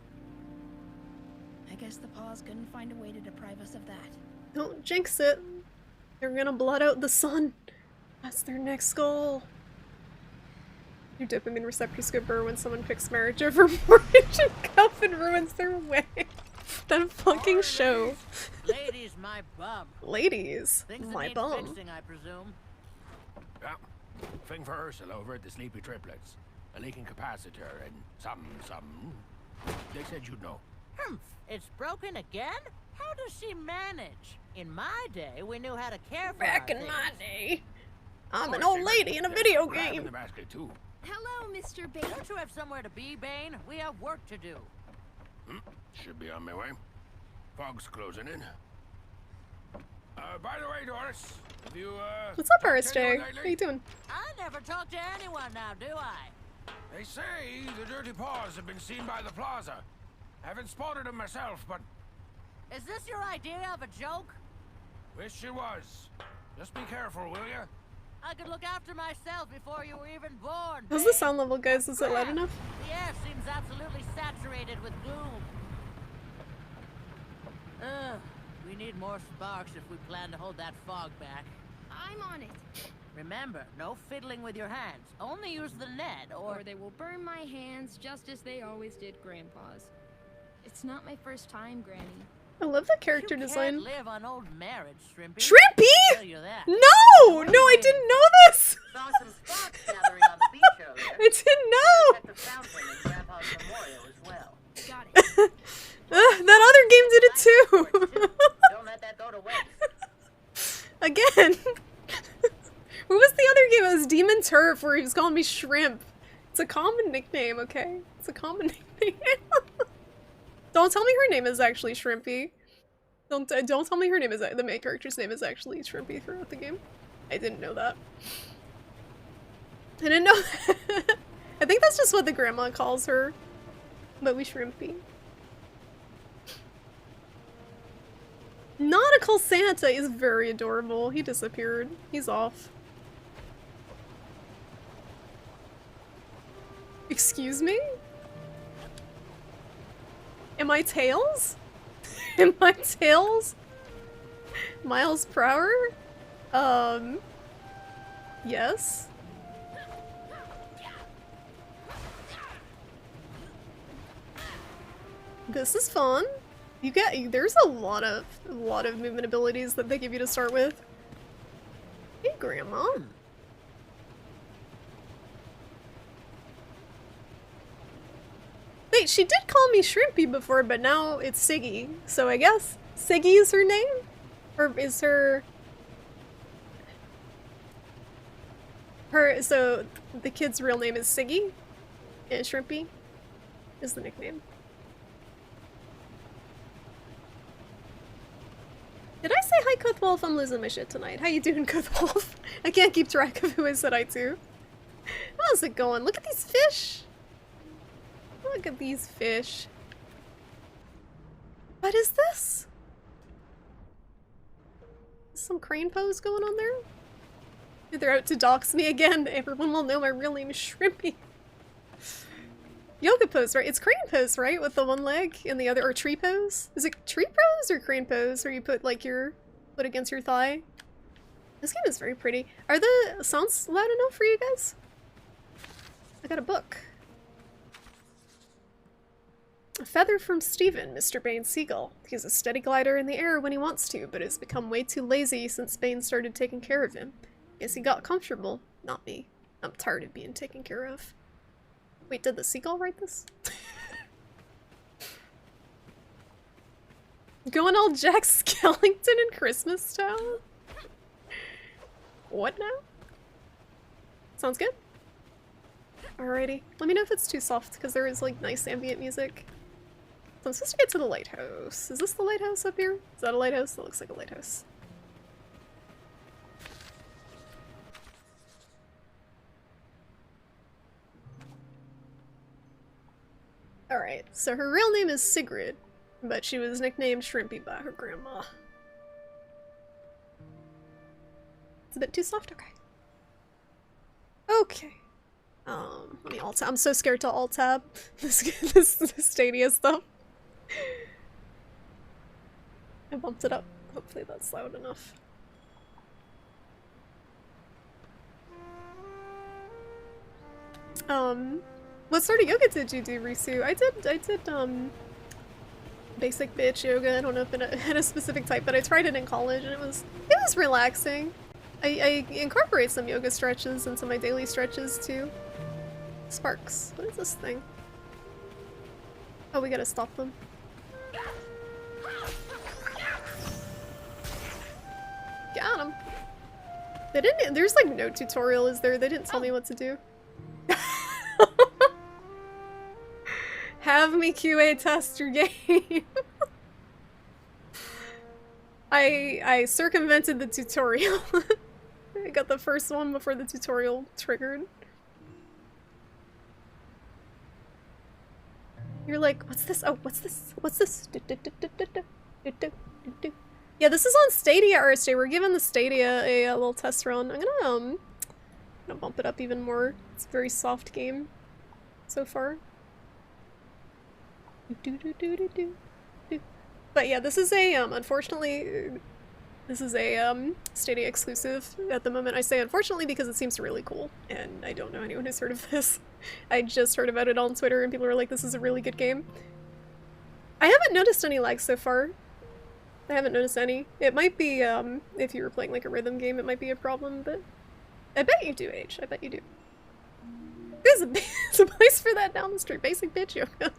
I guess the paws couldn't find a way to deprive us of that. Don't jinx it. You're gonna blot out the sun. That's their next goal. Your dopamine receptors go burr when someone picks marriage over marriage and cup and ruins their way. That fucking Alright, show. Ladies, my bum. Ladies, Things that my need bum. fixing, I presume. Yeah. Thing for Ursula over at the Sleepy Triplets. A leaking capacitor and something. They said you'd know. It's broken again? How does she manage? In my day, we knew how to care for Back our in things. my day, I'm an Oh, old lady in a video crab in game. the basket too. Hello, Mr. Bane. Don't you have somewhere to be, Bane? We have work to do. Should be on my way. Fog's closing in. By the way, Doris, have you What's up, talked to RSJ? anyone How lately? you doing? I never talk to anyone now, do I? They say the dirty paws have been seen by the plaza. Haven't spotted them myself, but Is this your idea of a joke? wish it was. Just be careful, will ya? I could look after myself before you were even born. How's the Bane. sound level, guys? Is it loud Crap. enough? The air seems absolutely saturated with gloom. We need more sparks if we plan to hold that fog back. I'm on it. Remember, no fiddling with your hands. Only use the net, Or they will burn my hands just as they always did Grandpa's. It's not my first time, Granny. I love that character you design. can't live on old marriage, Shrimpy. Shrimpy! I'll tell you that. No! No, I didn't know this! Saw some sparks gathering on the beach earlier. I didn't know! Check the fountain in Grandpa's memorial as well. Got it. That other game did it too! Don't let that go to waste. Again! What was the other game? It was Demon Turf, where he was calling me Shrimp. It's a common nickname, okay? It's a common nickname. Don't tell me her name is actually Shrimpy. Don't tell me her name is the main character's name is actually Shrimpy throughout the game. I didn't know that. I didn't know that. I think that's just what the grandma calls her. But we Shrimpy. Nautical Santa is very adorable. He disappeared. He's off. Excuse me? Am I Tails? Am I Tails? Miles per hour? Yes? This is fun. There's a lot of movement abilities that they give you to start with. Hey, Grandma. Wait, she did call me Shrimpy before, but now it's Siggy. So I guess Siggy is her name? Or is so the kid's real name is Siggy? And Shrimpy is the nickname. Did I say hi, Cuthwolf? I'm losing my shit tonight. How you doing, Cuthwolf? I can't keep track of who I said hi to. How's it going? Look at these fish! Look at these fish. What is this? Some crane pose going on there? They're out to dox me again. Everyone will know my real name is Shrimpy. Yoga pose, right? It's crane pose, right? With the one leg and the other, or tree pose? Is it tree pose or crane pose where you put like your foot against your thigh? This game is very pretty. Are the sounds loud enough for you guys? I got a book. A feather from Steven, Mr. Bane's seagull. He's a steady glider in the air when he wants to, but has become way too lazy since Bane started taking care of him. Guess he got comfortable. Not me. I'm tired of being taken care of. Wait, did the seagull write this? Going all Jack Skellington in Christmas Town? What now? Sounds good. Alrighty. Let me know if it's too soft, because there is like nice ambient music. So I'm supposed to get to the lighthouse. Is this the lighthouse up here? Is that a lighthouse? That looks like a lighthouse. Alright, so her real name is Sigrid, but she was nicknamed Shrimpy by her grandma. It's a bit too soft? Okay. Okay. Let me alt-tab. I'm so scared to alt-tab this Stadia stuff. I bumped it up. Hopefully that's loud enough. What sort of yoga did you do, Risu? I did, basic bitch yoga. I don't know if it had a specific type, but I tried it in college and it was relaxing. I incorporate some yoga stretches into my daily stretches too. Sparks. What is this thing? Oh, we gotta stop them. Got him. They didn't. There's like no tutorial, is there? They didn't tell me what to do. Have me QA test your game. I circumvented the tutorial. I got the first one before the tutorial triggered. You're like, what's this? Oh, what's this? What's this? Yeah, this is on Stadia RSJ. We're giving the Stadia a little test run. I'm gonna bump it up even more. It's a very soft game so far. But yeah, this is a unfortunately, this is a Stadia exclusive at the moment. I say unfortunately because it seems really cool, and I don't know anyone who's heard of this. I just heard about it on Twitter, and people were like, "This is a really good game." I haven't noticed any lag so far. I haven't noticed any. It might be if you were playing like a rhythm game, it might be a problem, but I bet you do, H. I bet you do. There's a place for that down the street. Basic bitch yoga.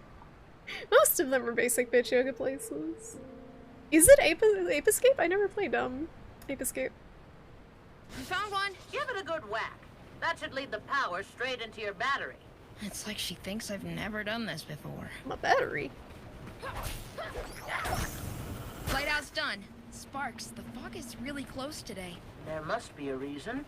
Most of them are basic bitch yoga places. Is it Ape Escape? I never played Ape Escape. I found one. Give it a good whack. That should lead the power straight into your battery. It's like she thinks I've never done this before. My battery. Lighthouse done. Sparks, the fog is really close today. There must be a reason.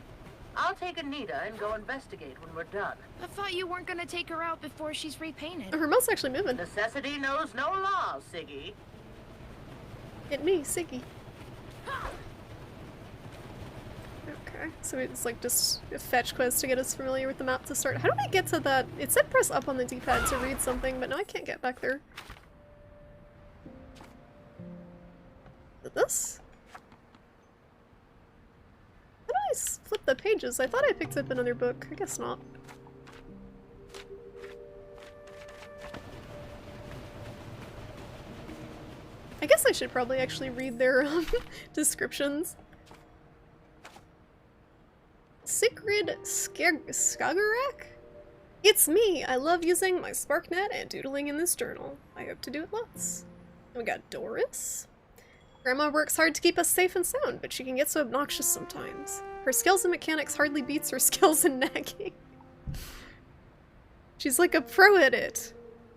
I'll take Anita and go investigate when we're done. I thought you weren't gonna take her out before she's repainted. Oh, her mouth's actually moving. Necessity knows no law, Siggy. Hit me, Siggy. Okay, so it's like just a fetch quest to get us familiar with the map to start. How do I get to that? It said press up on the D-pad to read something, but now I can't get back there. Is it this? How do I flip the pages? I thought I picked up another book. I guess not. I guess I should probably actually read their descriptions. Sigrid Skagerrak? It's me! I love using my SparkNet and doodling in this journal. I hope to do it lots. And we got Doris. Grandma works hard to keep us safe and sound, but she can get so obnoxious sometimes. Her skills in mechanics hardly beats her skills in nagging. She's like a pro at it.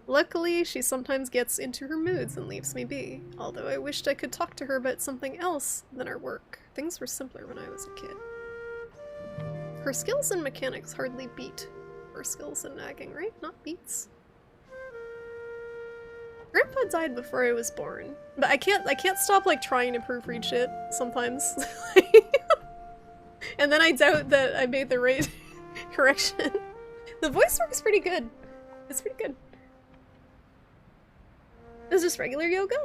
Luckily, she sometimes gets into her moods and leaves me be, although I wished I could talk to her about something else than our work. Things were simpler when I was a kid. Her skills in mechanics hardly beat her skills in nagging, right? Not beats. Grandpa died before I was born, but I can't stop like trying to proofread shit sometimes. And then I doubt that I made the right correction. The voice work is pretty good. It's pretty good. It was just regular yoga?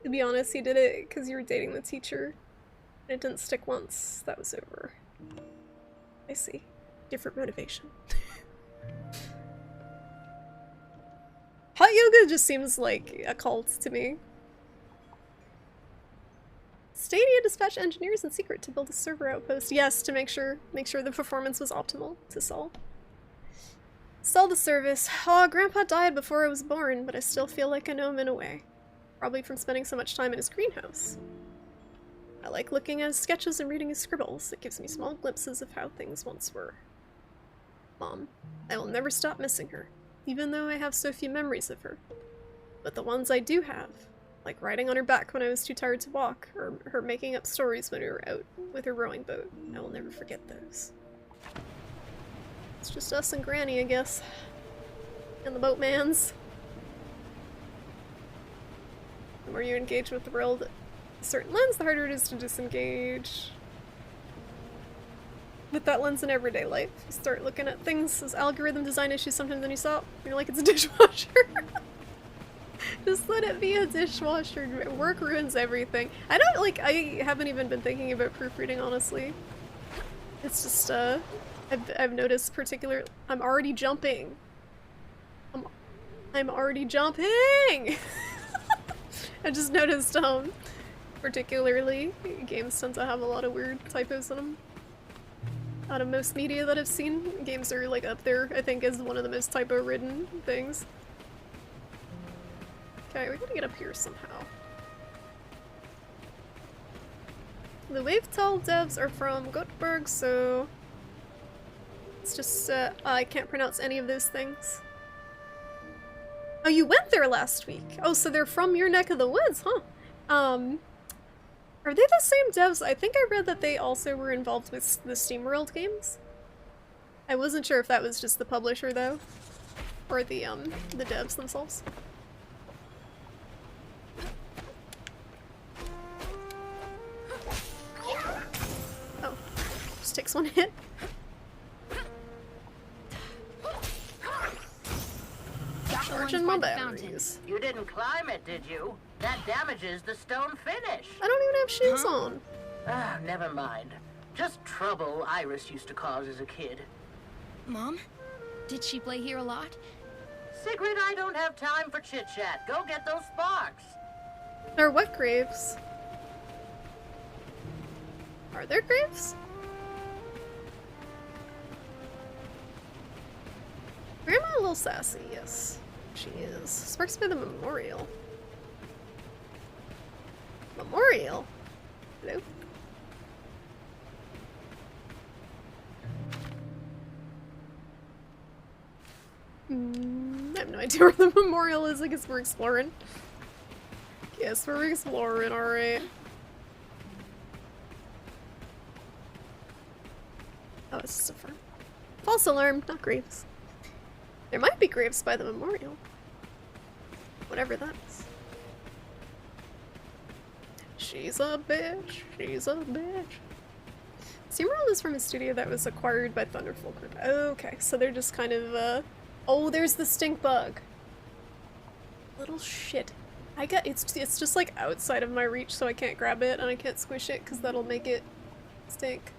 To be honest, you did it because you were dating the teacher. And it didn't stick once. That was over. I see. Different motivation. Hot yoga just seems like a cult to me. Stadia dispatched engineers in secret to build a server outpost. Yes, to make sure the performance was optimal to sell. Sell the service. Oh, Grandpa died before I was born, but I still feel like I know him in a way. Probably from spending so much time in his greenhouse. I like looking at his sketches and reading his scribbles. It gives me small glimpses of how things once were. Mom, I will never stop missing her, even though I have so few memories of her. But the ones I do have, like riding on her back when I was too tired to walk, or her making up stories when we were out with her rowing boat, I will never forget those. It's just us and Granny, I guess. And the boatmans. The more you engage with the world at a certain lens, the harder it is to disengage. With that lens in everyday life, you start looking at things as algorithm design issues sometimes, then you stop. You're like, it's a dishwasher. Just let it be a dishwasher. Work ruins everything. I haven't even been thinking about proofreading, honestly. It's just, I've noticed particular. I'm already jumping. I'm already jumping. I just noticed particularly games tend to have a lot of weird typos in them. Out of most media that I've seen, games are like up there, I think, as one of the most typo-ridden things. Okay, we gotta get up here somehow. The Wavetale devs are from Göteborg, so it's just, I can't pronounce any of those things. Oh, you went there last week! Oh, so they're from your neck of the woods, huh? Are they the same devs? I think I read that they also were involved with the SteamWorld games. I wasn't sure if that was just the publisher, though. Or the devs themselves. Oh, just takes one hit. Charging my batteries. You didn't climb it, did you? That damages the stone finish. I don't even have shoes on. Ah, never mind. Just trouble Iris used to cause as a kid. Mom? Did she play here a lot? Sigrid, I don't have time for chit-chat. Go get those sparks. They're what graves? Are there graves? Grandma a little sassy, yes. She is. Sparks by the memorial. Memorial? Hello? I have no idea where the memorial is. I guess we're exploring. Guess we're exploring, alright. Oh, it's just a farm. False alarm, not graves. There might be graves by the memorial. Whatever that is. She's a bitch. She's a bitch. SteamWorld is from a studio that was acquired by Thunderful Group. Okay, so they're just kind of, Oh, there's the stink bug. Little shit. It's just like outside of my reach, so I can't grab it and I can't squish it because that'll make it stink.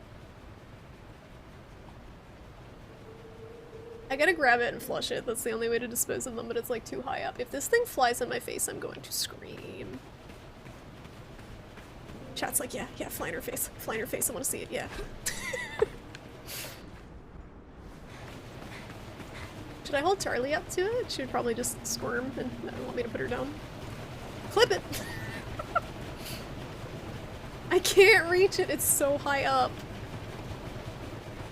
I gotta grab it and flush it. That's the only way to dispose of them, but it's like too high up. If this thing flies in my face, I'm going to scream. Chat's like, yeah, fly in her face. Fly in her face, I want to see it, yeah. Should I hold Charlie up to it? She would probably just squirm and not want me to put her down. Clip it! I can't reach it, it's so high up.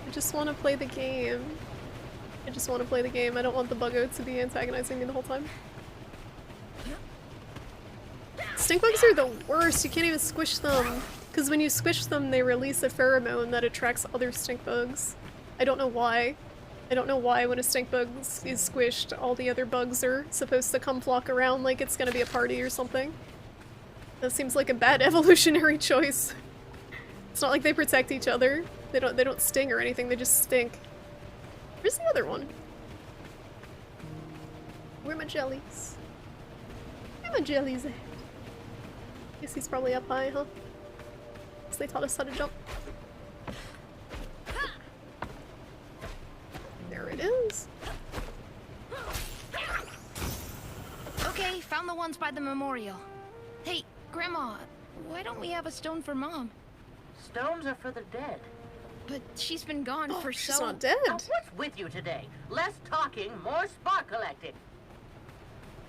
I just want to play the game. I just want to play the game. I don't want the buggo to be antagonizing me the whole time. Stink bugs are the worst. You can't even squish them. Because when you squish them, they release a pheromone that attracts other stink bugs. I don't know why. I don't know why when a stink bug is squished, all the other bugs are supposed to come flock around like it's gonna be a party or something. That seems like a bad evolutionary choice. It's not like they protect each other. They don't sting or anything, they just stink. Where's the other one? Where are my jellies? Where are my jellies at? Guess he's probably up high, huh? Guess they taught us how to jump. There it is. Okay, found the ones by the memorial. Hey, Grandma, why don't we have a stone for Mom? Stones are for the dead. But she's been gone for She's so... not dead. Now, what's with you today? Less talking, more spark collecting.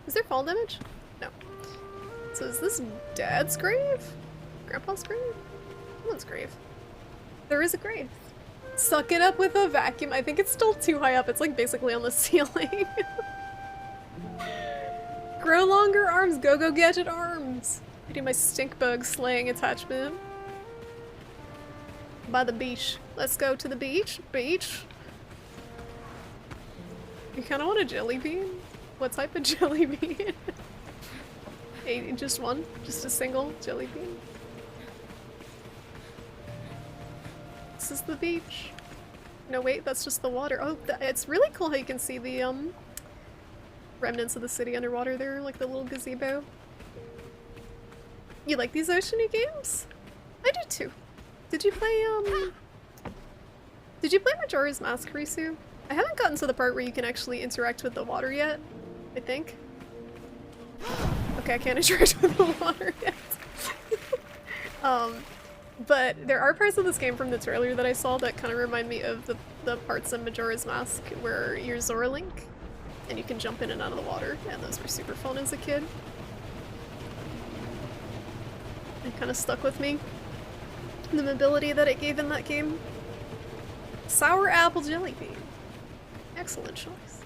Is there fall damage? No. So is this Dad's grave? Grandpa's grave? Someone's grave. There is a grave. Suck it up with a vacuum. I think it's still too high up. It's like basically on the ceiling. Grow longer arms. Go gadget arms. I do my stink bug slaying attachment. By the beach. Let's go to the beach. Beach. You kind of want a jelly bean? What type of jelly bean? Just one? Just a single jelly bean? This is the beach. No, wait, that's just the water. Oh, it's really cool how you can see the, remnants of the city underwater there, like the little gazebo. You like these oceany games? I do too. Did you play, Did you play Majora's Mask, Risu? I haven't gotten to the part where you can actually interact with the water yet, I think. Okay, I can't interact with the water yet. But there are parts of this game from the trailer that I saw that kind of remind me of the parts in Majora's Mask where you're Zora Link and you can jump in and out of the water, and those were super fun as a kid. It kind of stuck with me. The mobility that it gave in that game. Sour apple jelly bean. Excellent choice.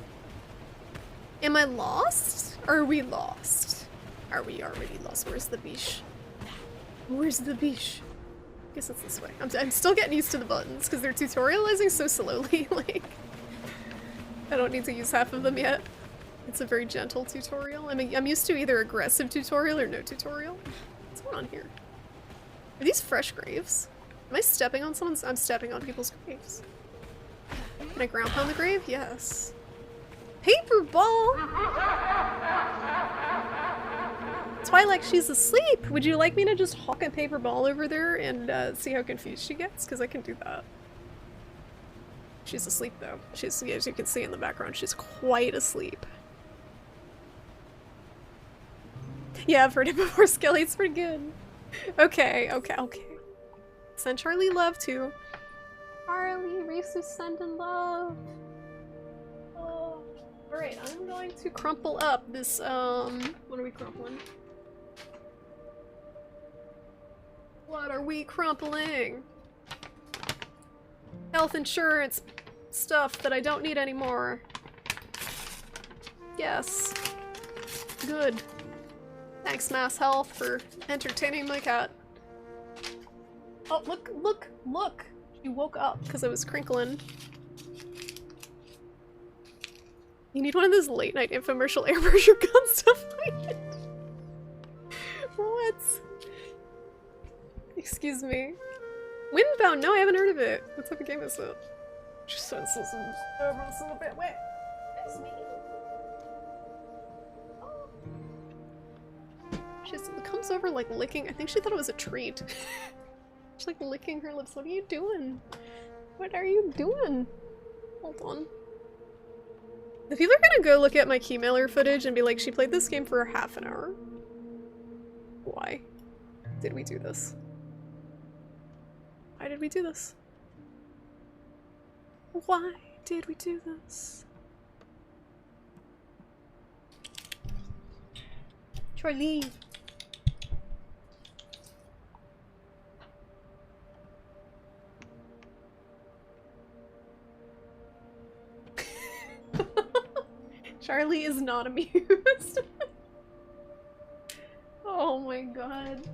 Am I lost? Are we lost? Are we already lost? Where's the beach? Where's the beach? I guess it's this way. I'm still getting used to the buttons because they're tutorializing so slowly. Like, I don't need to use half of them yet. It's a very gentle tutorial. I mean, I'm used to either aggressive tutorial or no tutorial. What's going on here? Are these fresh graves? Am I stepping on someone's? I'm stepping on people's graves. Can I ground pound the grave? Yes. Paper ball! Twilight, she's asleep! Would you like me to just hawk a paper ball over there and see how confused she gets? Because I can do that. She's asleep though. She's, as you can see in the background, she's quite asleep. Yeah, I've heard it before, Skelly. It's pretty good. Okay. Send Charlie love too. Charlie, Risu sending love. Oh. Alright, I'm going to crumple up this, what are we crumpling? What are we crumpling? Health insurance stuff that I don't need anymore. Yes. Good. Thanks, Mass Health, for entertaining my cat. Oh, look! She woke up because I was crinkling. You need one of those late-night infomercial air pressure guns to fight it. What? Excuse me. Windbound? No, I haven't heard of it. What type of game is it? She says this is a little bit wet. It's me. Oh. She comes over like licking. I think she thought it was a treat. She's like licking her lips. What are you doing? What are you doing? Hold on. The people are gonna go look at my keymailer footage and be like, she played this game for half an hour. Why did we do this? Why did we do this? Why did we do this? Charlie! Charlie is not amused. Oh my god.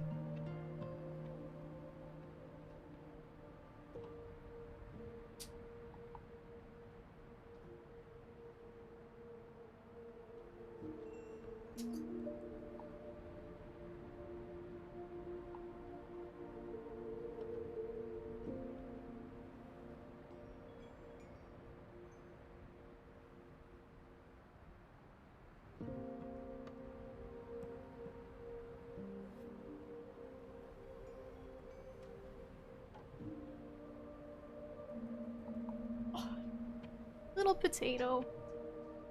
Little potato.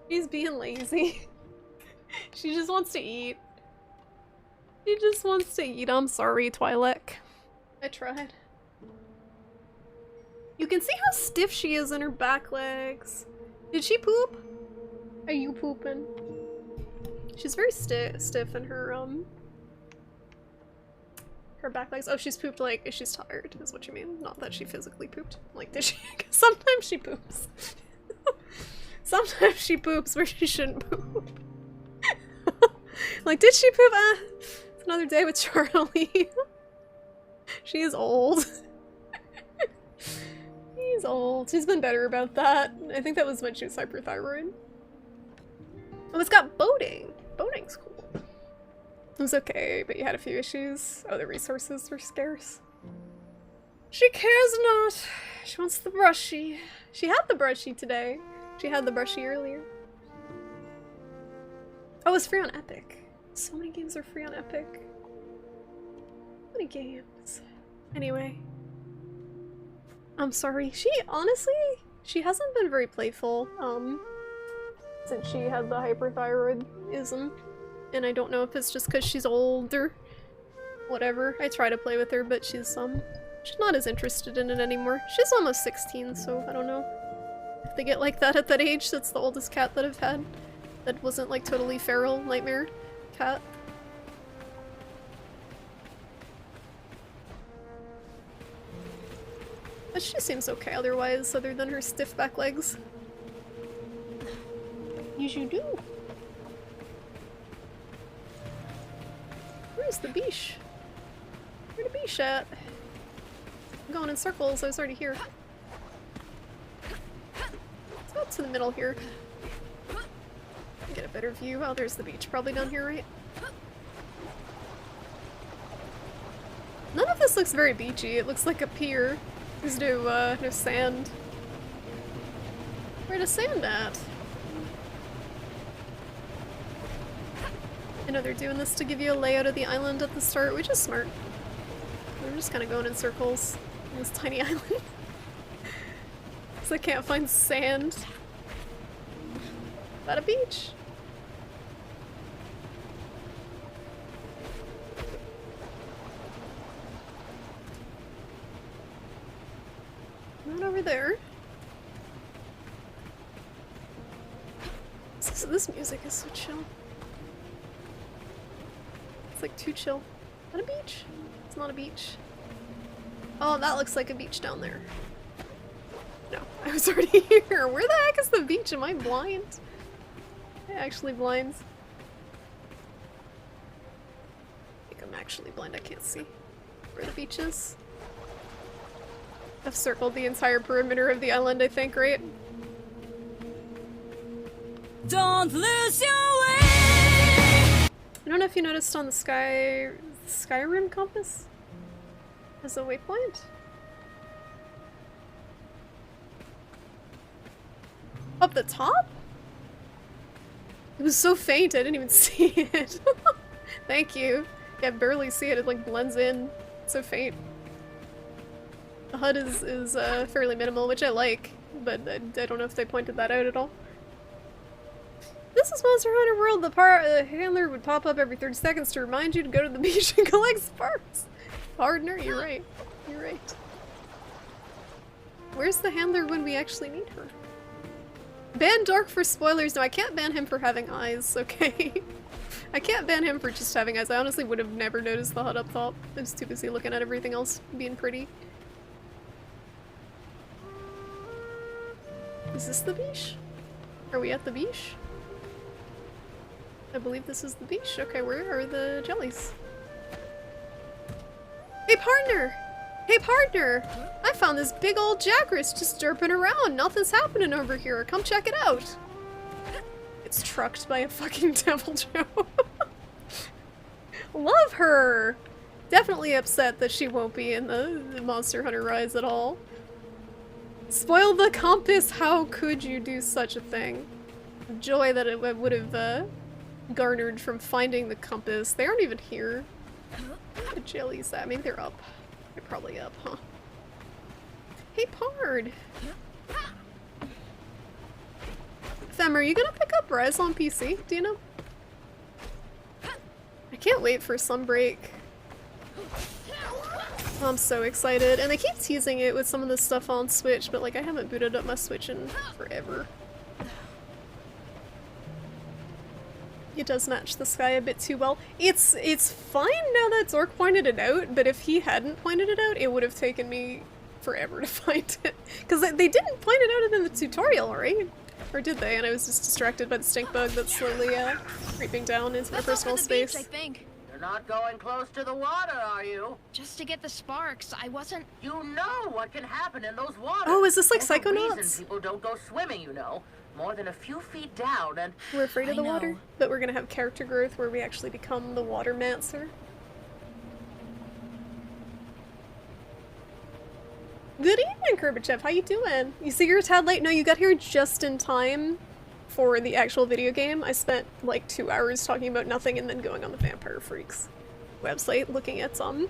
She's being lazy. She just wants to eat. She just wants to eat. I'm sorry, Twi'lek. I tried. You can see how stiff she is in her back legs. Did she poop? Are you pooping? She's very stiff in her back legs. Oh, she's pooped like she's tired, is what you mean. Not that she physically pooped. Like, did she? Sometimes she poops. Sometimes she poops where she shouldn't poop. Like, did she poop? It's another day with Charlie. She is old. She's old. She's been better about that. I think that was when she was hyperthyroid. Oh, it's got boating. Boating's cool. It was okay, but you had a few issues. Oh, the resources were scarce. She cares not. She wants the brushie. She had the brushie today. She had the brushie earlier. Oh, it's free on Epic. So many games are free on Epic. So many games. Anyway. I'm sorry. She, honestly, she hasn't been very playful, since she had the hyperthyroidism. And I don't know if it's just because she's older. Whatever. I try to play with her, but she's not as interested in it anymore. She's almost 16, so I don't know. If they get like that at that age, that's the oldest cat that I've had. That wasn't like totally feral nightmare cat. But she seems okay otherwise, other than her stiff back legs. Yes, you do. Where's the beach? Where the beach at? I'm going in circles, I was already here. Let's go up to the middle here. Get a better view. Oh, there's the beach. Probably down here, right? None of this looks very beachy. It looks like a pier. There's no sand. Where's the sand at? I know they're doing this to give you a layout of the island at the start, which is smart. We're just kind of going in circles on this tiny island. Because I can't find sand. At a beach. Not over there. This music is so chill. It's like too chill. Is that a beach? It's not a beach. Oh, that looks like a beach down there. No, I was already here. Where the heck is the beach? Am I blind? Am I actually blind? I think I'm actually blind. I can't see where the beach is. I've circled the entire perimeter of the island, I think, right? Don't lose your way. I don't know if you noticed on the Skyrim compass as a waypoint. Up the top? It was so faint I didn't even see it. Thank you. Yeah, I barely see it. It like blends in. It's so faint. The HUD is fairly minimal, which I like, but I don't know if they pointed that out at all. This is Monster Hunter World. The handler would pop up every 30 seconds to remind you to go to the beach and collect sparks. Partner, you're right. You're right. Where's the handler when we actually need her? Ban Dork for spoilers. No, I can't ban him for having eyes, okay? I can't ban him for just having eyes. I honestly would have never noticed the HUD up top. I was too busy looking at everything else being pretty. Is this the beach? Are we at the beach? I believe this is the beach. Okay, where are the jellies? Hey partner! Hey partner! I found this big old jackrace just derping around. Nothing's happening over here. Come check it out. It's trucked by a fucking devil Joe. Love her! Definitely upset that she won't be in the Monster Hunter Rise at all. Spoil the compass! How could you do such a thing? The joy that it would have garnered from finding the compass. They aren't even here. The jellies, I mean, they're up. They're probably up, huh? Hey, Pard! Fem, are you gonna pick up Rise on PC? Do you know? I can't wait for Sunbreak. Oh, I'm so excited. And they keep teasing it with some of the stuff on Switch, but like I haven't booted up my Switch in forever. It does match the sky a bit too well. It's fine now that Zork pointed it out, but if he hadn't pointed it out, it would have taken me forever to find it. Because they didn't point it out in the tutorial, right? Or did they? And I was just distracted by the stink bug that's slowly creeping down into my personal space. Beach, I think. You're not going close to the water, are you? Just to get the sparks. I wasn't. You know what can happen in those waters. Oh, is this like There's a Psychonauts? reason people don't go swimming, you know. More than a few feet down and... We're afraid of the I know. water, but we're gonna have character growth where we actually become the Watermancer. Good evening, Kurbachev. How you doing? You see you're a tad late? No, you got here just in time for the actual video game. I spent like 2 hours talking about nothing and then going on the Vampire Freaks website looking at some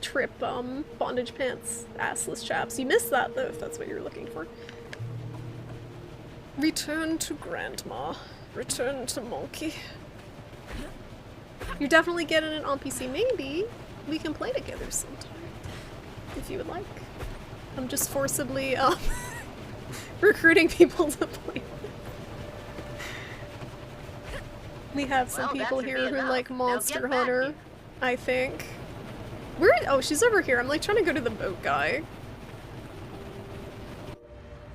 trip bondage pants, assless chaps. You missed that though, if that's what you're looking for. Return to Grandma. Return to Monkey. You're definitely getting it on PC. Maybe we can play together sometime, if you would like. I'm just forcibly recruiting people to play. We have some people here who like Monster Hunter, I think. Where? Oh, she's over here. I'm like trying to go to the boat guy.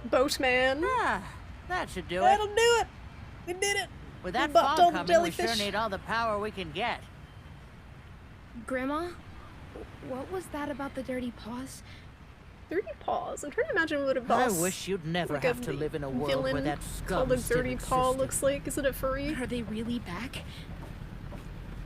Boatman. Ah, that should do it. That'll do it. We did it. With that We bopped fog all the coming, we jellyfish. sure need all the power we can get. Grandma, what was that about the dirty paws? Dirty paws. I'm trying to imagine what a I boss. wish you'd never like have a to live in a world villain where that scum called a still dirty paw existed. looks like. Is it a furry? Are they really back?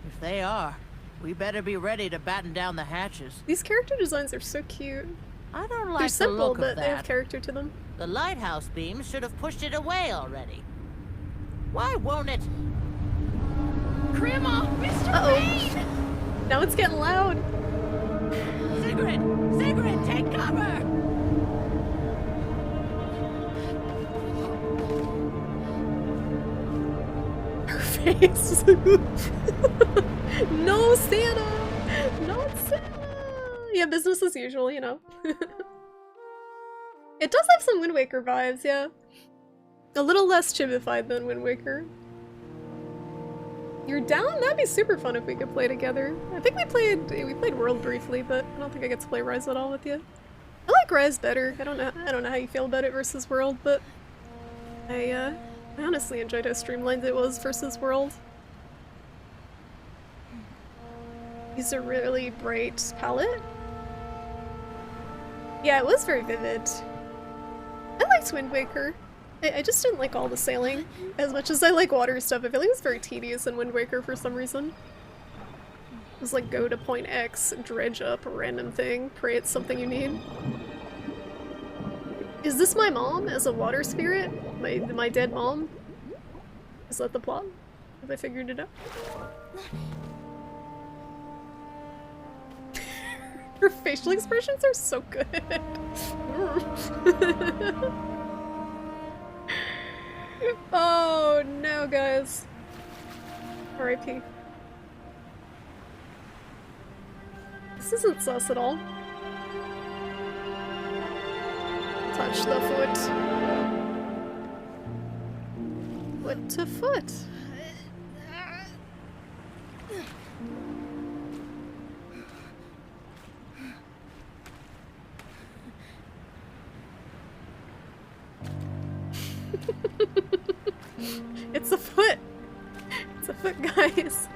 If they are, we better be ready to batten down the hatches. These character designs are so cute. I don't like They're the simple, look but of they have that. character to them. The lighthouse beams should have pushed it away already. Why won't it? Grandma, Mr. Uh-oh. Now it's getting loud. Sigrid! Sigrid, take cover! Her face. No Santa! Not Santa! Yeah, business as usual, you know. It does have some Wind Waker vibes, yeah. A little less chibified than Wind Waker. You're down? That'd be super fun if we could play together. I think we played World briefly, but I don't think I get to play Rise at all with you. I like Rise better. I don't know how you feel about it versus World, but I honestly enjoyed how streamlined it was versus World. Use a really bright palette. Yeah, it was very vivid. I liked Wind Waker. I just didn't like all the sailing as much as I like water stuff. I feel like it was very tedious in Wind Waker for some reason. It was like go to point X, dredge up a random thing, pray it's something you need. Is this my mom as a water spirit? My dead mom? Is that the plot? Have I figured it out? Her facial expressions are so good. Oh no, guys. R.I.P. This isn't sus at all. Touch the foot. Foot to foot. It's a foot! It's a foot, guys!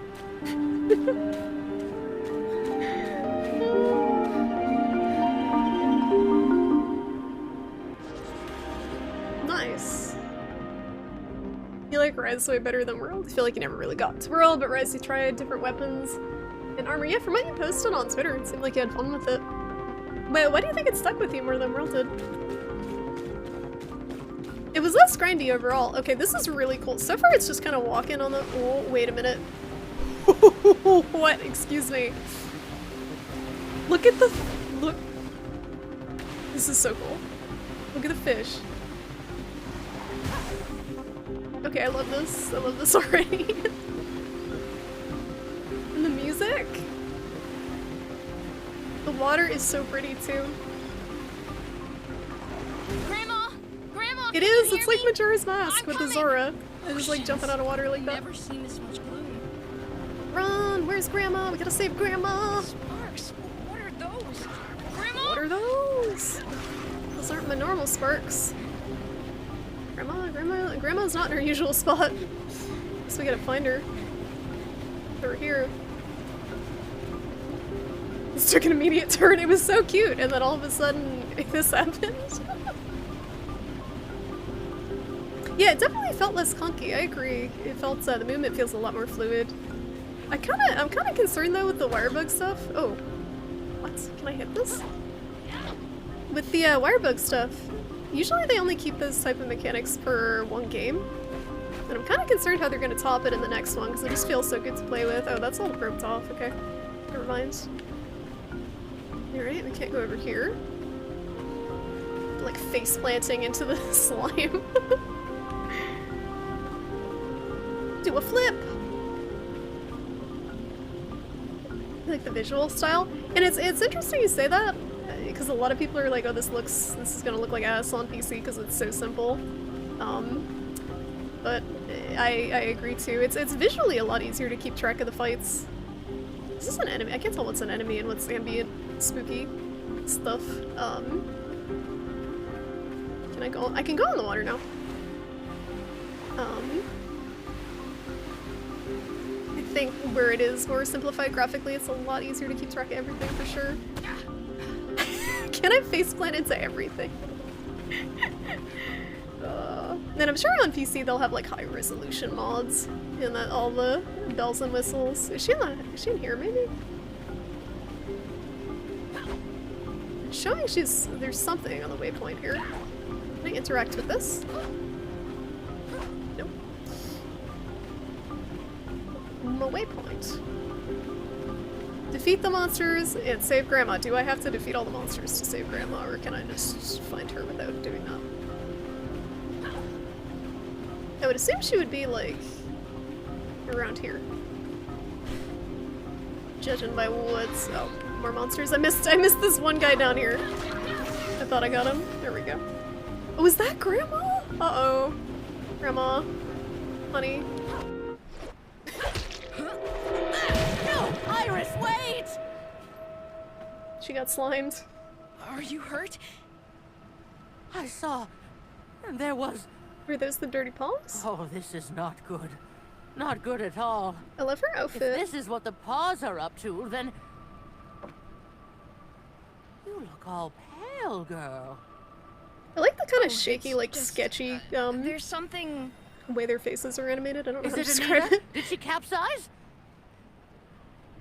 Nice. You like Rise way better than World? I feel like you never really got to World, but Rise you tried different weapons and armor. Yeah, from what you posted on Twitter, it seemed like you had fun with it. Wait, why do you think it stuck with you more than World did? It was less grindy overall. Okay, this is really cool. So far it's just kind of walking on the- oh, wait a minute. What? Excuse me. Look at the- look. This is so cool. Look at the fish. Okay, I love this. I love this already. And the music? The water is so pretty too. Grandma! Grandma! It can you is! It's hear like me? Majora's Mask I'm with the coming. Zora. And just like jumping out of water like that. Never seen this much gloom. Run! Where's Grandma? We gotta save Grandma! Sparks! What are those? Grandma! What are those? Those aren't my normal sparks. Grandma's not in her usual spot. So we gotta find her. Over here. This took an immediate turn. It was so cute, and then all of a sudden this happened. Yeah, it definitely felt less clunky. I agree. It felt the movement feels a lot more fluid. I'm kind of concerned though with the wirebug stuff. Oh, what? Can I hit this? With the wirebug stuff, usually they only keep those type of mechanics per one game, and I'm kind of concerned how they're going to top it in the next one because it just feels so good to play with. Oh, that's all roped off. Okay, never mind. Alright, we can't go over here. Like face planting into the slime. Do a flip! I like the visual style. And it's interesting you say that, because a lot of people are like, oh, this is gonna look like ass on PC because it's so simple. But I agree too. It's visually a lot easier to keep track of the fights. Is this an enemy? I can't tell what's an enemy and what's ambient spooky stuff. Can I go? I can go in the water now. I think where it is more simplified graphically, it's a lot easier to keep track of everything for sure. Can I faceplant into everything? And I'm sure on PC they'll have like high resolution mods and that all the bells and whistles. Is she in here maybe? It's showing there's something on the waypoint here. Can I interact with this? Nope. My waypoint. Defeat the monsters and save Grandma. Do I have to defeat all the monsters to save Grandma, or can I just find her without doing that? I would assume she would be, like, around here. Judging by what's... Oh, more monsters. I missed this one guy down here. I thought I got him. There we go. Oh, is that Grandma? Uh-oh. Grandma. Honey. No! Iris, wait! She got slimed. Are you hurt? I saw... There was... Were those the dirty paws? Oh, this is not good. Not good at all. I love her If outfit. this is what the paws are up to, then... You look all pale, girl. I like the kind of Oh, shaky, it's like just, sketchy, There's something... way their faces are animated. I don't know Is how to it describe Anita? it. Did she capsize?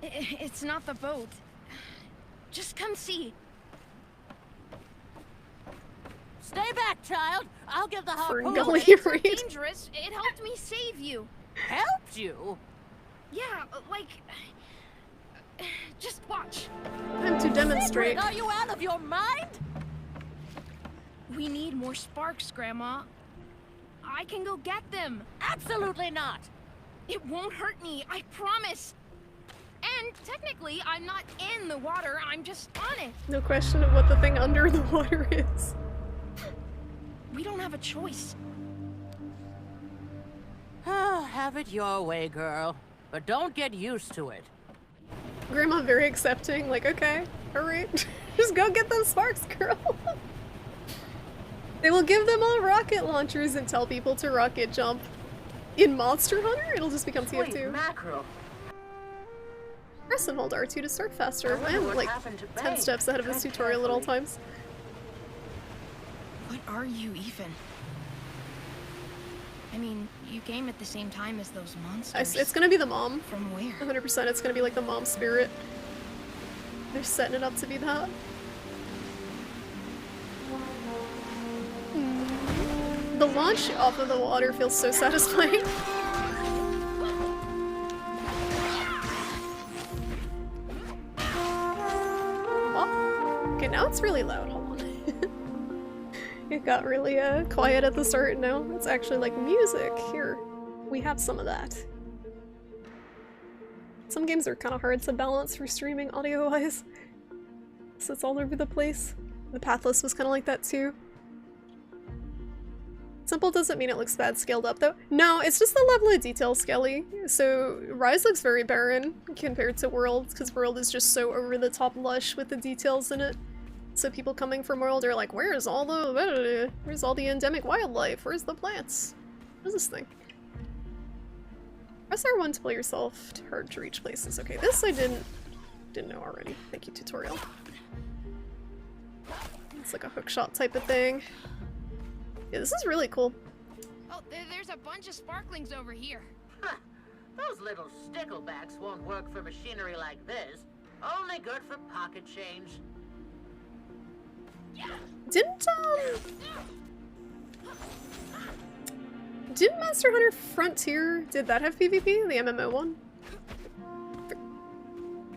It's not the boat. Just come see. Stay back, child. I'll get the harpoon. Gully It's not Reed. dangerous. It helped me save you. Helped you? Yeah, like... Just watch. Time to demonstrate. Sigrid, are you out of your mind? We need more sparks, Grandma. I can go get them. Absolutely not. It won't hurt me, I promise. And technically, I'm not in the water, I'm just on it. No question of what the thing under the water is. We don't have a choice. Have it your way, girl. But don't get used to it. Grandma very accepting, like, okay, alright. Just go get those sparks, girl. They will give them all rocket launchers and tell people to rocket jump. In Monster Hunter, it'll just become Sweet TF2. mackerel. Press and hold R2 to start faster. I I wonder am what like happened to 10 Bay. steps ahead of this Tread tutorial at all carefully. times. What are you even? I mean, you came at the same time as those monsters. It's gonna be the mom. From where? 100%, it's gonna be like the mom spirit. They're setting it up to be that. The launch off of the water feels so satisfying. Oh. Okay, now it's really loud. Hold on. It got really quiet at the start. Now it's actually like music. Here, we have some of that. Some games are kind of hard to balance for streaming audio-wise, so it's all over the place. The Pathless was kind of like that too. Simple doesn't mean it looks bad scaled up though. No, it's just the level of detail, Skelly. So Rise looks very barren compared to World, because World is just so over the top lush with the details in it. So people coming from World are like, where's all the endemic wildlife? Where's the plants? What is this thing? Press R1 to pull yourself to hard to reach places. Okay, this I didn't know already. Thank you, tutorial. It's like a hookshot type of thing. Yeah, this is really cool. Oh, there's a bunch of sparklings over here. Huh. Those little sticklebacks won't work for machinery like this. Only good for pocket change. Didn't Monster Hunter Frontier, did that have PvP? The MMO one?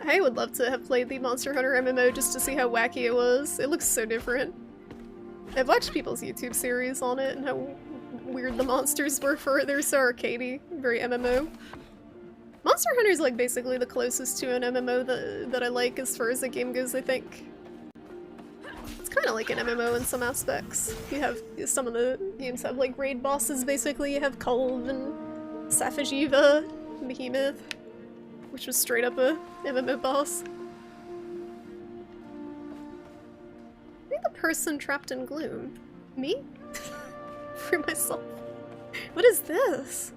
I would love to have played the Monster Hunter MMO just to see how wacky it was. It looks so different. I've watched people's YouTube series on it and how weird the monsters were for it. They're so arcadey, very MMO. Monster Hunter is like basically the closest to an MMO that I like as far as the game goes, I think. It's kind of like an MMO in some aspects. You have, some of the games have like raid bosses basically. You have Kulve and Safajiva, Behemoth, which was straight up a MMO boss. Be the person trapped in gloom. Me? For myself. What is this?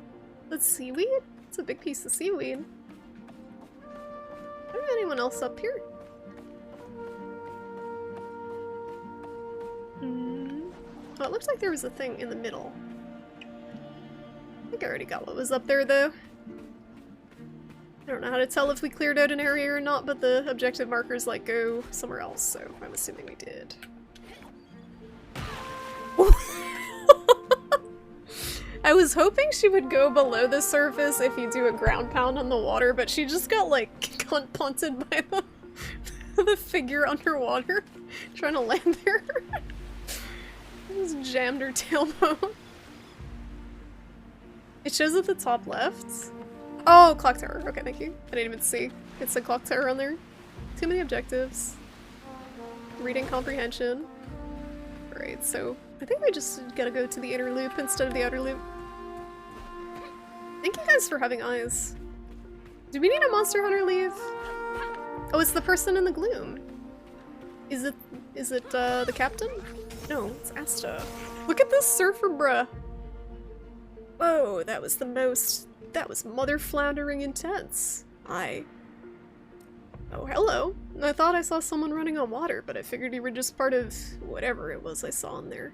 That's seaweed? It's a big piece of seaweed. Is there anyone else up here? Oh, it looks like there was a thing in the middle. I think I already got what was up there, though. I don't know how to tell if we cleared out an area or not, but the objective markers like go somewhere else, so I'm assuming we did. I was hoping she would go below the surface if you do a ground pound on the water, but she just got like punted by the figure underwater trying to land there. Just jammed her tailbone. It shows at the top left. Oh, clock tower. Okay, thank you. I didn't even see. It said clock tower on there. Too many objectives. Reading comprehension. Alright, so I think we just gotta go to the inner loop instead of the outer loop. Thank you guys for having eyes. Do we need a Monster Hunter leave? Oh, it's the person in the gloom. Is it the captain? No, it's Asta. Look at this surfer, bruh. Whoa, that was mother floundering intense. Oh, hello. I thought I saw someone running on water, but I figured you were just part of whatever it was I saw in there.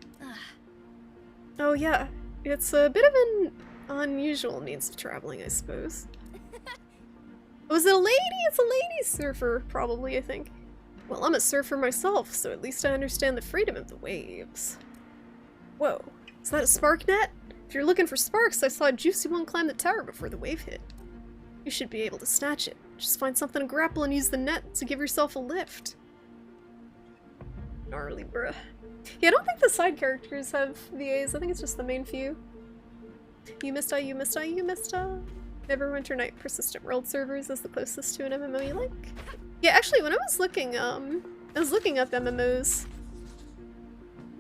Oh yeah, it's a bit of an unusual means of traveling, I suppose. Was it a lady? It's a lady surfer, probably, I think. Well, I'm a surfer myself, so at least I understand the freedom of the waves. Whoa, is that a spark net? If you're looking for sparks, I saw a juicy one climb the tower before the wave hit. You should be able to snatch it. Just find something to grapple and use the net to give yourself a lift. Gnarly, bruh. Yeah, I don't think the side characters have VAs. I think it's just the main few. You missed you missed you missed Neverwinter Night Persistent World servers is the closest to an MMO you like. Yeah, actually, when I was looking up MMOs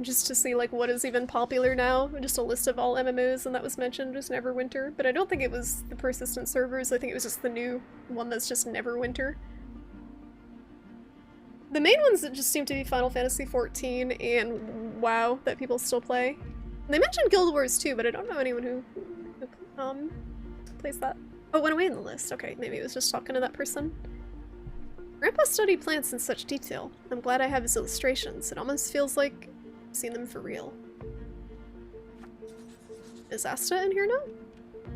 just to see like what is even popular now, just a list of all MMOs, and that was mentioned was Neverwinter, but I don't think it was the persistent servers. I think it was just the new one that's just Neverwinter. The main ones that just seem to be Final Fantasy XIV and WoW that people still play. They mentioned Guild Wars too, but I don't know anyone who plays that. Oh, it went away in the list. Okay, maybe it was just talking to that person. Grandpa studied plants in such detail. I'm glad I have his illustrations. It almost feels like I've seen them for real. Is Asta in here now?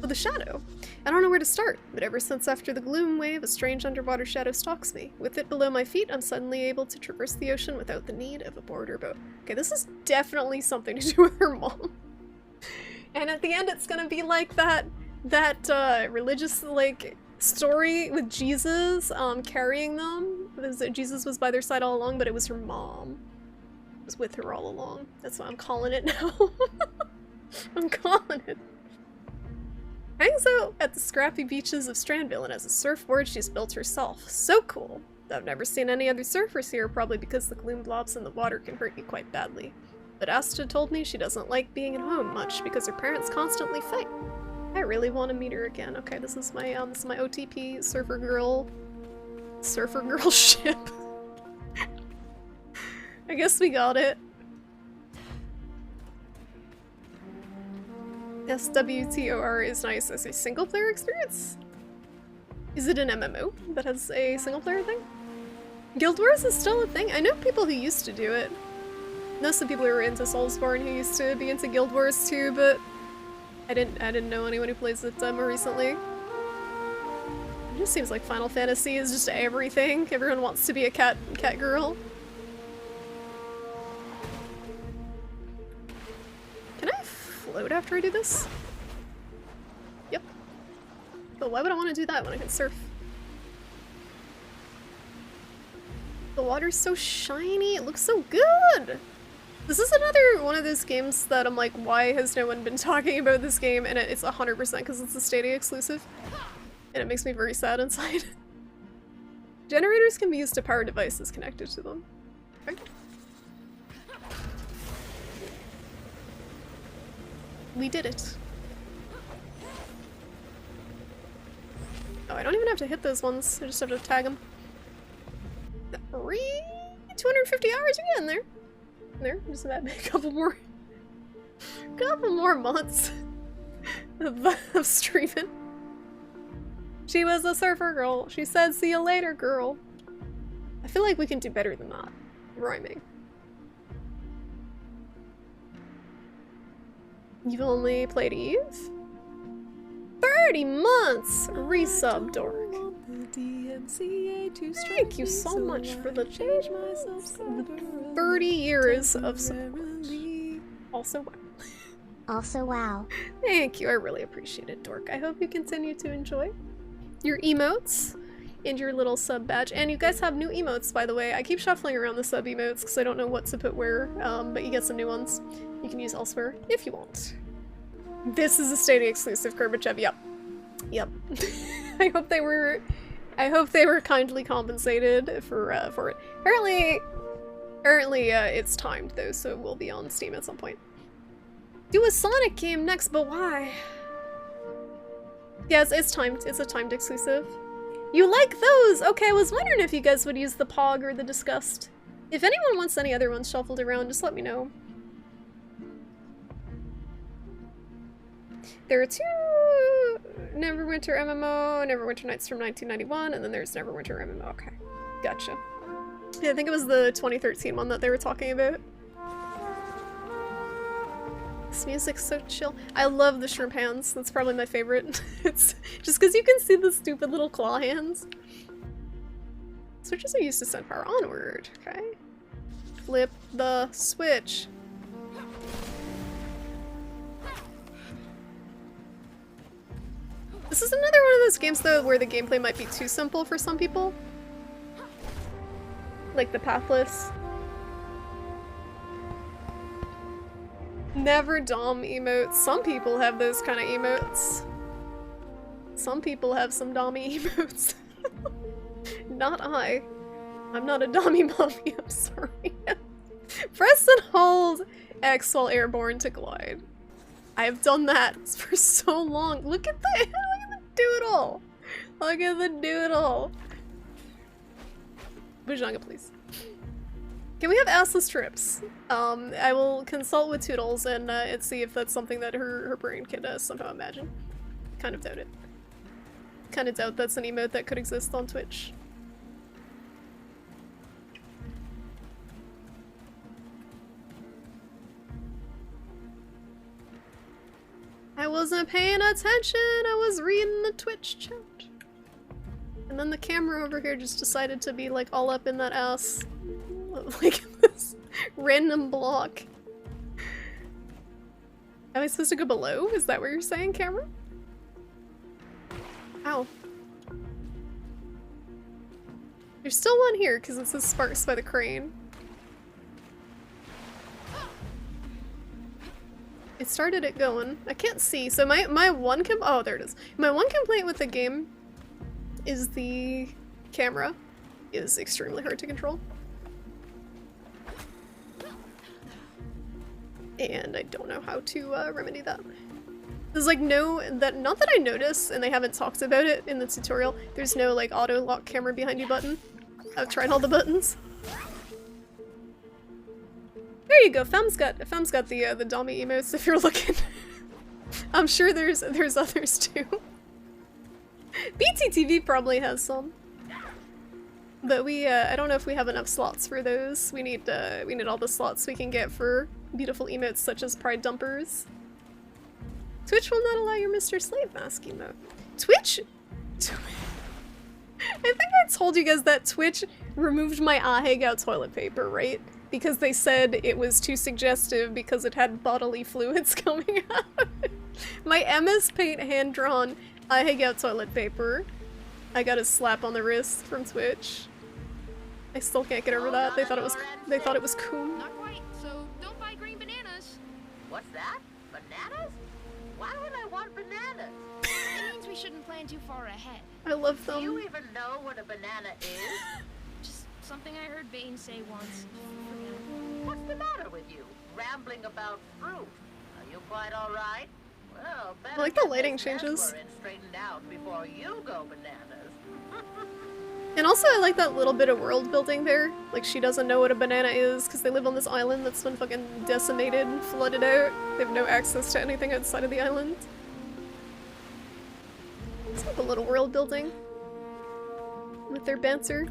Oh, the shadow. I don't know where to start, but ever since after the gloom wave, a strange underwater shadow stalks me. With it below my feet, I'm suddenly able to traverse the ocean without the need of a board or boat. Okay, this is definitely something to do with her mom. And at the end, it's gonna be like that religious, like, story with Jesus, carrying them. Jesus was by their side all along, but it was her mom. It was with her all along. That's why I'm calling it now. I'm calling it. Hangs out at the scrappy beaches of Strandville and has a surfboard she's built herself. So cool. I've never seen any other surfers here, probably because the gloom blobs in the water can hurt you quite badly. But Asta told me she doesn't like being at home much because her parents constantly fight. I really want to meet her again. Okay, this is my OTP surfer girl ship. I guess we got it. SWTOR is nice as a single player experience. Is it an MMO that has a single player thing? Guild Wars is still a thing. I know people who used to do it. I know some people who were into Soulsborne who used to be into Guild Wars too, but I didn't know anyone who plays it more recently. It just seems like Final Fantasy is just everything. Everyone wants to be a cat girl. Can I float after I do this? Yep. But why would I want to do that when I can surf? The water's so shiny, it looks so good! This is another one of those games that I'm like, why has no one been talking about this game? And it's 100% because it's a Stadia exclusive. And it makes me very sad inside. Generators can be used to power devices connected to them. Okay. We did it. Oh, I don't even have to hit those ones. I just have to tag them. 250 hours again there. There, just about a couple more months of streaming. She was a surfer girl. She said, "See you later, girl." I feel like we can do better than that. Rhyming. You've only played Eve? 30 months! Resub dork. Thank you so much for the 30 years of support. Also wow. Also wow. Thank you, I really appreciate it, dork. I hope you continue to enjoy your emotes and your little sub badge. And you guys have new emotes, by the way. I keep shuffling around the sub emotes because I don't know what to put where, but you get some new ones you can use elsewhere if you want. This is a Stadia exclusive, Kurbachev. Yep. Yep. I hope they were kindly compensated for it. Apparently it's timed though, so it will be on Steam at some point. Do a Sonic game next, but why? Yes, it's timed. It's a timed exclusive. You like those? Okay, I was wondering if you guys would use the Pog or the Disgust. If anyone wants any other ones shuffled around, just let me know. There are 2 Neverwinter MMO, Neverwinter Nights from 1991, and then there's Neverwinter MMO. Okay, gotcha. Yeah, I think it was the 2013 one that they were talking about. This music's so chill. I love the shrimp hands. That's probably my favorite. It's just because you can see the stupid little claw hands. Switches are used to send power onward. Okay. Flip the switch. This is another one of those games though where the gameplay might be too simple for some people. Like the pathless. Never dom emotes. Some people have those kind of emotes. Some people have some dommy emotes. Not I. I'm not a dommy mommy, I'm sorry. Press and hold X while airborne to glide. I have done that for so long. Look at the doodle! Look at the doodle! Bujanga, please. Can we have assless trips? I will consult with Toodles and see if that's something that her brain can somehow imagine. Kind of doubt it. Kind of doubt that's an emote that could exist on Twitch. I wasn't paying attention, I was reading the Twitch chat. And then the camera over here just decided to be like all up in that ass. Like this random block. Am I supposed to go below? Is that what you're saying, camera? Ow. There's still one here because it says sparks by the crane. It started it going. I can't see. So my one oh, there it is. My one complaint with the game is the camera is extremely hard to control. And I don't know how to remedy that. There's like not that I notice, and they haven't talked about it in the tutorial, there's no like auto lock camera behind you button. I've tried all the buttons. There you go, Fem's got the Dommy emotes if you're looking. I'm sure there's others too. BTTV probably has some. But I don't know if we have enough slots for those. We need all the slots we can get for beautiful emotes such as Pride Dumpers. Twitch will not allow your Mr. Slave Mask emote. Twitch? I think I told you guys that Twitch removed my Ahegao toilet paper, right? Because they said it was too suggestive because it had bodily fluids coming out. My MS Paint hand-drawn Ahegao toilet paper. I got a slap on the wrist from Twitch. I still can't get over that. They thought it was cool. Not quite, so don't buy green bananas. What's that? Bananas? Why would I want bananas? It means we shouldn't plan too far ahead. I love Do you them. even know what a banana is? Just something I heard Bane say once. What's the matter with you? Rambling about fruit. Are you quite all right? Well, better I like the get lighting this changes. Nestler in straightened out before you go bananas. And also I like that little bit of world building there. Like she doesn't know what a banana is because they live on this island that's been fucking decimated and flooded out. They have no access to anything outside of the island. It's like a little world building with their banter.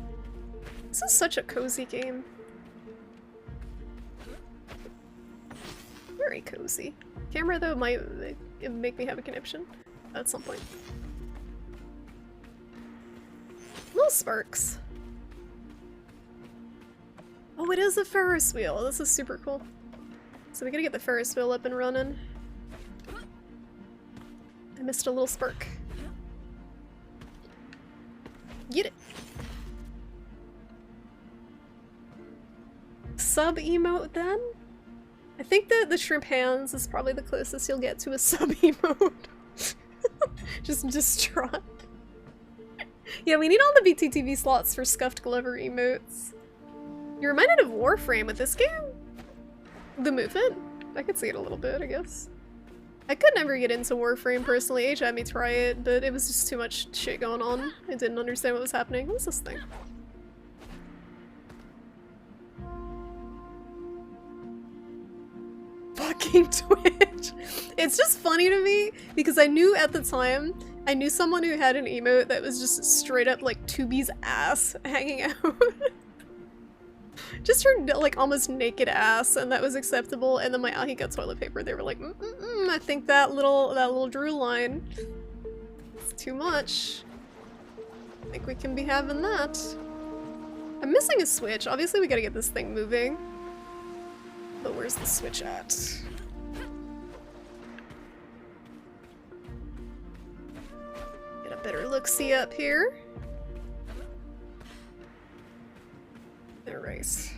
This is such a cozy game. Very cozy. Camera though might make me have a conniption at some point. Little sparks. Oh, it is a Ferris wheel. This is super cool. So we gotta get the Ferris wheel up and running. I missed a little spark. Get it. Sub emote then? I think that the shrimp hands is probably the closest you'll get to a sub emote. Just distraught. Yeah, we need all the BTTV slots for Scuffed Glover emotes. You're reminded of Warframe with this game? The movement? I could see it a little bit, I guess. I could never get into Warframe personally. Age had me try it, but it was just too much shit going on. I didn't understand what was happening. What's this thing? Fucking Twitch. It's just funny to me because I knew at the time, I knew someone who had an emote that was just straight up like Tubi's ass hanging out. Just her like almost naked ass, and that was acceptable. And then my Ahi got toilet paper. They were like, I think that little Drew line is too much. I think we can be having that. I'm missing a switch. Obviously we gotta get this thing moving. But where's the switch at? Get a better look-see up here. Alright.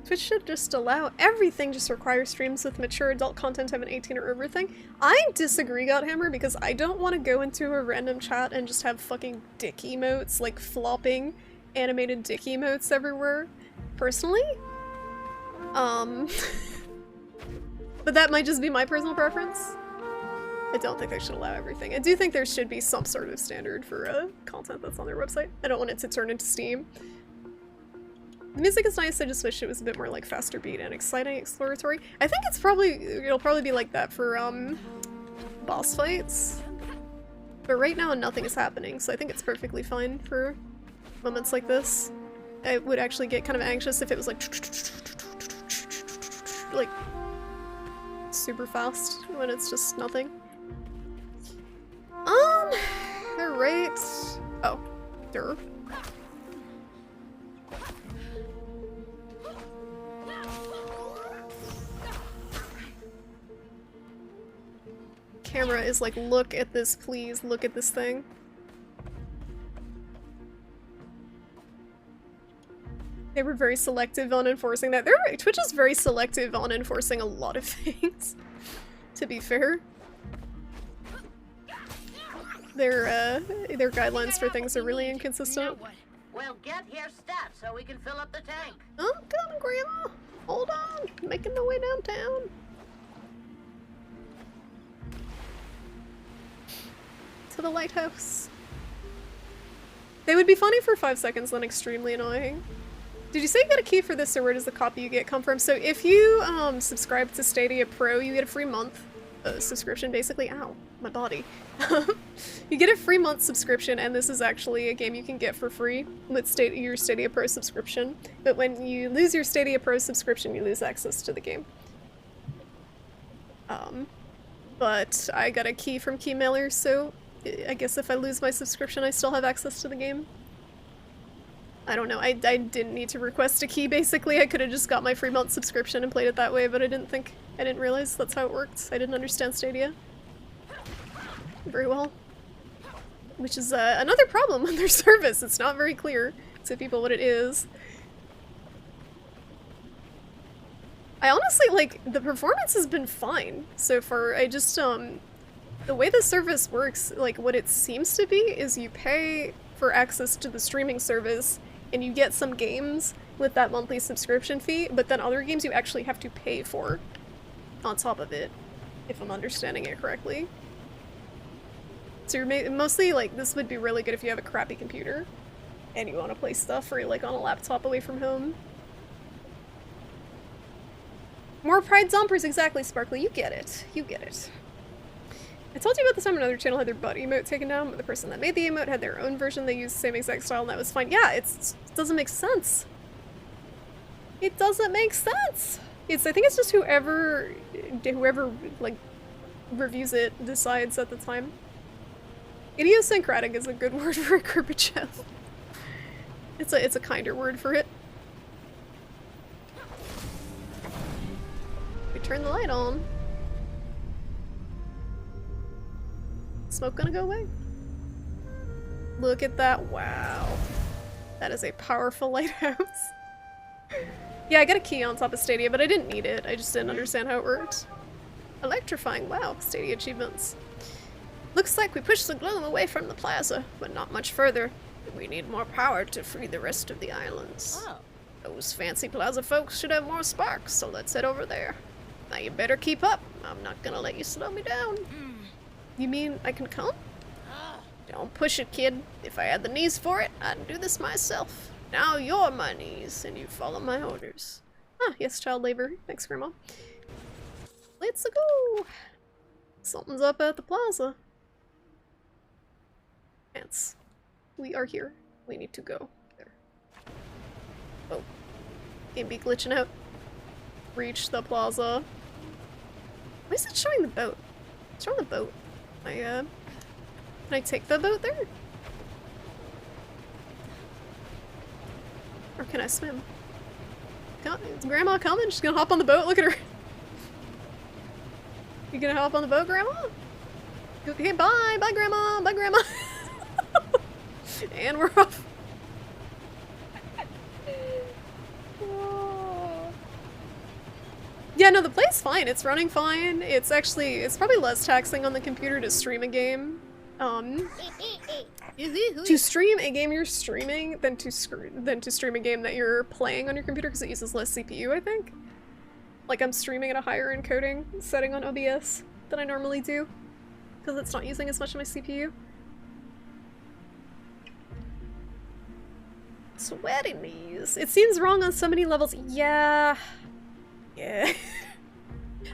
Twitch should just allow everything, just require streams with mature adult content, have an 18 or over thing. I disagree, Godhammer, because I don't want to go into a random chat and just have fucking dick emotes, like flopping animated dick emotes everywhere, personally. But that might just be my personal preference. I don't think they should allow everything. I do think there should be some sort of standard for content that's on their website. I don't want it to turn into Steam. The music is nice, I just wish it was a bit more like faster beat and exciting, exploratory. I think it'll probably be like that for boss fights. But right now nothing is happening, so I think it's perfectly fine for moments like this. I would actually get kind of anxious if it was like super fast when it's just nothing. Alright. Oh, durr. Camera is like, look at this, please, look at this thing. They were very selective on enforcing that. Twitch is very selective on enforcing a lot of things, to be fair. Their guidelines for things are really inconsistent. Well, get here stat so we can fill up the tank. Oh, come on, Grandma! Hold on! Making my way downtown. To the lighthouse. They would be funny for 5 seconds, then extremely annoying. Did you say you got a key for this, or where does the copy you get come from? So if you subscribe to Stadia Pro, you get a free month subscription, basically. Ow, my body. You get a free month subscription, and this is actually a game you can get for free with your Stadia Pro subscription. But when you lose your Stadia Pro subscription, you lose access to the game. But I got a key from Keymailer, so I guess if I lose my subscription, I still have access to the game. I don't know, I didn't need to request a key, basically. I could have just got my free month subscription and played it that way, but I didn't realize that's how it worked. I didn't understand Stadia. very well. Which is another problem with their service. It's not very clear to people what it is. I honestly, like, the performance has been fine so far. I just, the way the service works, like, what it seems to be is you pay for access to the streaming service and you get some games with that monthly subscription fee, but then other games you actually have to pay for on top of it, if I'm understanding it correctly. So you're mostly, like, this would be really good if you have a crappy computer and you want to play stuff, or you're, like, on a laptop away from home. More Pride Zompers, exactly, Sparkly. You get it. You get it. I told you about this time another channel had their butt emote taken down, but the person that made the emote had their own version. They used the same exact style, and that was fine. Yeah, it doesn't make sense. It doesn't make sense. I think it's just whoever, like, reviews it decides at the time. Idiosyncratic is a good word for a Gorbachev. It's a kinder word for it. We turn the light on. Smoke gonna go away? Look at that. Wow. That is a powerful lighthouse. Yeah, I got a key on top of Stadia, but I didn't need it. I just didn't understand how it worked. Electrifying. Wow. Stadia achievements. Looks like we pushed the gloom away from the plaza, but not much further. We need more power to free the rest of the islands. Oh. Those fancy plaza folks should have more sparks, so let's head over there. Now you better keep up. I'm not gonna let you slow me down. You mean I can come? Don't push it, kid. If I had the knees for it, I'd do this myself. Now you're my knees, and you follow my orders. Ah, yes, child labor. Thanks, Grandma. Let's go! Something's up at the plaza. Ants. We are here. We need to go there. Oh. Can't be glitching out. Reach the plaza. Why is it showing the boat? It's showing the boat. Can I take the boat there? Or can I swim? Is Grandma coming? She's gonna hop on the boat? Look at her. You gonna hop on the boat, Grandma? Okay, bye! Bye, Grandma! Bye, Grandma! And we're off. Yeah, no, the play's fine. It's running fine. It's probably less taxing on the computer to stream a game. To stream a game you're streaming than to stream a game that you're playing on your computer, because it uses less CPU, I think. Like, I'm streaming at a higher encoding setting on OBS than I normally do, because it's not using as much of my CPU. Sweaty knees. It seems wrong on so many levels. Yeah. Yeah.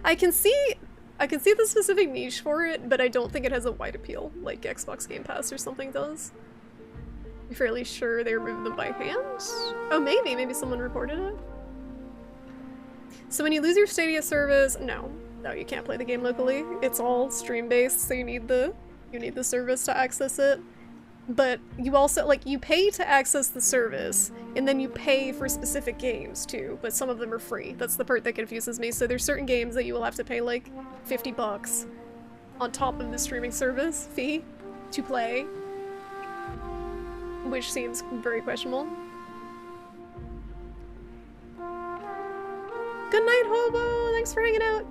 I can see the specific niche for it, but I don't think it has a wide appeal like Xbox Game Pass or something does. I'm fairly sure they removed them by hand? Oh, maybe someone reported it. So when you lose your Stadia service, no, you can't play the game locally. It's all stream-based, so you need the service to access it. But you also, like, you pay to access the service, and then you pay for specific games too, but some of them are free. That's the part that confuses me. So there's certain games that you will have to pay like $50 on top of the streaming service fee to play, which seems very questionable. Good night, Hobo! Thanks for hanging out!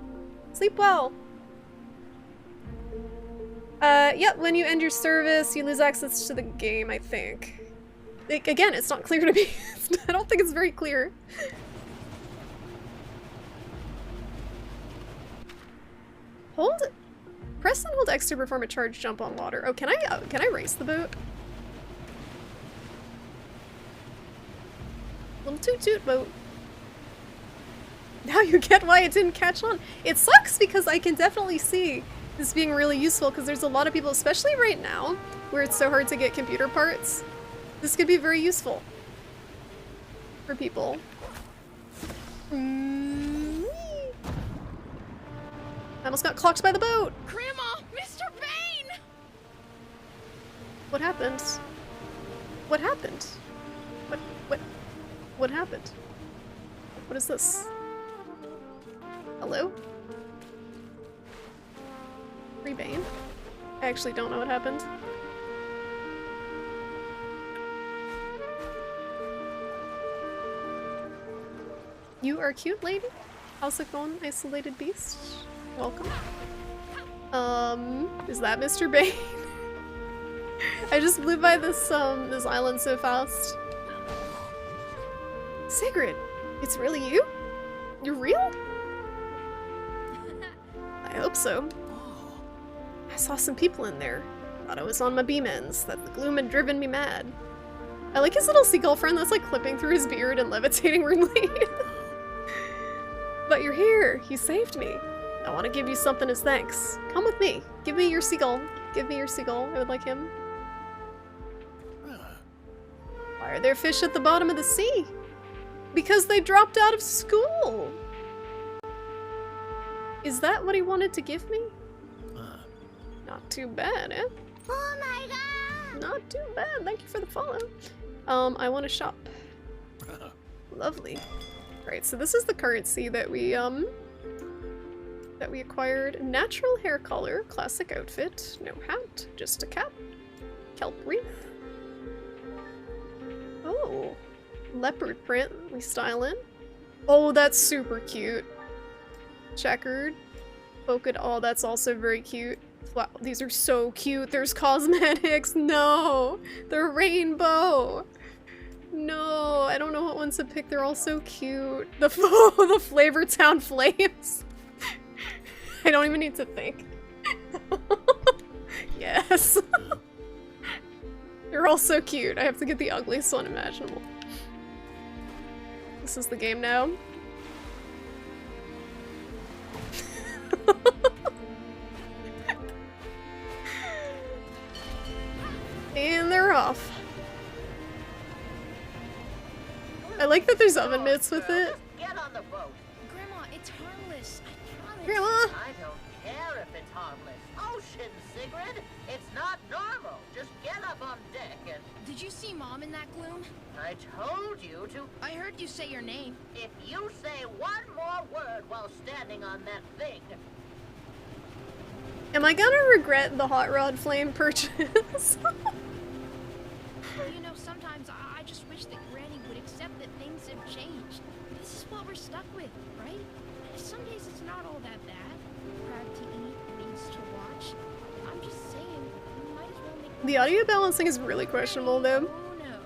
Sleep well! Yep, when you end your service, you lose access to the game, I think. Like, again, it's not clear to me. I don't think it's very clear. Press and hold X to perform a charge jump on water. Oh, can I race the boat? Little toot-toot boat. Now you get why it didn't catch on. It sucks because I can definitely see this being really useful, because there's a lot of people, especially right now, where it's so hard to get computer parts. This could be very useful for people. I almost got clocked by the boat! Grandma! Mr. Bane! What happened? What happened? What happened? What is this? Hello? Free Bane? I actually don't know what happened. You are cute, lady. How's it going, isolated beast? Welcome. Is that Mr. Bane? I just blew by this island so fast. Sigrid, it's really you? You're real? I hope so. I saw some people in there. Thought I was on my beam ends, that the gloom had driven me mad. I like his little seagull friend that's like clipping through his beard and levitating rudely. But you're here. You saved me. I want to give you something as thanks. Come with me. Give me your seagull. Give me your seagull. I would like him. Why are there fish at the bottom of the sea? Because they dropped out of school. Is that what he wanted to give me? Not too bad, eh? Oh my god! Not too bad. Thank you for the follow. I want to shop. Lovely. Right, so this is the currency that we acquired. Natural hair color, classic outfit, no hat, just a cap. Kelp wreath. Oh, leopard print, we style in. Oh, that's super cute. Checkered. Polka dot, oh, that's also very cute. Wow, these are so cute. There's cosmetics. No, they're rainbow. No, I don't know what ones to pick. They're all so cute. The the Flavor Town Flames. I don't even need to think. Yes. They're all so cute. I have to get the ugliest one imaginable. This is the game now. And they're off. I like that there's oven mitts with it. Get on the boat. Grandma, it's harmless. I promise. Grandma! I don't care if it's harmless. Ocean, Sigrid. It's not normal. Just get up on deck and... Did you see Mom in that gloom? I told you to... I heard you say your name. If you say one more word while standing on that thing... Am I gonna regret the hot rod flame purchase? You know, sometimes I just wish that Granny would accept that things have changed. This is what we're stuck with, right? Some days it's not all that bad. Crab to eat, things to watch. I'm just saying, we might as well make... The audio balancing is really questionable though. Oh no.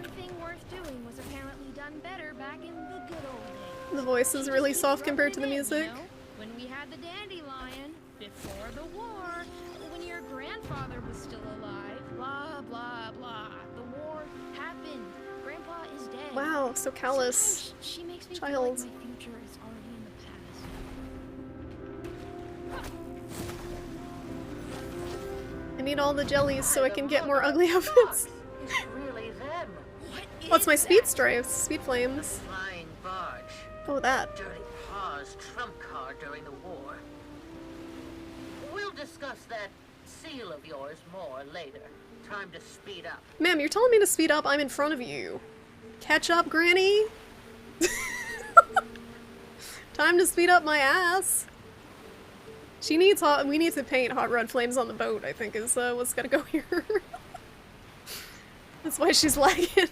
Everything worth doing was apparently done better back in the good old days. The voice is really soft compared to the music. You know, when we had the dandelion, before the war, when your grandfather was still alive, blah, blah, blah. The war happened. Grandpa is dead. Wow, so callous. Sometimes she makes me feel Child. like my future is already in the past. I need all the jellies so I can get more ugly outfits. It's really them. What's my speed stripes? Speed flames. Flying barge. Oh, that. Dirty Paws trump card during the war. We'll discuss that seal of yours more later. Time to speed up. Ma'am, you're telling me to speed up? I'm in front of you. Catch up, Granny. Time to speed up my ass. She needs hot. We need to paint hot red flames on the boat, I think, is what's gotta go here. That's why she's lagging.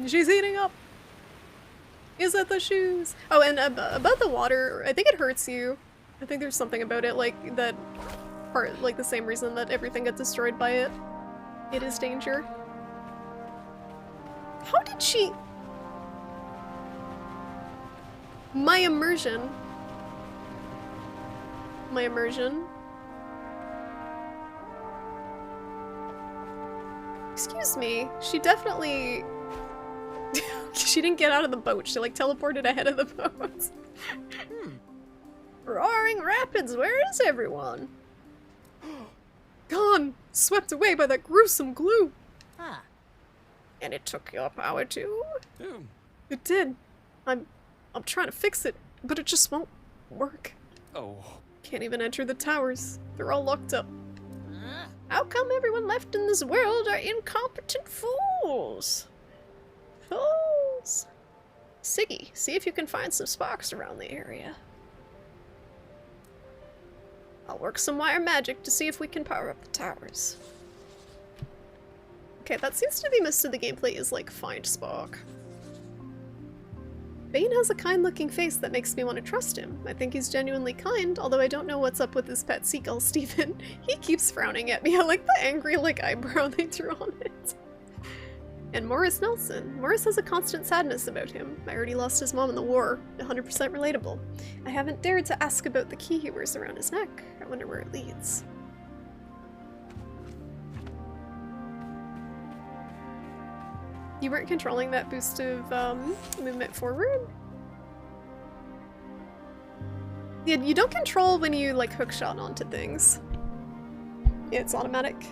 She's heating up. Is it the shoes? Oh, and about the water, I think it hurts you. I think there's something about it, like, that part, like the same reason that everything gets destroyed by it. It is danger. How did she... My immersion. My immersion. Excuse me, she definitely... She didn't get out of the boat, she like teleported ahead of the boat. Roaring rapids, where is everyone? Gone! Swept away by that gruesome glue! Huh. And it took your power too? Boom. It did. I'm trying to fix it, but it just won't work. Oh. Can't even enter the towers. They're all locked up. Huh? How come everyone left in this world are incompetent fools? Fools. Siggy, see if you can find some sparks around the area. I'll work some wire magic to see if we can power up the towers. Okay, that seems to be most of the gameplay is like find Spock. Bane has a kind-looking face that makes me want to trust him. I think he's genuinely kind, although I don't know what's up with his pet seagull, Stephen. He keeps frowning at me. I like the angry, like, eyebrow they drew on it. And Morris Nelson. Morris has a constant sadness about him. I already lost his mom in the war. 100% relatable. I haven't dared to ask about the key he wears around his neck. I wonder where it leads. You weren't controlling that boost of movement forward? Yeah, you don't control when you like hookshot onto things. Yeah, it's automatic.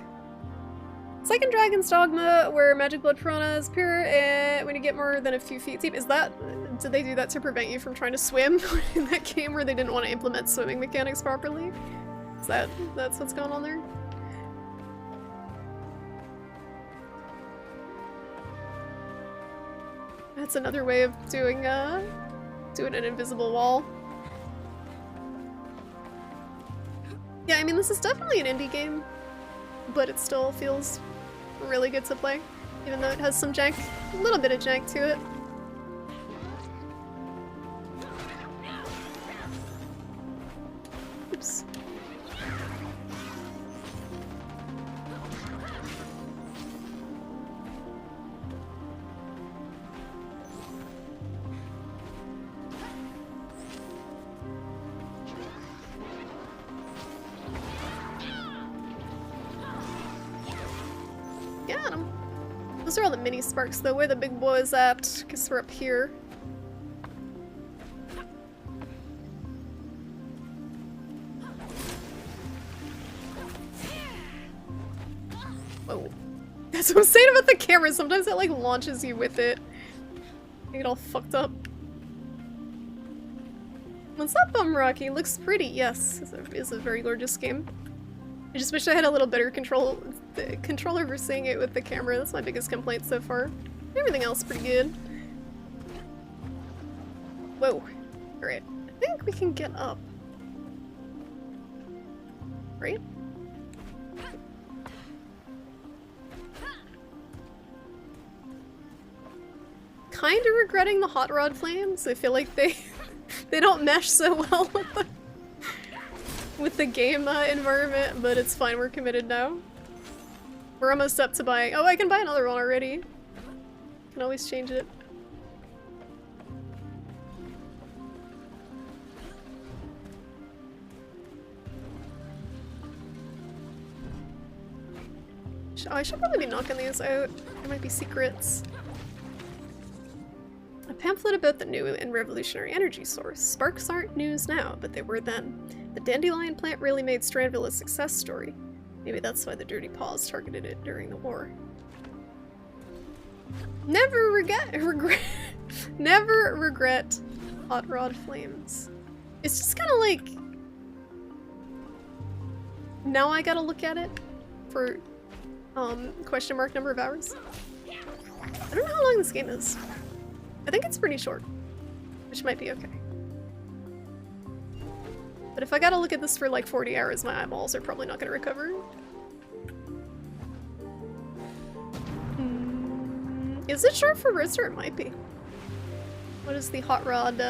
Second Dragon's Dogma, where magic blood piranhas appear when you get more than a few feet deep. Is that, did they do that to prevent you from trying to swim in that game where they didn't want to implement swimming mechanics properly? Is that's what's going on there? That's another way of doing an invisible wall. Yeah, I mean, this is definitely an indie game, but it still feels really good to play, even though it has some jank, a little bit of jank to it. Oops. Got him. Those are all the mini sparks though. Where the big boy is at, because we're up here. Whoa. That's what I'm saying about the camera. Sometimes it like launches you with it. You get all fucked up. What's up, Rocky? Looks pretty. Yes, it's a very gorgeous game. I just wish I had a little better control over seeing it with the camera. That's my biggest complaint so far. Everything else pretty good. Whoa. Alright. I think we can get up. Right? Kinda regretting the hot rod flames. I feel like they don't mesh so well with the game environment, but it's fine, we're committed now. We're almost up to buying- oh, I can buy another one already. Can always change it. Oh, I should probably be knocking these out. There might be secrets. A pamphlet about the new and revolutionary energy source. Sparks aren't news now, but they were then. The dandelion plant really made Strandville a success story. Maybe that's why the Dirty Paws targeted it during the war. Never never regret hot rod flames. It's just kind of like, now I gotta look at it for question mark number of hours. I don't know how long this game is. I think it's pretty short, which might be okay. But if I gotta look at this for like 40 hours, my eyeballs are probably not gonna recover. Is it short for Rister? It might be. What is the hot rod,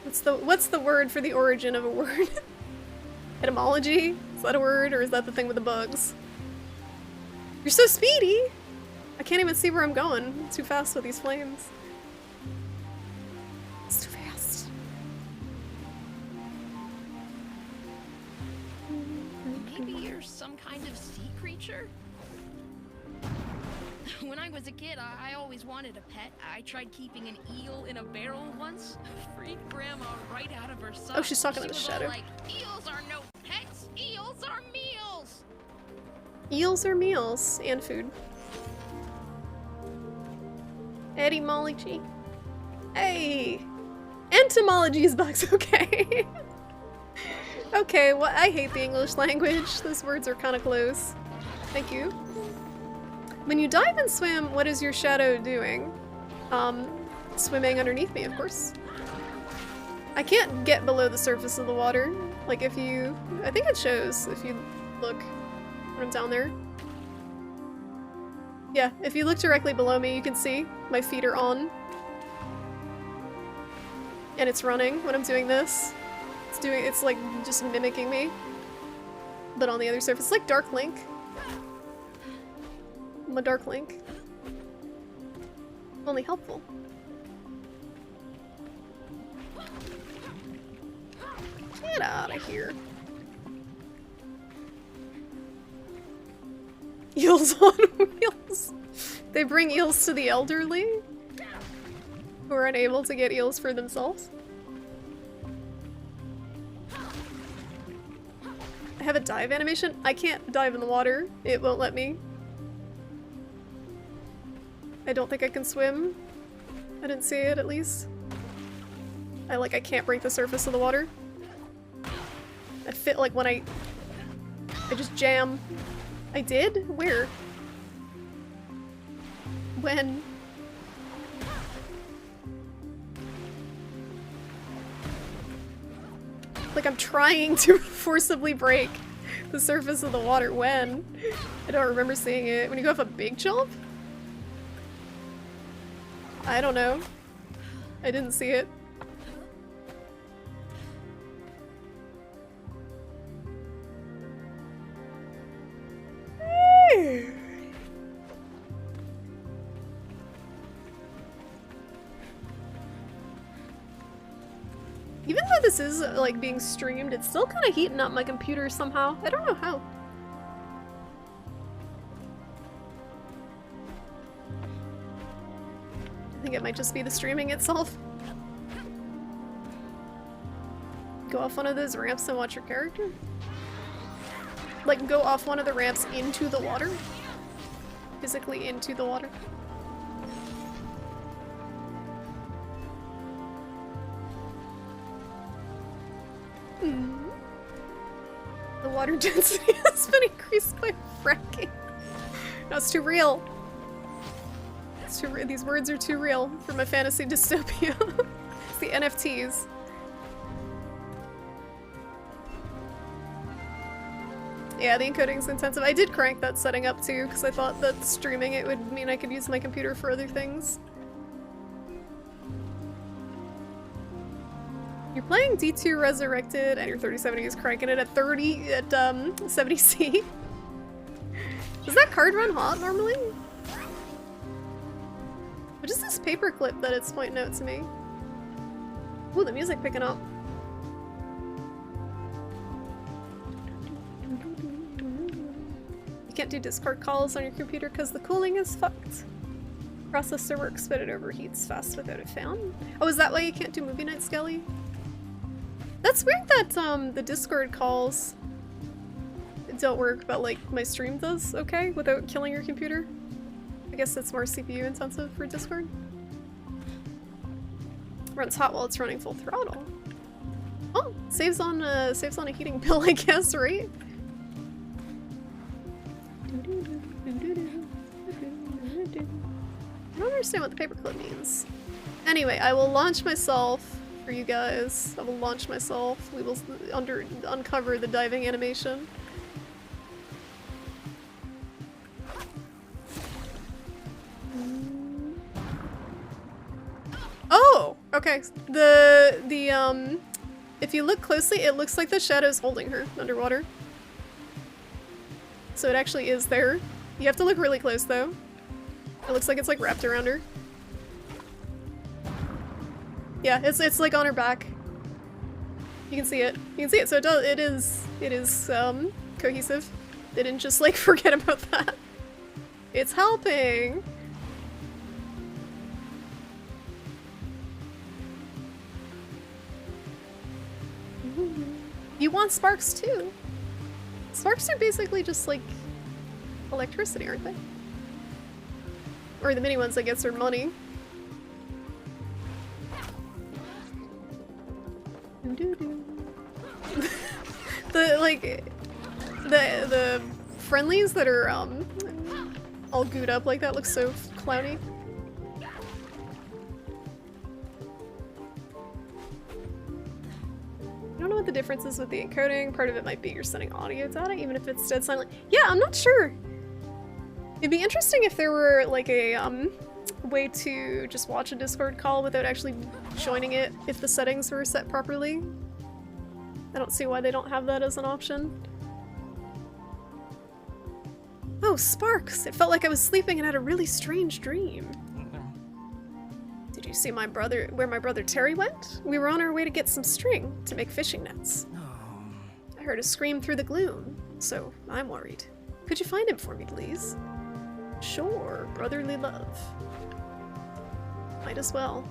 what's the word for the origin of a word? Etymology? Is that a word, or is that the thing with the bugs? You're so speedy! I can't even see where I'm going. I'm too fast with these flames. It's too fast. Maybe you're some kind of sea creature? When I was a kid, I always wanted a pet. I tried keeping an eel in a barrel once. Freaked Grandma right out of her sock. Oh, she's talking to the She was all shadow. like, eels are no pets! Eels are meals! Eels are meals and food. Etymology. Hey! Entomology bugs, okay. Okay, well, I hate the English language. Those words are kind of close. Thank you. When you dive and swim, what is your shadow doing? Swimming underneath me, of course. I can't get below the surface of the water. Like if you... I think it shows if you look when I'm down there. Yeah, if you look directly below me, you can see my feet are on. And it's running when I'm doing this. It's like just mimicking me. But on the other surface, it's like Dark Link. I'm a Dark Link. Only helpful. Get out of here. Eels on wheels. They bring eels to the elderly who are unable to get eels for themselves. I have a dive animation. I can't dive in the water. It won't let me. I don't think I can swim. I didn't see it, at least. I can't break the surface of the water. I fit like when I just jam. I did? Where? When? Like I'm trying to forcibly break the surface of the water. When? I don't remember seeing it. When you go off a big jump? I don't know. I didn't see it. Even though this is like being streamed, it's still kind of heating up my computer somehow. I don't know how. I think it might just be the streaming itself. Go off one of those ramps and watch your character? Like go off one of the ramps into the water? Physically into the water? The water density has been increased by fracking. No, it's too real. It's too these words are too real for my fantasy dystopia. It's the NFTs. Yeah, the encoding's intensive. I did crank that setting up too, because I thought that streaming it would mean I could use my computer for other things. You're playing D2 Resurrected and your 3070 is cranking it at 70C. Does that card run hot normally? What is this paperclip that it's pointing out to me? Ooh, the music picking up. You can't do Discord calls on your computer because the cooling is fucked. Processor works, but it overheats fast without a fan. Oh, is that why you can't do movie night, Skelly? That's weird that the Discord calls don't work, but like my stream does okay without killing your computer. I guess it's more CPU intensive for Discord. Runs hot while it's running full throttle. Oh, saves on a heating bill, I guess, right? I don't understand what the paperclip means. Anyway, I will launch myself for you guys. I will launch myself. We will uncover the diving animation. Oh! Okay. If you look closely, it looks like the shadow's holding her underwater. So it actually is there. You have to look really close though. It looks like it's like wrapped around her. Yeah, it's like on her back. You can see it. You can see it. So it is cohesive. They didn't just like forget about that. It's helping. You want sparks too. Sparks are basically just like electricity, aren't they? Or the mini ones, I guess, are money. the friendlies that are all gooed up like that look so clowny. don't know what the difference is with the encoding. Part of it might be you're sending audio data, even if it's dead silent. Yeah, I'm not sure. It'd be interesting if there were like a way to just watch a Discord call without actually joining it if the settings were set properly. I don't see why they don't have that as an option. Oh, Sparks! It felt like I was sleeping and had a really strange dream. Did you see where my brother Terry went? We were on our way to get some string to make fishing nets. I heard a scream through the gloom, so I'm worried. Could you find him for me, please? Sure, brotherly love. Might as well.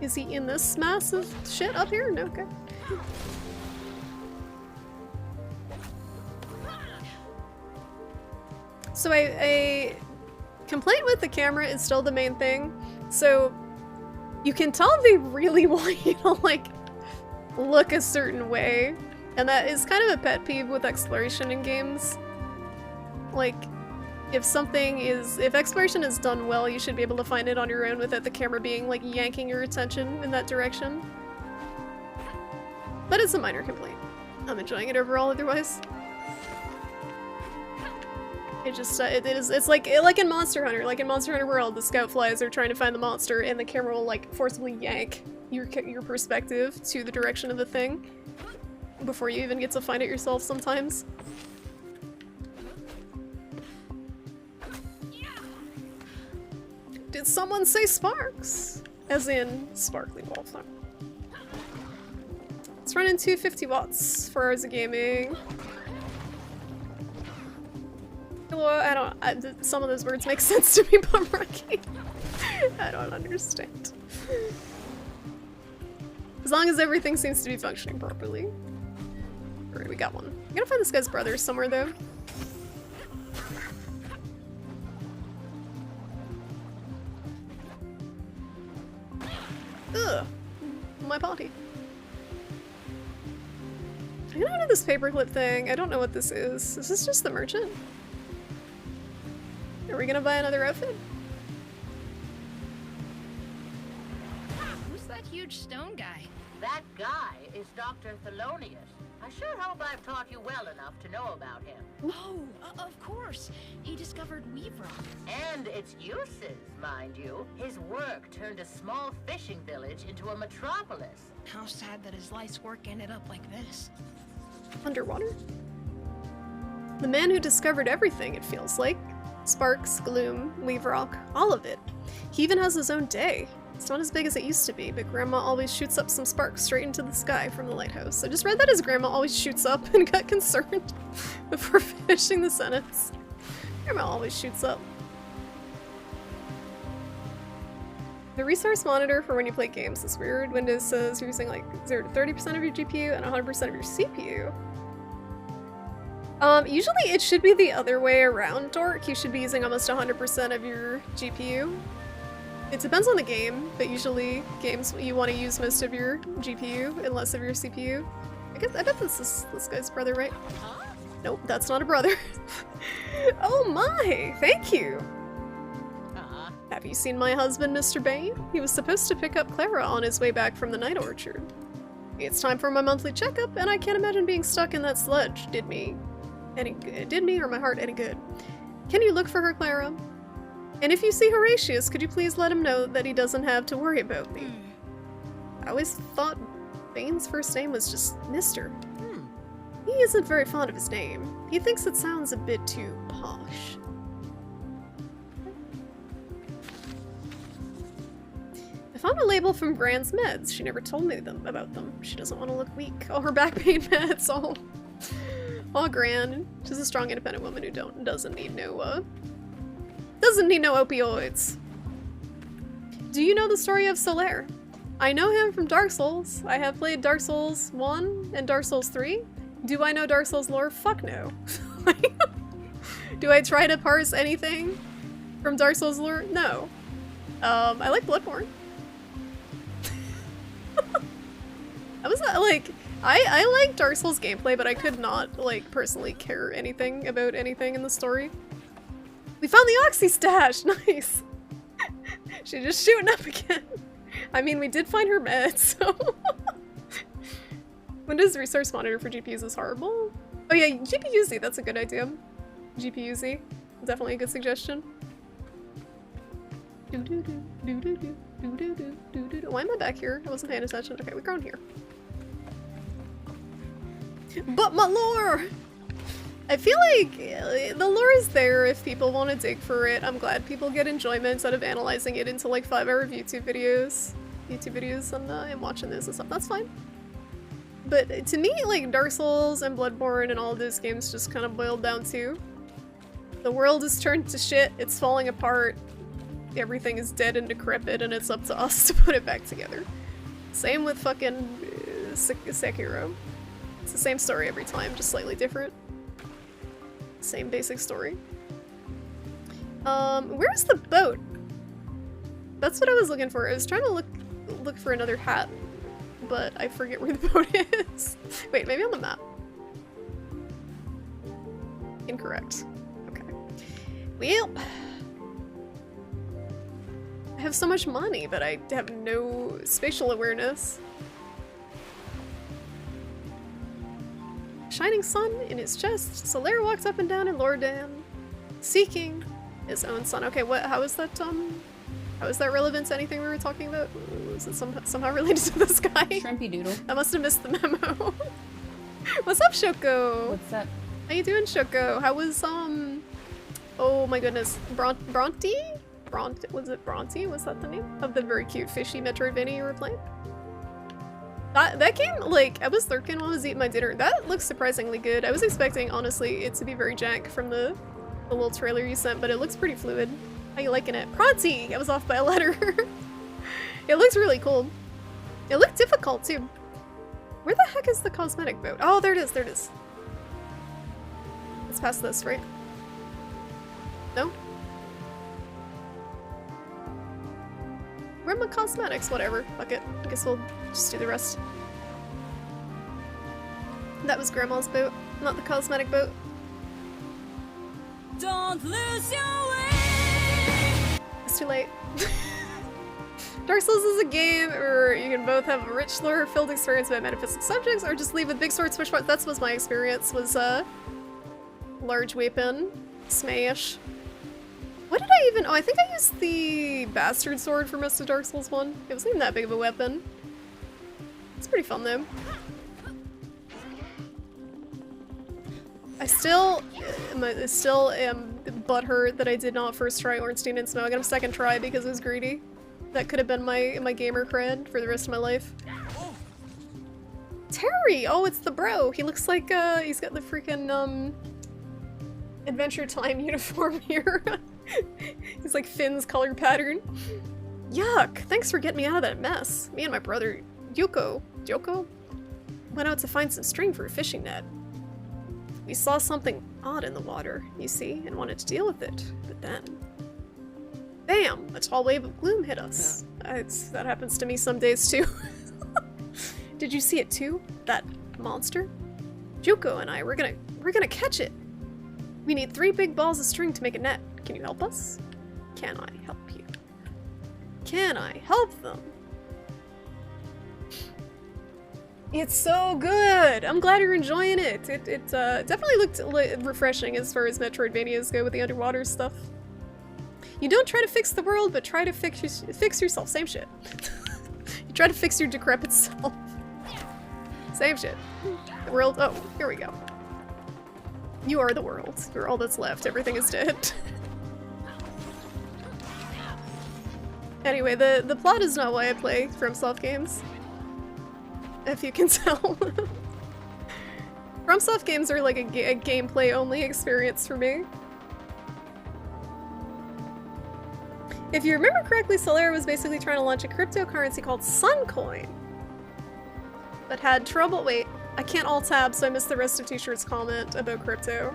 Is he in this massive shit up here? No, okay. So a complaint with the camera is still the main thing. So you can tell they really want you to like look a certain way. And that is kind of a pet peeve with exploration in games. Like, if exploration is done well, you should be able to find it on your own without the camera being like yanking your attention in that direction. But it's a minor complaint. I'm enjoying it overall otherwise. It just, it's like in Monster Hunter. Like in Monster Hunter World, the scout flies are trying to find the monster and the camera will like forcibly yank your perspective to the direction of the thing before you even get to find it yourself sometimes. Did someone say Sparks? As in sparkly wallflower. It's running 250 watts, 4 hours of gaming. Hello, some of those words make sense to me, but Rocky, I don't understand. As long as everything seems to be functioning properly. Alright, we got one. I'm gonna find this guy's brother somewhere, though. Ugh! My body. I'm gonna do this paperclip thing. I don't know what this is. Is this just the merchant? Are we gonna buy another outfit? Who's that huge stone guy? That guy is Dr. Thelonious. I sure hope I've taught you well enough to know about him. Oh, of course. He discovered Weaverock. And its uses, mind you. His work turned a small fishing village into a metropolis. How sad that his life's work ended up like this. Underwater? The man who discovered everything, it feels like. Sparks, gloom, Weaverock, all of it. He even has his own day. It's not as big as it used to be, but Grandma always shoots up some sparks straight into the sky from the lighthouse. I just read that as Grandma always shoots up and got concerned before finishing the sentence. Grandma always shoots up. The resource monitor for when you play games is weird. Windows says you're using like 0 to 30% of your GPU and 100% of your CPU. Usually it should be the other way around, Dork. You should be using almost 100% of your GPU. It depends on the game, but usually games you want to use most of your GPU and less of your CPU. I bet this is this guy's brother, right? Nope, that's not a brother. Oh my! Thank you! Have you seen my husband, Mr. Bain? He was supposed to pick up Clara on his way back from the night orchard. It's time for my monthly checkup, and I can't imagine being stuck in that sludge did me or my heart any good. Can you look for her, Clara? And if you see Horatius, could you please let him know that he doesn't have to worry about me? I always thought Bane's first name was just Mr. He isn't very fond of his name. He thinks it sounds a bit too posh. I found a label from Grand's meds. She never told me about them. She doesn't want to look weak. Oh, her back pain meds. Oh, Gran. She's a strong, independent woman who doesn't need no opioids. Do you know the story of Solaire? I know him from Dark Souls. I have played Dark Souls 1 and Dark Souls 3. Do I know Dark Souls lore? Fuck no. Do I try to parse anything from Dark Souls lore? No. I like Bloodborne. I was not like, I like Dark Souls gameplay, but I could not like personally care anything about anything in the story. We found the Oxy stash! Nice! She's just shooting up again. I mean, we did find her meds, so... Windows Resource Monitor for GPUs is horrible. Oh yeah, GPU-Z, that's a good idea. GPU-Z, definitely a good suggestion. Why am I back here? I wasn't paying attention. Okay, we're going here. But my lore! I feel like the lore is there if people want to dig for it. I'm glad people get enjoyment out of analyzing it into like 5-hour YouTube videos. And watching this and stuff. That's fine. But to me, like Dark Souls and Bloodborne and all of those games just kind of boiled down to the world is turned to shit, it's falling apart, everything is dead and decrepit, and it's up to us to put it back together. Same with fucking Sekiro. It's the same story every time, just slightly different. Same basic story. Where's the boat? That's what I was looking for. I was trying to look for another hat, but I forget where the boat is. Wait, maybe on the map. Incorrect. Okay. Well, I have so much money, but I have no spatial awareness. Shining sun in his chest, Solaire walks up and down in Lordan, seeking his own son. Okay, how is that relevant to anything we were talking about? Was it somehow related to this guy? Shrimpy doodle. I must have missed the memo. What's up, Shoko? What's up? How you doing, Shoko? How was, oh my goodness, Bronte? Was it Bronte? Was that the name? Of the very cute fishy Metroidvania you were playing? That game, like, I was lurking while I was eating my dinner. That looks surprisingly good. I was expecting, honestly, it to be very jank from the little trailer you sent, but it looks pretty fluid. How you liking it? Pronty! I was off by a letter. It looks really cool. It looked difficult, too. Where the heck is the cosmetic boat? Oh, there it is, there it is. Let's pass this, right? No? Where are my cosmetics? Whatever. Fuck it. I guess we'll just do the rest. That was Grandma's boat, not the cosmetic boat. Don't lose your way. It's too late. Dark Souls is a game where you can both have a rich lore-filled experience about metaphysical subjects, or just leave with big sword switch parts. That was my experience, was large weapon, smash. What did I even- oh, I think I used the bastard sword for most of Dark Souls 1. It wasn't even that big of a weapon. It's pretty fun though. I still am butthurt that I did not first try Ornstein and Snow. I got a second try because it was greedy. That could have been my gamer cred for the rest of my life. Terry! Oh, it's the bro! He looks like, he's got the freaking, Adventure Time uniform here. He's like Finn's color pattern. Yuck! Thanks for getting me out of that mess. Me and my brother, Joko, went out to find some string for a fishing net. We saw something odd in the water, you see, and wanted to deal with it. But then... bam! A tall wave of gloom hit us. That happens to me some days too. Did you see it too? That monster? Joko and I, we're gonna catch it! We need 3 big balls of string to make a net. Can you help us? Can I help you? Can I help them? It's so good! I'm glad you're enjoying it! It definitely looked refreshing as far as Metroidvanias go with the underwater stuff. You don't try to fix the world, but try to fix yourself. Same shit. You try to fix your decrepit self. Same shit. The world- oh, here we go. You are the world. You're all that's left. Everything is dead. Anyway, the plot is not why I play FromSoft games. If you can tell. FromSoft games are like a gameplay-only experience for me. If you remember correctly, Solaire was basically trying to launch a cryptocurrency called Suncoin. But had trouble- wait, I can't alt-tab, so I missed the rest of T-Shirt's comment about crypto.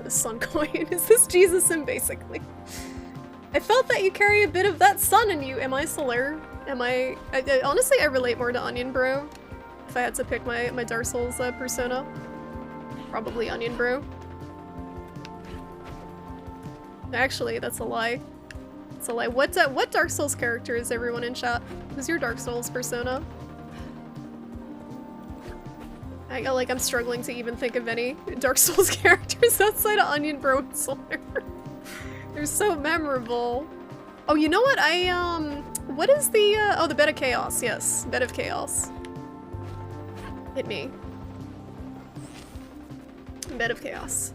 Suncoin. Is this Jesus-sim, basically? I felt that you carry a bit of that sun in you. Am I Solaire? Am I honestly, I relate more to Onion Bro. If I had to pick my Dark Souls persona. Probably Onion Bro. Actually, that's a lie. It's a lie. What Dark Souls character is everyone in chat? Who's your Dark Souls persona? I'm struggling to even think of any Dark Souls characters outside of Onion Bro and Slayer. They're so memorable. Oh, you know what? What is the, oh, the Bed of Chaos. Yes, Bed of Chaos. Hit me. Bed of Chaos.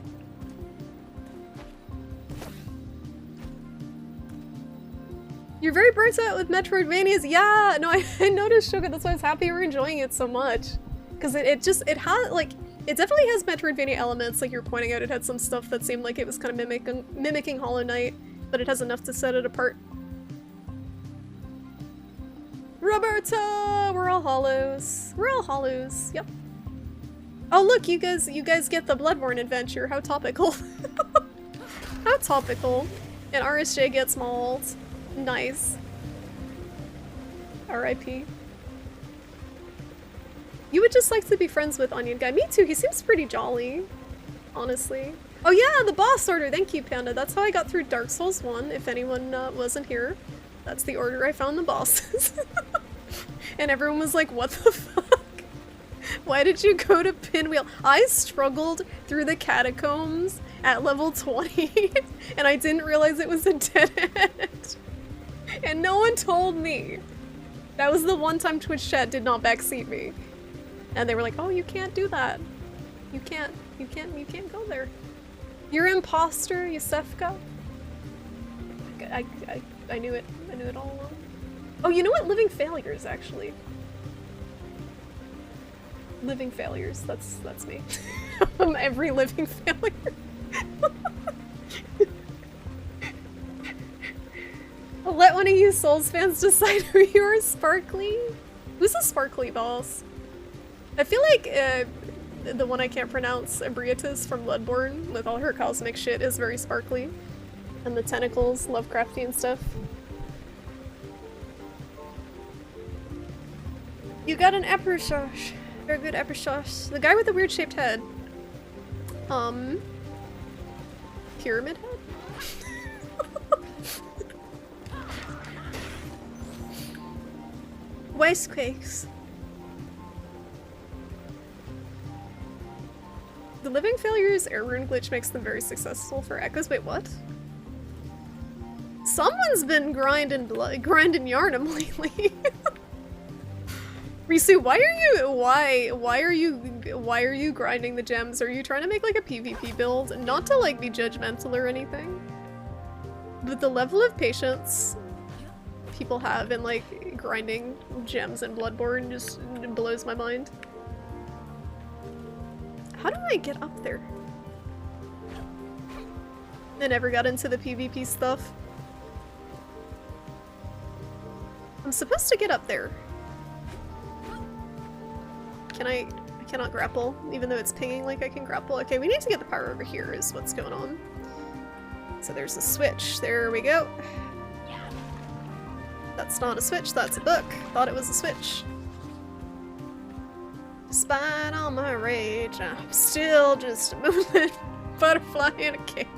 You're very burnt out with Metroidvanias. Yeah, no, I noticed, Sugar. That's why I was happy you were enjoying it so much. Because it has, like, it definitely has Metroidvania elements, like you were pointing out. It had some stuff that seemed like it was kind of mimicking Hollow Knight, but it has enough to set it apart. Roberta! We're all hollows. We're all hollows. Yep. Oh look, you guys get the Bloodborne adventure. How topical. How topical. And RSJ gets mauled. Nice. R.I.P. You would just like to be friends with Onion Guy. Me too, he seems pretty jolly. Honestly. Oh yeah, the boss order! Thank you, Panda. That's how I got through Dark Souls 1, if anyone wasn't here. That's the order I found the bosses. And everyone was like, what the fuck? Why did you go to Pinwheel? I struggled through the catacombs at level 20, and I didn't realize it was a dead end. And no one told me. That was the one time Twitch chat did not backseat me. And they were like, oh, you can't do that. You can't go there. You're imposter, Yusefka. I knew it. I knew it all along. Oh, you know what? Living Failures, actually. Living Failures. That's me. I'm every living failure. I'll let one of you Souls fans decide who you are, Sparkly. Who's a Sparkly boss? I feel like the one I can't pronounce, Ebrietas from Bloodborne, with all her cosmic shit, is very sparkly. And the tentacles, Lovecraftian stuff. You got an Epershosh. Very good Epershosh. The guy with the weird shaped head. Pyramid head? Wastequakes. The Living Failures air rune glitch makes them very successful for echoes. Wait, what? Someone's been grinding Yarnum lately. Risu, why are you grinding the gems? Are you trying to make like a PvP build? Not to like be judgmental or anything, but the level of patience people have in like grinding gems in Bloodborne just blows my mind. How do I get up there? I never got into the PvP stuff. I'm supposed to get up there. I cannot grapple, even though it's pinging like I can grapple. Okay, we need to get the power over here is what's going on. So there's a switch. There we go. That's not a switch, that's a book. Thought it was a switch. Despite all my rage, I'm still just a moving butterfly in a cage.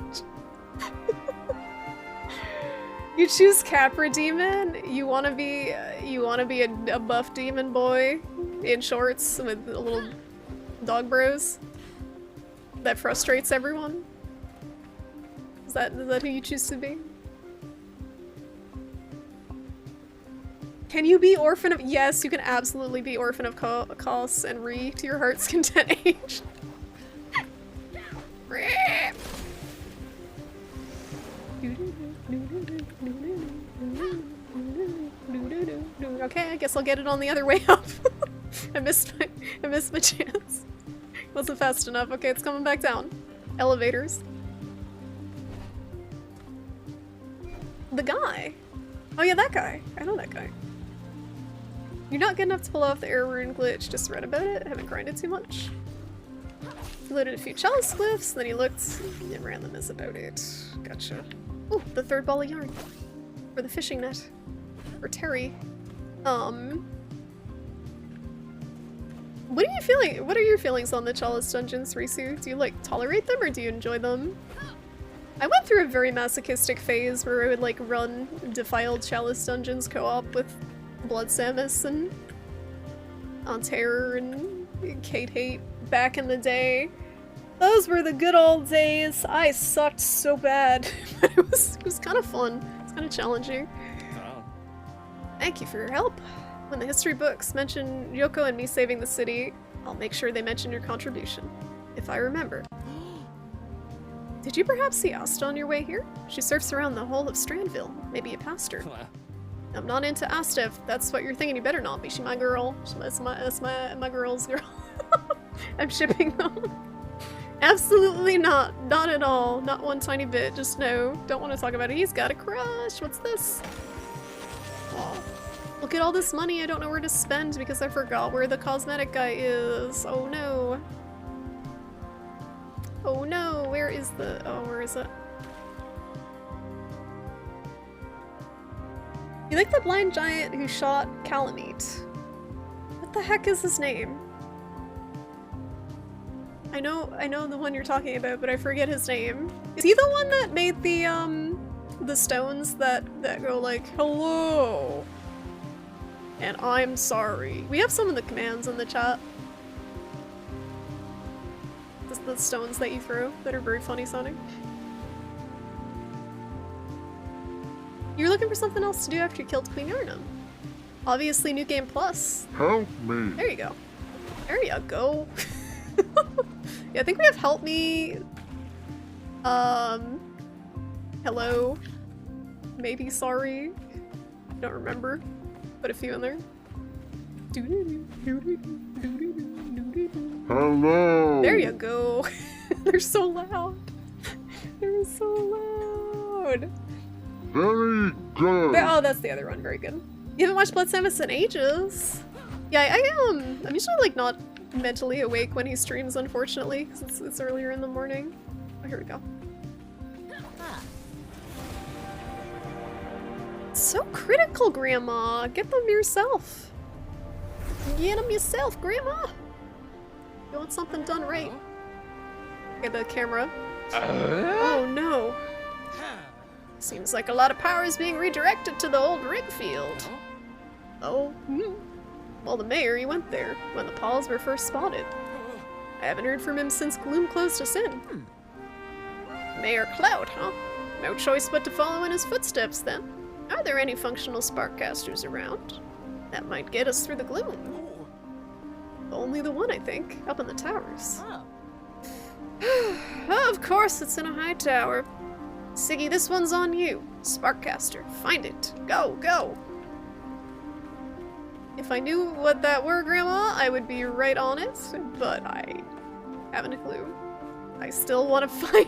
You choose Capra Demon? You wanna be a buff demon boy in shorts with little dog bros that frustrates everyone? Is that who you choose to be? Can you be Orphan of— Yes, you can absolutely be Orphan of Kos and Re to your heart's content age. Okay, I guess I'll get it on the other way up. I missed my chance. Wasn't fast enough. Okay, it's coming back down. Elevators. The guy. Oh yeah, that guy. I know that guy. You're not good enough to pull off the air rune glitch. Just read about it. Haven't grinded too much. He loaded a few chalice glyphs, then he looked and random is about it. Gotcha. Oh, the third ball of yarn. For the fishing net. For Terry. What are you feeling? What are your feelings on the chalice dungeons, Risu? Do you like tolerate them or do you enjoy them? I went through a very masochistic phase where I would like run Defiled Chalice Dungeons co-op with Blood Samus and On Terror and Kate Hate back in the day. Those were the good old days. I sucked so bad, but it was kind of fun. It's kind of challenging. Oh. Thank you for your help. When the history books mention Yoko and me saving the city, I'll make sure they mention your contribution. If I remember. Did you perhaps see Asta on your way here? She surfs around the whole of Strandville. Maybe you passed her. I'm not into Asta. If that's what you're thinking, you better not be. She my girl. That's my girl's girl. I'm shipping them. Absolutely not. Not at all. Not one tiny bit. Just no. Don't want to talk about it. He's got a crush. What's this? Oh. Look at all this money I don't know where to spend because I forgot where the cosmetic guy is. Oh no. Oh no, where is the... oh, where is it? You like the blind giant who shot Calamite? What the heck is his name? I know the one you're talking about, but I forget his name. Is he the one that made the stones that go like, hello? And I'm sorry. We have some of the commands in the chat. The stones that you throw that are very funny sounding. You're looking for something else to do after you killed Queen Yarnum. Obviously New Game Plus. Help me. There you go. There you go. Yeah, I think we have help me. Hello. Maybe sorry. Don't remember. Put a few in there. Hello. There you go. They're so loud. They're so loud. Very good. Oh, that's the other one. Very good. You haven't watched Blood Samus in ages. Yeah, I'm usually like not mentally awake when he streams, unfortunately, because it's earlier in the morning. Oh, here we go. So critical, Grandma. Get them yourself. Get them yourself, Grandma. You want something done right. Get the camera. Oh no. Seems like a lot of power is being redirected to the old rig field. Oh, well, the mayor, he went there when the Pauls were first spotted. I haven't heard from him since Gloom closed us in. Mayor Cloud, huh? No choice but to follow in his footsteps then. Are there any functional sparkcasters around? That might get us through the gloom. Only the one, I think, up in the towers. Oh, of course, it's in a high tower. Siggy, this one's on you. Sparkcaster, find it. Go, go. If I knew what that were, Grandma, I would be right on it, but I haven't a clue. I still want to find...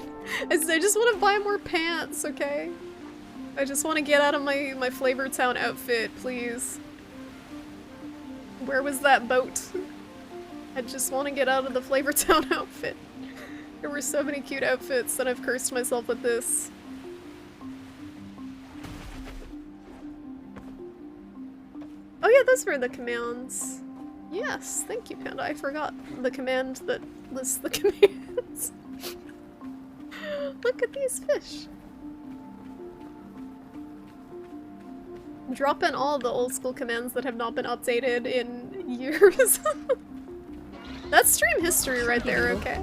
I just want to buy more pants, okay? I just want to get out of my Flavor Town outfit, please. Where was that boat? I just want to get out of the Flavor Town outfit. There were so many cute outfits that I've cursed myself with this. Oh yeah, those were the commands. Yes, thank you, Panda. I forgot the command that lists the commands. Look at these fish. Drop in all the old school commands that have not been updated in years. That's stream history right there, okay?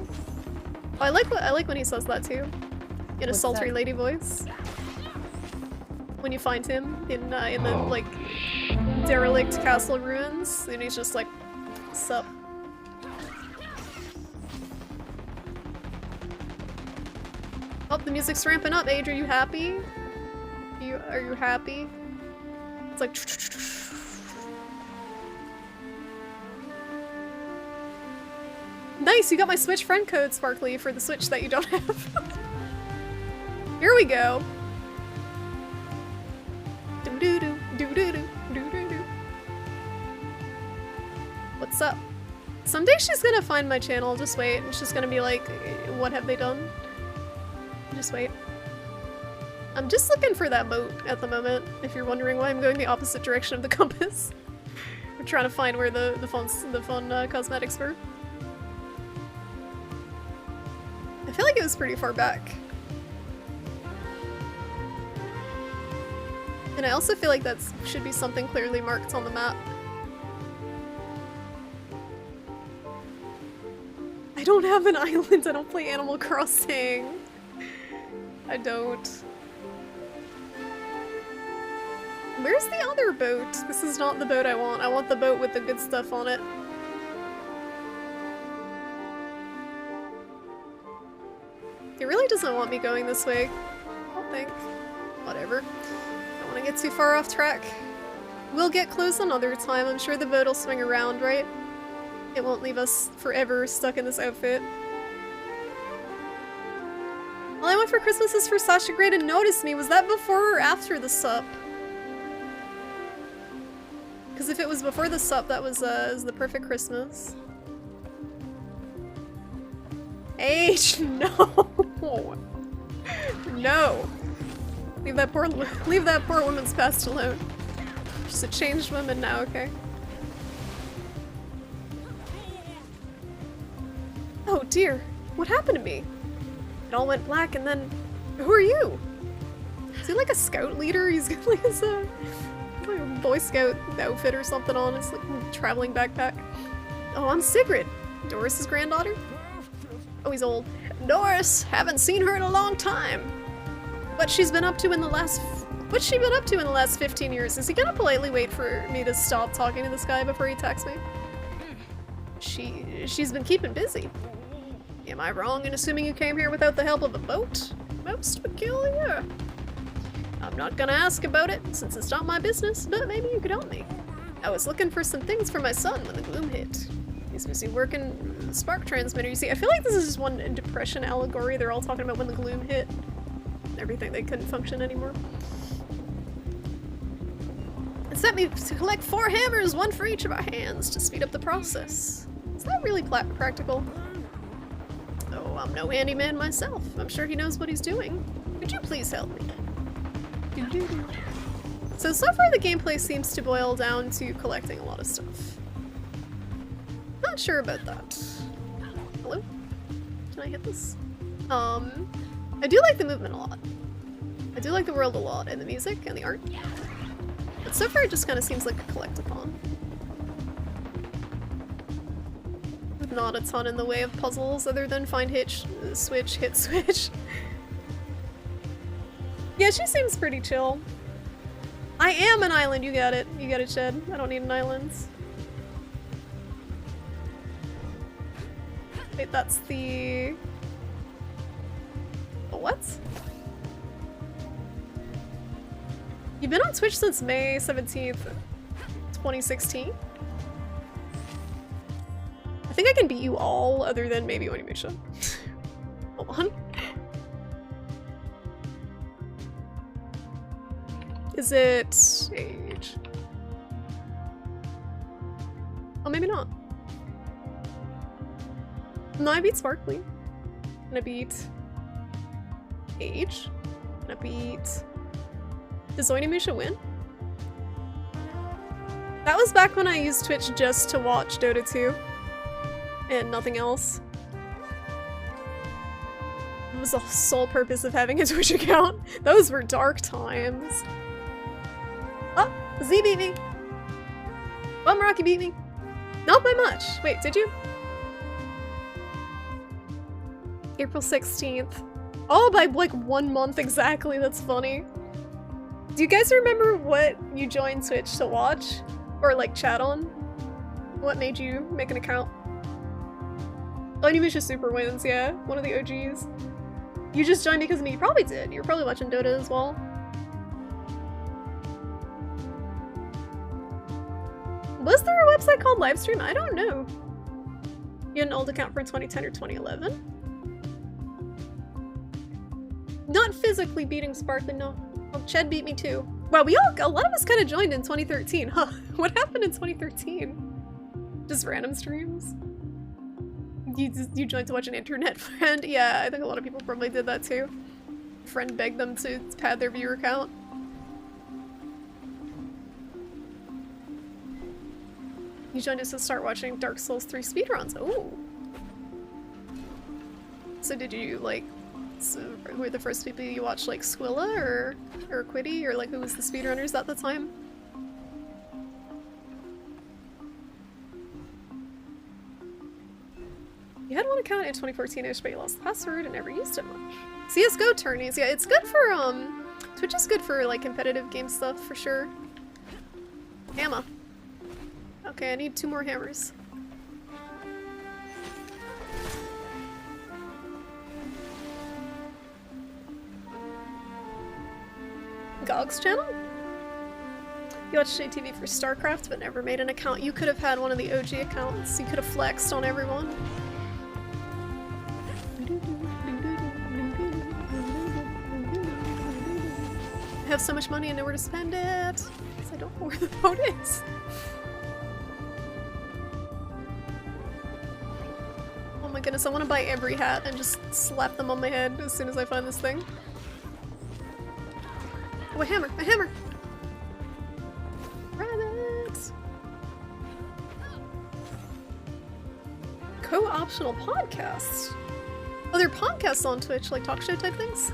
Oh, I like when he says that too. In a sultry lady voice. When you find him in the like derelict castle ruins, and he's just like, sup. Oh, the music's ramping up. Age, are you happy? Are you happy? It's like. Nice, you got my Switch friend code, Sparkly, for the Switch that you don't have. Here we go. Do-do-do, do-do-do, do-do-do. What's up? Someday she's gonna find my channel, just wait, and she's gonna be like, what have they done? Just wait. I'm just looking for that boat at the moment, if you're wondering why I'm going the opposite direction of the compass. I'm trying to find where the fun cosmetics were. I feel like it was pretty far back. And I also feel like that should be something clearly marked on the map. I don't have an island, I don't play Animal Crossing. I don't. Where's the other boat? This is not the boat I want. I want the boat with the good stuff on it. He really doesn't want me going this way. I don't think. Whatever. Don't want to get too far off track. We'll get close another time. I'm sure the boat will swing around, right? It won't leave us forever stuck in this outfit. All I want for Christmas is for Sasha Grey to notice me. Was that before or after the sup? Because if it was before the sup, that was the perfect Christmas. H, no! No! Leave that poor woman's past alone. She's a changed woman now, okay? Oh dear, what happened to me? It all went black and then... Who are you? Is he like a scout leader? He's got like his like a Boy Scout outfit or something on his like traveling backpack. Oh, I'm Sigrid, Doris's granddaughter. Oh, he's old. Doris, haven't seen her in a long time. What's she been up to in the last 15 years? Is he gonna politely wait for me to stop talking to this guy before he attacks me? She's been keeping busy. Am I wrong in assuming you came here without the help of a boat? Most peculiar. I'm not gonna ask about it, since it's not my business, but maybe you could help me. I was looking for some things for my son when the gloom hit. He's busy working spark transmitter. You see, I feel like this is just one depression allegory. They're all talking about when the gloom hit. Everything, they couldn't function anymore. It sent me to collect 4 hammers, 1 for each of our hands, to speed up the process. Is that really practical? Oh, I'm no handyman myself. I'm sure he knows what he's doing. Could you please help me? So far the gameplay seems to boil down to collecting a lot of stuff. Not sure about that. Hello? Can I hit this? I do like the movement a lot. I do like the world a lot, and the music, and the art. But so far it just kind of seems like a collectathon. With not a ton in the way of puzzles other than find hit, switch, hit, switch. Yeah, she seems pretty chill. I am an island, you got it. You got it, Shed. I don't need an island. Wait, that's the... What? You've been on Twitch since May 17th, 2016? I think I can beat you all other than maybe Onimusha. Hold on. Is it age? Oh, maybe not. No, I beat Sparkly. And I beat age. And I beat... Does Onimusha win? That was back when I used Twitch just to watch Dota 2. And nothing else. It was the sole purpose of having a Twitch account. Those were dark times. Oh, Z beat me. Bum Rocky beat me. Not by much. Wait, did you? April 16th. Oh, by like 1 month exactly. That's funny. Do you guys remember what you joined Twitch to watch? Or like chat on? What made you make an account? Onimusha Super wins, yeah. One of the OGs. You just joined because of me. You probably did. You were probably watching Dota as well. Was there a website called Livestream? I don't know. You had an old account from 2010 or 2011? Not physically beating Sparkly, no. Oh, Ched beat me too. Wow, a lot of us kind of joined in 2013, huh? What happened in 2013? Just random streams? You joined to watch an internet friend? Yeah, I think a lot of people probably did that too. Friend begged them to pad their viewer count. You joined us to start watching Dark Souls 3 speedruns. Ooh. So did you, like, So, who were the first people you watched, like Squilla or Quiddy, or like who was the speedrunners at the time? You had one account in 2014ish, but you lost the password and never used it much. CS:GO tourneys, yeah, it's good for Twitch is good for like competitive game stuff for sure. Hammer. Okay, I need 2 more hammers. Gog's channel? You watched JTV for StarCraft but never made an account. You could have had one of the OG accounts. You could have flexed on everyone. I have so much money and nowhere to spend it. Because I don't know where the boat is. Oh my goodness, I want to buy every hat and just slap them on my head as soon as I find this thing. Oh, a hammer! A hammer! Rabbit! Co-optional podcasts? Oh, they're podcasts on Twitch, like talk show type things?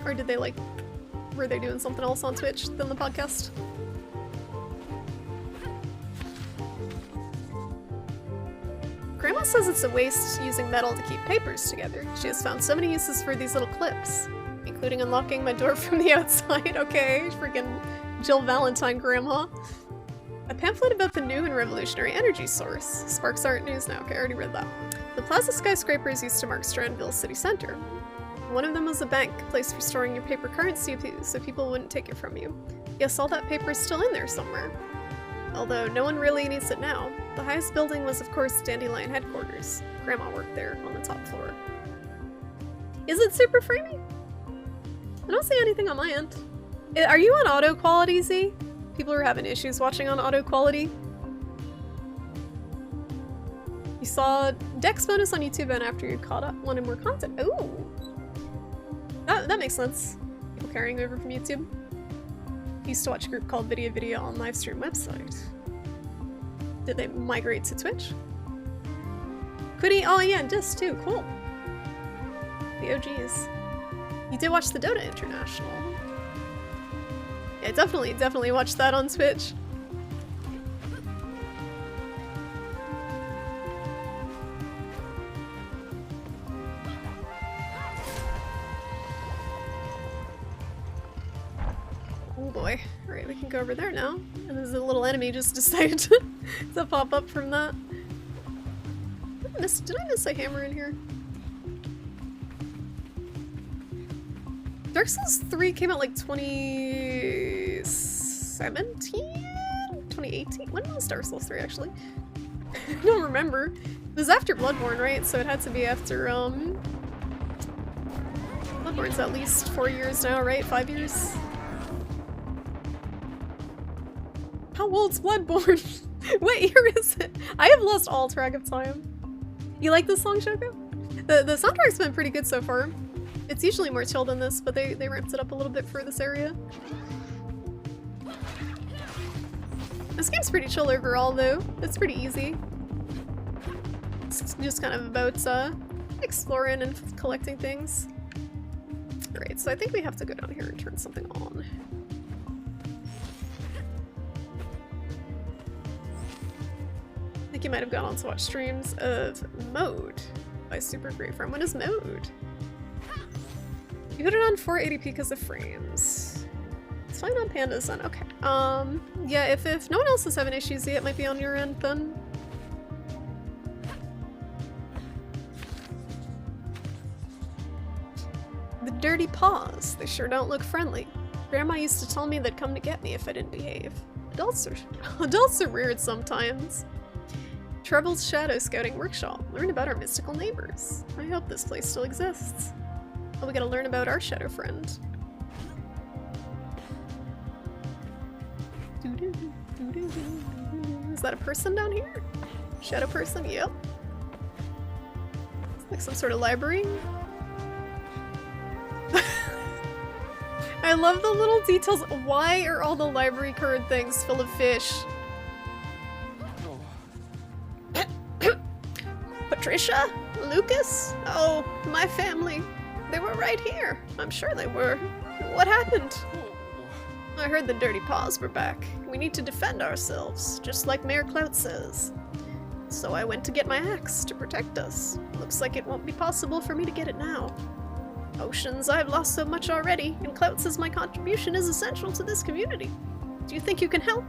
Or did they like... were they doing something else on Twitch than the podcast? Grandma says it's a waste using metal to keep papers together. She has found so many uses for these little clips, including unlocking my door from the outside. Okay, freaking Jill Valentine grandma. A pamphlet about the new and revolutionary energy source. Sparks aren't news now. Okay, I already read that. The plaza skyscrapers used to mark Strandville's city center. One of them was a bank, a place for storing your paper currency so people wouldn't take it from you. Yes, all that paper is still in there somewhere. Although no one really needs it now. The highest building was of course Dandelion headquarters. Grandma worked there on the top floor. Is it super framey? I don't see anything on my end. Are you on auto quality, Z? People are having issues watching on auto quality. You saw Dex bonus on YouTube and after you caught up wanted more content. Ooh! That makes sense. People carrying over from YouTube. Used to watch a group called Video on livestream website. Did they migrate to Twitch? Quiddy? Oh yeah, and Disc too. Cool. The OGs. You did watch the Dota International. Yeah, definitely watched that on Twitch. Oh boy. Alright, we can go over there now. And there's a little enemy just decided to pop up from that. Did I miss a hammer in here? Dark Souls 3 came out like 2017? 2018? When was Dark Souls 3 actually? I don't remember. It was after Bloodborne, right? So it had to be after, Bloodborne's at least 4 years now, right? 5 years? How old's Bloodborne? What year is it? I have lost all track of time. You like this song, Shoko? The soundtrack's been pretty good so far. It's usually more chill than this, but they ramped it up a little bit for this area. This game's pretty chill overall, though. It's pretty easy. It's just kind of about exploring and collecting things. Great, so I think we have to go down here and turn something on. I think you might have gone on to watch streams of Mode by Super Great Friend. When is Mode? You put it on 480p because of frames. It's fine on Panda's then. Okay. Yeah, if no one else is having issues yet, it might be on your end then. The dirty paws. They sure don't look friendly. Grandma used to tell me they'd come to get me if I didn't behave. Adults are weird sometimes. Treble's Shadow Scouting Workshop. Learn about our mystical neighbors. I hope this place still exists. Oh, we gotta learn about our shadow friend. Is that a person down here? Shadow person? Yep. It's like some sort of library. I love the little details. Why are all the library card things full of fish? Patricia? Lucas? Oh, my family. They were right here. I'm sure they were. What happened? I heard the Dirty Paws were back. We need to defend ourselves, just like Mayor Clout says. So I went to get my axe to protect us. Looks like it won't be possible for me to get it now. Oceans, I've lost so much already, and Clout says my contribution is essential to this community. Do you think you can help?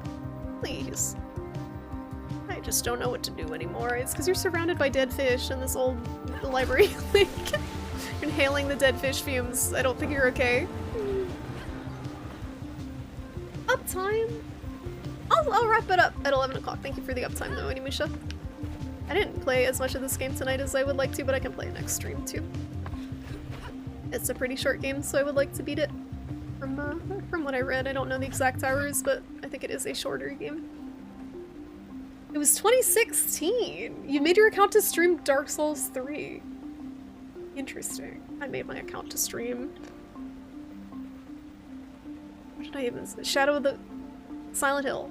Please. I just don't know what to do anymore. It's because you're surrounded by dead fish in this old library. Like, inhaling the dead fish fumes. I don't think you're okay. Uptime? I'll wrap it up at 11 o'clock. Thank you for the uptime though, Animusha. I didn't play as much of this game tonight as I would like to, but I can play it next stream too. It's a pretty short game, so I would like to beat it. From what I read, I don't know the exact hours, but I think it is a shorter game. It was 2016! You made your account to stream Dark Souls 3. Interesting. I made my account to stream. What did I even say? Shadow of the Silent Hill.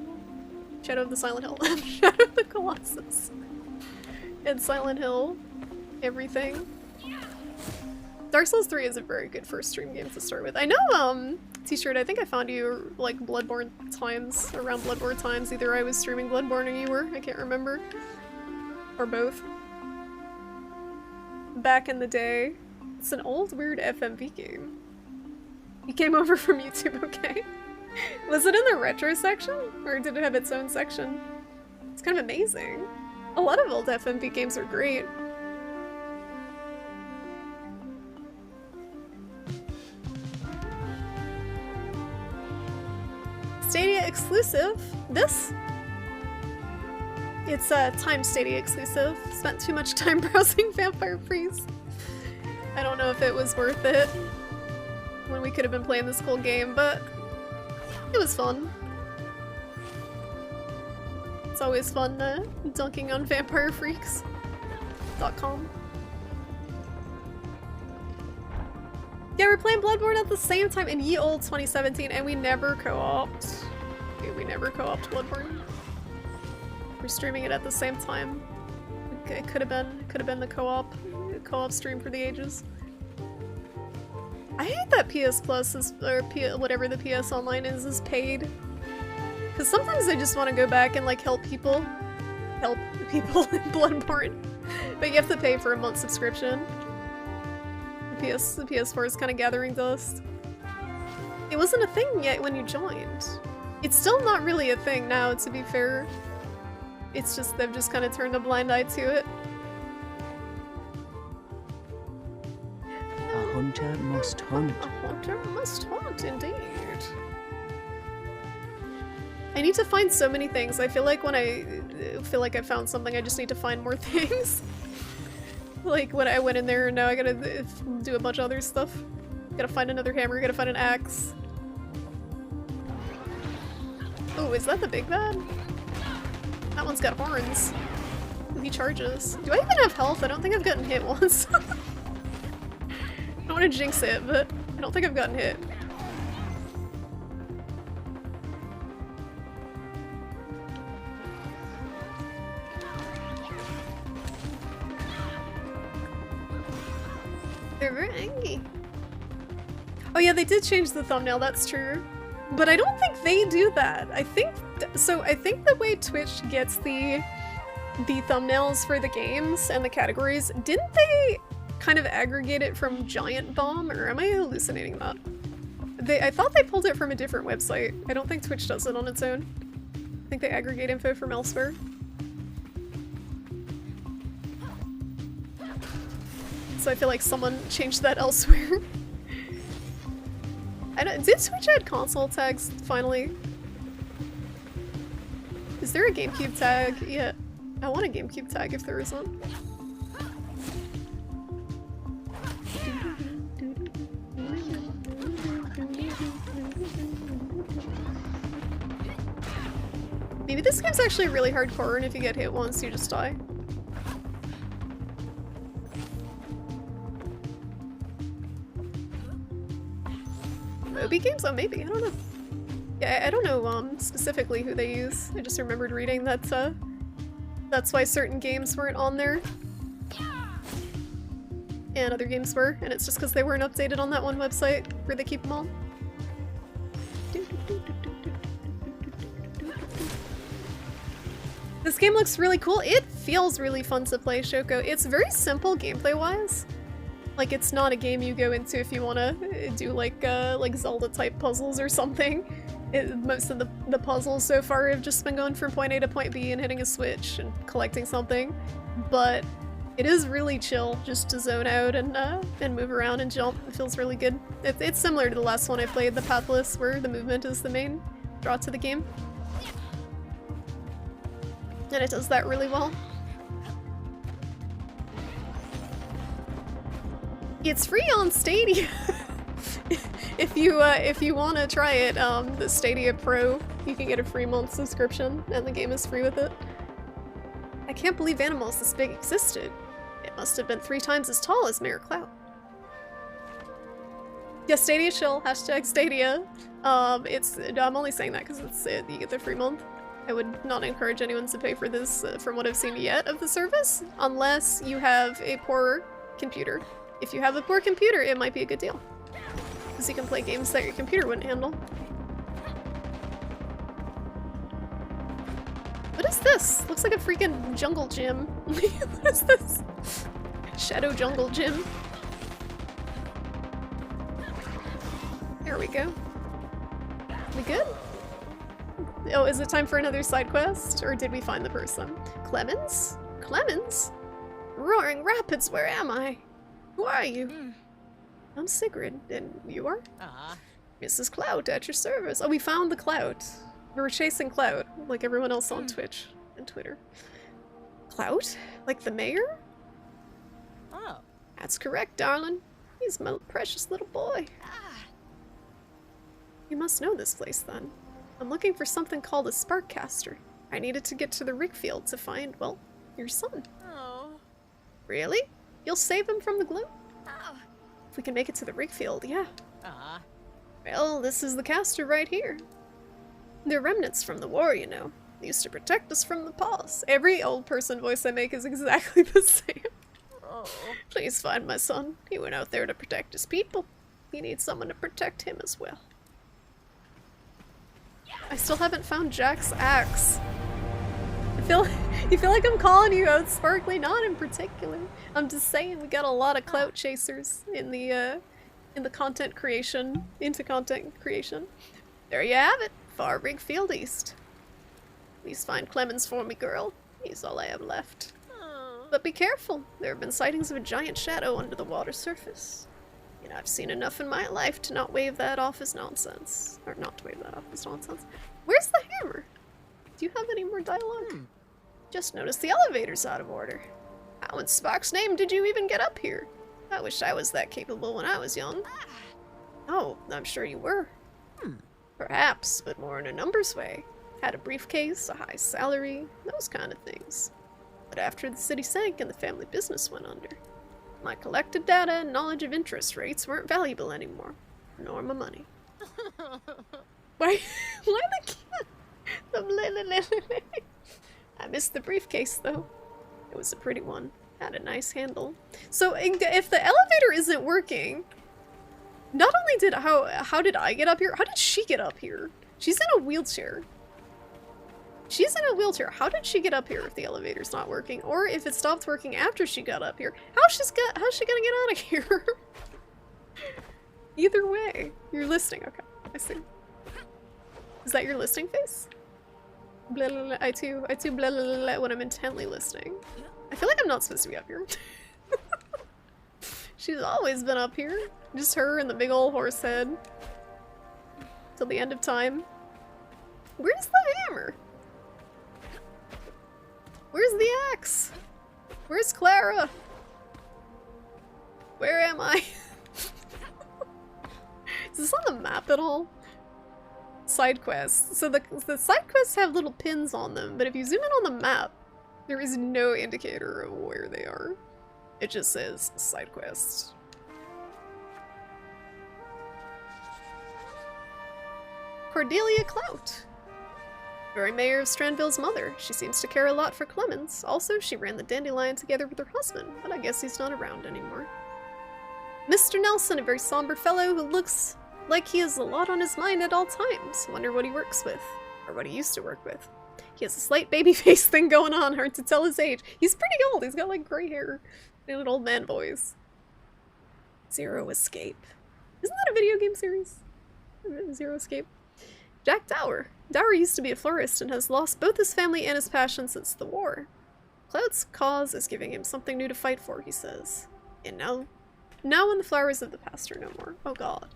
Shadow of the Silent Hill. Shadow of the Colossus. And Silent Hill. Everything. Dark Souls 3 is a very good first stream game to start with. I know, T-shirt, I think I found you, like, Bloodborne times, around Bloodborne times. Either I was streaming Bloodborne or you were, I can't remember. Or both. Back in the day. It's an old, weird FMV game. You came over from YouTube, okay? Was it in the retro section? Or did it have its own section? It's kind of amazing. A lot of old FMV games are great. Stadia exclusive. This? It's a Time Stadia exclusive. Spent too much time browsing Vampire Freeze. I don't know if it was worth it when we could have been playing this cool game, but it was fun. It's always fun dunking on vampirefreaks.com. Yeah, we're playing Bloodborne at the same time in ye olde 2017, and we never co-opt. We never co-opt Bloodborne. We're streaming it at the same time. It could have been the co-op stream for the ages. I hate that PS Plus is, or whatever the PS Online is paid. Because sometimes I just want to go back and like help people in Bloodborne, but you have to pay for a month subscription. The PS4 is kind of gathering dust. It wasn't a thing yet when you joined. It's still not really a thing now, to be fair. It's just they've just kind of turned a blind eye to it. A hunter must hunt. A hunter must hunt, indeed. I need to find so many things. I feel like when I feel like I found something, I just need to find more things. Like when I went in there, now I gotta do a bunch of other stuff. Gotta find another hammer, gotta find an axe. Oh, is that the big bad? That one's got horns. Ooh, he charges. Do I even have health? I don't think I've gotten hit once. I don't want to jinx it, but I don't think I've gotten hit. They're very angry. Oh yeah, they did change the thumbnail, that's true. But I don't think they do that. I think the way Twitch gets the thumbnails for the games and the categories, didn't they kind of aggregate it from Giant Bomb, or am I hallucinating that? I thought they pulled it from a different website. I don't think Twitch does it on its own. I think they aggregate info from elsewhere. So I feel like someone changed that elsewhere. Did Twitch add console tags finally? Is there a GameCube tag? Yeah. I want a GameCube tag if there is one. Maybe this game's actually really hardcore and if you get hit once you just die. Moby games? Oh, maybe. I don't know. Yeah, I don't know specifically who they use. I just remembered reading that that's why certain games weren't on there. and other games were, and it's just because they weren't updated on that one website where they keep them all. This game looks really cool. It feels really fun to play, Shoko. It's very simple gameplay-wise. Like, it's not a game you go into if you want to do like Zelda-type puzzles or something. Most of the puzzles so far have just been going from point A to point B and hitting a switch and collecting something. But it is really chill just to zone out and move around and jump. It feels really good. It's similar to the last one I played, the Pathless, where the movement is the main draw to the game. And it does that really well. It's free on Stadia. if you want to try it, the Stadia Pro, you can get a free month subscription, and the game is free with it. I can't believe animals this big existed. It must have been 3 times as tall as Mayor Clout. Yeah, Stadia chill. Hashtag Stadia. I'm only saying that because you get the free month. I would not encourage anyone to pay for this from what I've seen yet of the service, unless you have a poor computer. If you have a poor computer, it might be a good deal. Because you can play games that your computer wouldn't handle. What is this? Looks like a freaking jungle gym. What is this? Shadow jungle gym. There we go. We good? Oh, is it time for another side quest? Or did we find the person? Clemens? Clemens? Roaring Rapids, where am I? Who are you? I'm Sigrid, and you are? Mrs. Clout, at your service. Oh, we found the Clout. We were chasing Clout, like everyone else on Twitch and Twitter. Clout? Like the mayor? Oh. That's correct, darling. He's my precious little boy. You must know this place, then. I'm looking for something called a Sparkcaster. I needed to get to the Rickfield to find, well, your son. Oh. Really? You'll save him from the gloom? If we can make it to the Rickfield, yeah. Well, this is the caster right here. They're remnants from the war, you know. They used to protect us from the past. Every old person voice I make is exactly the same. Oh. Please find my son. He went out there to protect his people. He needs someone to protect him as well. I still haven't found Jack's axe. You feel like I'm calling you out, Sparkly, not in particular. I'm just saying we got a lot of clout chasers in the content creation, into content creation. There you have it, far Rickfield East. Please find Clemens for me, girl. He's all I have left. But be careful, there have been sightings of a giant shadow under the water surface. You know, I've seen enough in my life to not wave that off as nonsense. Or not to wave that off as nonsense. Where's the hammer? Do you have any more dialogue? Just noticed the elevator's out of order. How in Spock's name did you even get up here? I wish I was that capable when I was young. Oh, I'm sure you were. Perhaps, but more in a numbers way. Had a briefcase, a high salary, those kind of things. But after the city sank and the family business went under, my collected data and knowledge of interest rates weren't valuable anymore. Nor my money. Why the cat? I missed the briefcase, though. It was a pretty one. Had a nice handle. So, if the elevator isn't working, not only did how did I get up here? How did she get up here? She's in a wheelchair. She's in a wheelchair. How did she get up here if the elevator's not working? Or if it stopped working after she got up here? How's she gonna get out of here? Either way. You're listening. Okay, I see. Is that your listening face? Blah, blah, blah. I too blah, blah, blah, blah when I'm intently listening. I feel like I'm not supposed to be up here. She's always been up here. Just her and the big old horse head. Till the end of time. Where's the hammer? Where's the axe? Where's Clara? Where am I? Is this on the map at all? Side quests. So the side quests have little pins on them, but if you zoom in on the map, there is no indicator of where they are. It just says side quest. Cordelia Clout. Very mayor of Stranville's mother. She seems to care a lot for Clemens. Also, she ran the Dandelion together with her husband, but I guess he's not around anymore. Mr. Nelson, a very somber fellow who looks like he has a lot on his mind at all times. Wonder what he works with, or what he used to work with. He has a slight baby face thing going on, hard to tell his age. He's pretty old, he's got like gray hair and an old man voice. Zero Escape. Isn't that a video game series? Zero Escape. Jack Dower. Dower used to be a florist and has lost both his family and his passion since the war. Cloud's cause is giving him something new to fight for, he says. And now when the flowers of the past are no more. Oh god.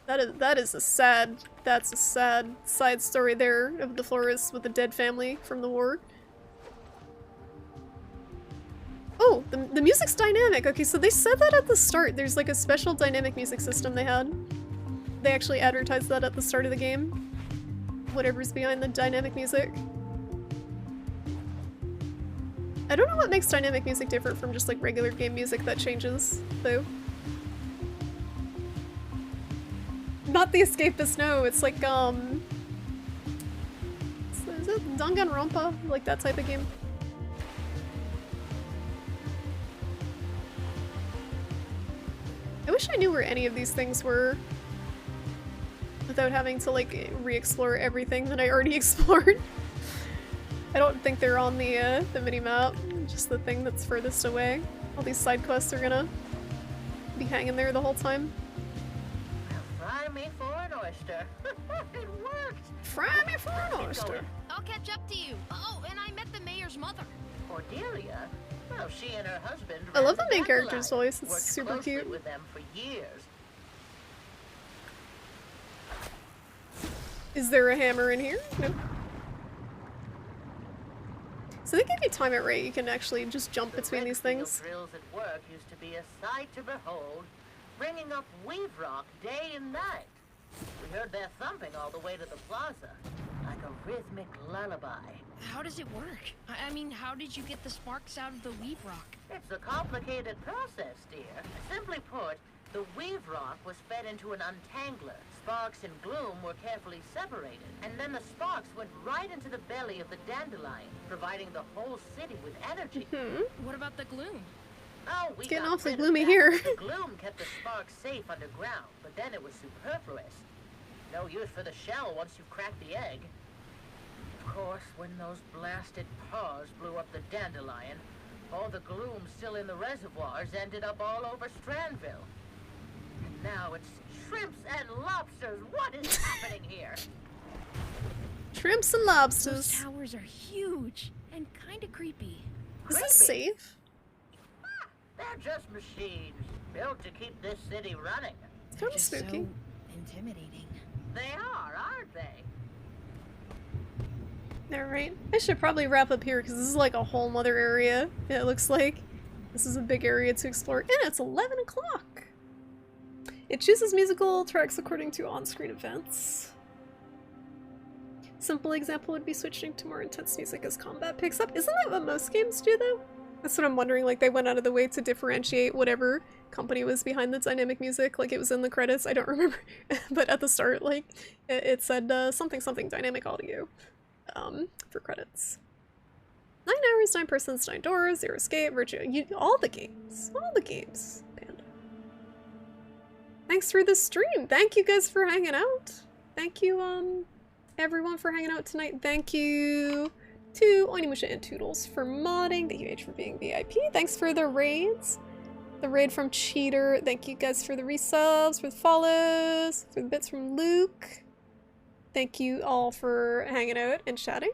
That's a sad side story there of the florist with the dead family from the war. Oh, the music's dynamic. Okay, so they said that at the start. There's like a special dynamic music system they had. They actually advertised that at the start of the game. Whatever's behind the dynamic music. I don't know what makes dynamic music different from just like regular game music that changes, though. Not the Escapist, no, it's like, is it Danganronpa? Like that type of game? I wish I knew where any of these things were without having to like re-explore everything that I already explored. I don't think they're on the mini-map, just the thing that's furthest away. All these side quests are gonna be hanging there the whole time. Fry me for an oyster. It worked! Fry me for an oyster! I'll catch up to you. Oh, and I met the mayor's mother. Cordelia? Well, she and her husband I love the ran main the character's dandelion, voice, it's worked super closely cute. with them for years. Is there a hammer in here? No. So they give you time it right, you can actually just jump between these things. The drills at work used to be a sight to behold, bringing up weave rock day and night. We heard their thumping all the way to the plaza, like a rhythmic lullaby. How does it work? I mean, how did you get the sparks out of the weave rock? It's a complicated process, dear. Simply put, the weave rock was fed into an untangler. Sparks and gloom were carefully separated, and then the sparks went right into the belly of the dandelion, providing the whole city with energy. What about the gloom? Oh, we It's getting got awfully rid of gloomy that. here. The gloom kept the sparks safe underground, but then it was superfluous. No use for the shell once you cracked the egg. Of course, when those blasted paws blew up the dandelion, all the gloom still in the reservoirs ended up all over Strandville. And now it's shrimps and lobsters. What is happening here? Shrimps and Those lobsters. towers are huge and kind of creepy. Is this Creepy. safe? They're just machines built to keep this city running. It's kind of Just spooky. so intimidating. They are, aren't they? Alright. I should probably wrap up here because this is like a whole nother area, it looks like. This is a big area to explore. And it's 11 o'clock! It chooses musical tracks according to on-screen events. Simple example would be switching to more intense music as combat picks up. Isn't that what most games do though? That's what I'm wondering, like they went out of the way to differentiate whatever company was behind the dynamic music, like it was in the credits, I don't remember. But at the start, like, it said something something dynamic audio for credits. 9 hours, 9 persons, 9 doors, 0 escape, virtue, all the games, Panda. Thanks for the stream, thank you guys for hanging out. Thank you, everyone for hanging out tonight. Thank you to Onimusha and Toodles for modding. Thank you, H, for being VIP. Thanks for the raids. The raid from Cheater. Thank you guys for the resubs, for the follows, for the bits from Luke. Thank you all for hanging out and chatting.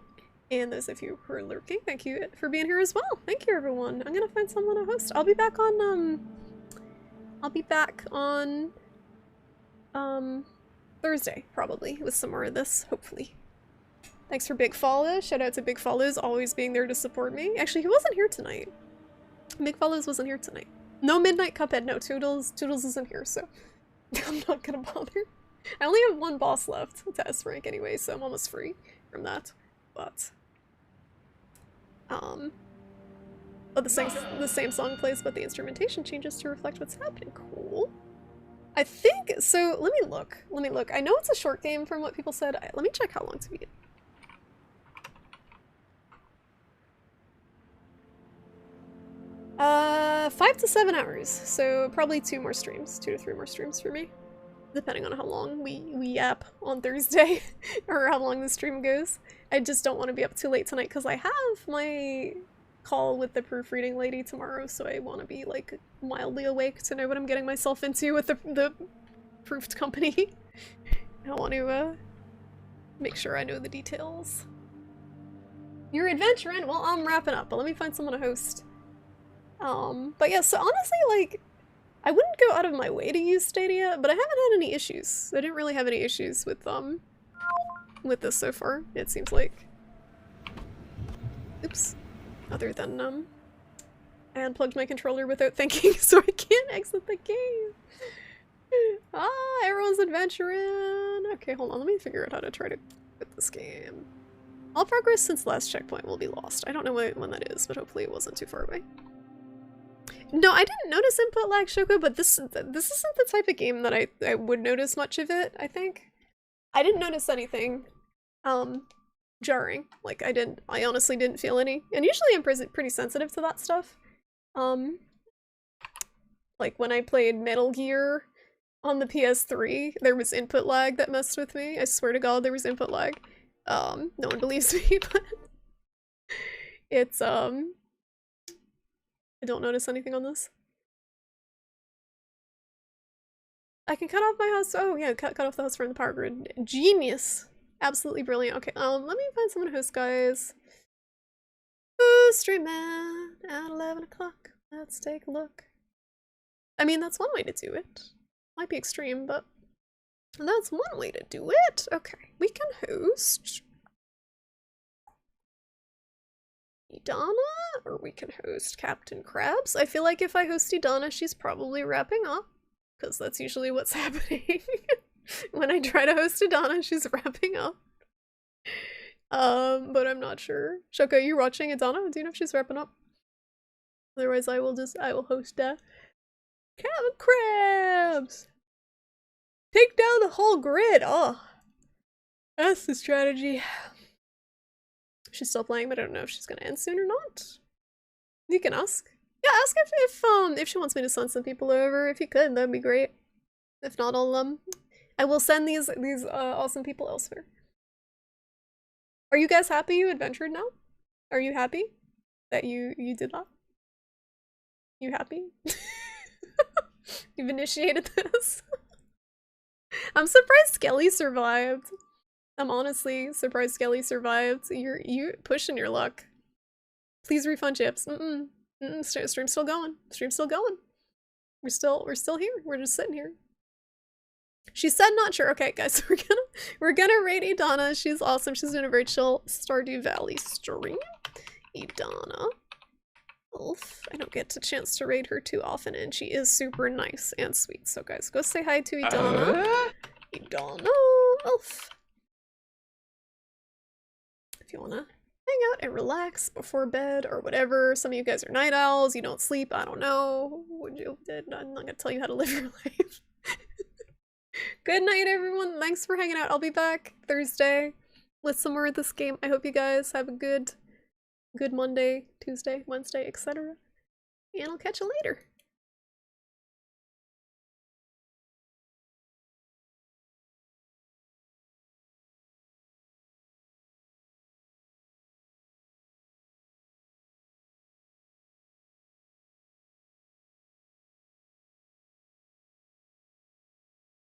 And those of you who are lurking, thank you for being here as well. Thank you, everyone. I'm gonna find someone to host. I'll be back on Thursday, probably, with some more of this, hopefully. Thanks for Big Follow. Shout out to Big Follows always being there to support me. Actually, he wasn't here tonight. Big Follows wasn't here tonight. No Midnight Cuphead, no Toodles. Toodles isn't here, so I'm not gonna bother. I only have one boss left to S rank anyway, so I'm almost free from that. But oh, the same song plays, but the instrumentation changes to reflect what's happening. Cool. I think so. Let me look. I know it's a short game from what people said. Let me check how long to beat. 5 to 7 hours, so probably 2 more streams, 2 to 3 more streams for me, depending on how long we yap on Thursday, or how long the stream goes. I just don't want to be up too late tonight because I have my call with the proofreading lady tomorrow, so I want to be like mildly awake to know what I'm getting myself into with the proofed company. I want to make sure I know the details. You're adventuring? Well, I'm wrapping up, but let me find someone to host. But yeah, so honestly, like, I wouldn't go out of my way to use Stadia, but I haven't had any issues. I didn't really have any issues with this so far, it seems like. Oops. Other than, I unplugged my controller without thinking, so I can't exit the game. Ah, everyone's adventuring. Okay, hold on, let me figure out how to try to quit this game. All progress since last checkpoint will be lost. I don't know when that is, but hopefully it wasn't too far away. No, I didn't notice input lag, Shoko, but this isn't the type of game that I would notice much of it, I think. I didn't notice anything, jarring. Like, I honestly didn't feel any. And usually I'm pretty sensitive to that stuff. Like, when I played Metal Gear on the PS3, there was input lag that messed with me. I swear to God, there was input lag. No one believes me, but it's, I don't notice anything on this. I can cut off my house. Oh yeah, cut off the house from the power grid. Genius. Absolutely brilliant. Okay, let me find someone to host, guys. Ooh, streaming at 11 o'clock. Let's take a look. I mean, that's one way to do it. Might be extreme, but that's one way to do it. Okay, we can host Idana, or we can host Captain Krabs. I feel like if I host Idana, she's probably wrapping up, because that's usually what's happening. When I try to host Idana, she's wrapping up. But I'm not sure. Shoko, are you watching Idana? Do you know if she's wrapping up? Otherwise, I will host Captain Krabs! Take down the whole grid! Oh, that's the strategy. She's still playing, but I don't know if she's gonna end soon or not. You can ask. Yeah, ask if she wants me to send some people over. If you could, that'd be great. If not, I will send these awesome people elsewhere. Are you guys happy you adventured now? Are you happy that you did that? You happy? You've initiated this? I'm surprised Skelly survived. I'm honestly surprised Skelly survived. You pushing your luck. Please refund chips. Stream's still going. Stream's still going. We're still here. We're just sitting here. She said not sure. Okay, guys, we're gonna rate Idana. She's awesome. She's doing a very chill Stardew Valley stream. Idana. Elf. I don't get a chance to raid her too often, and she is super nice and sweet. So guys, go say hi to Idana. Idana Elf. If you wanna hang out and relax before bed or whatever. Some of you guys are night owls, you don't sleep, I don't know. I'm not gonna tell you how to live your life. Good night, everyone. Thanks for hanging out. I'll be back Thursday with some more of this game. I hope you guys have a good Monday, Tuesday, Wednesday, etc. And I'll catch you later.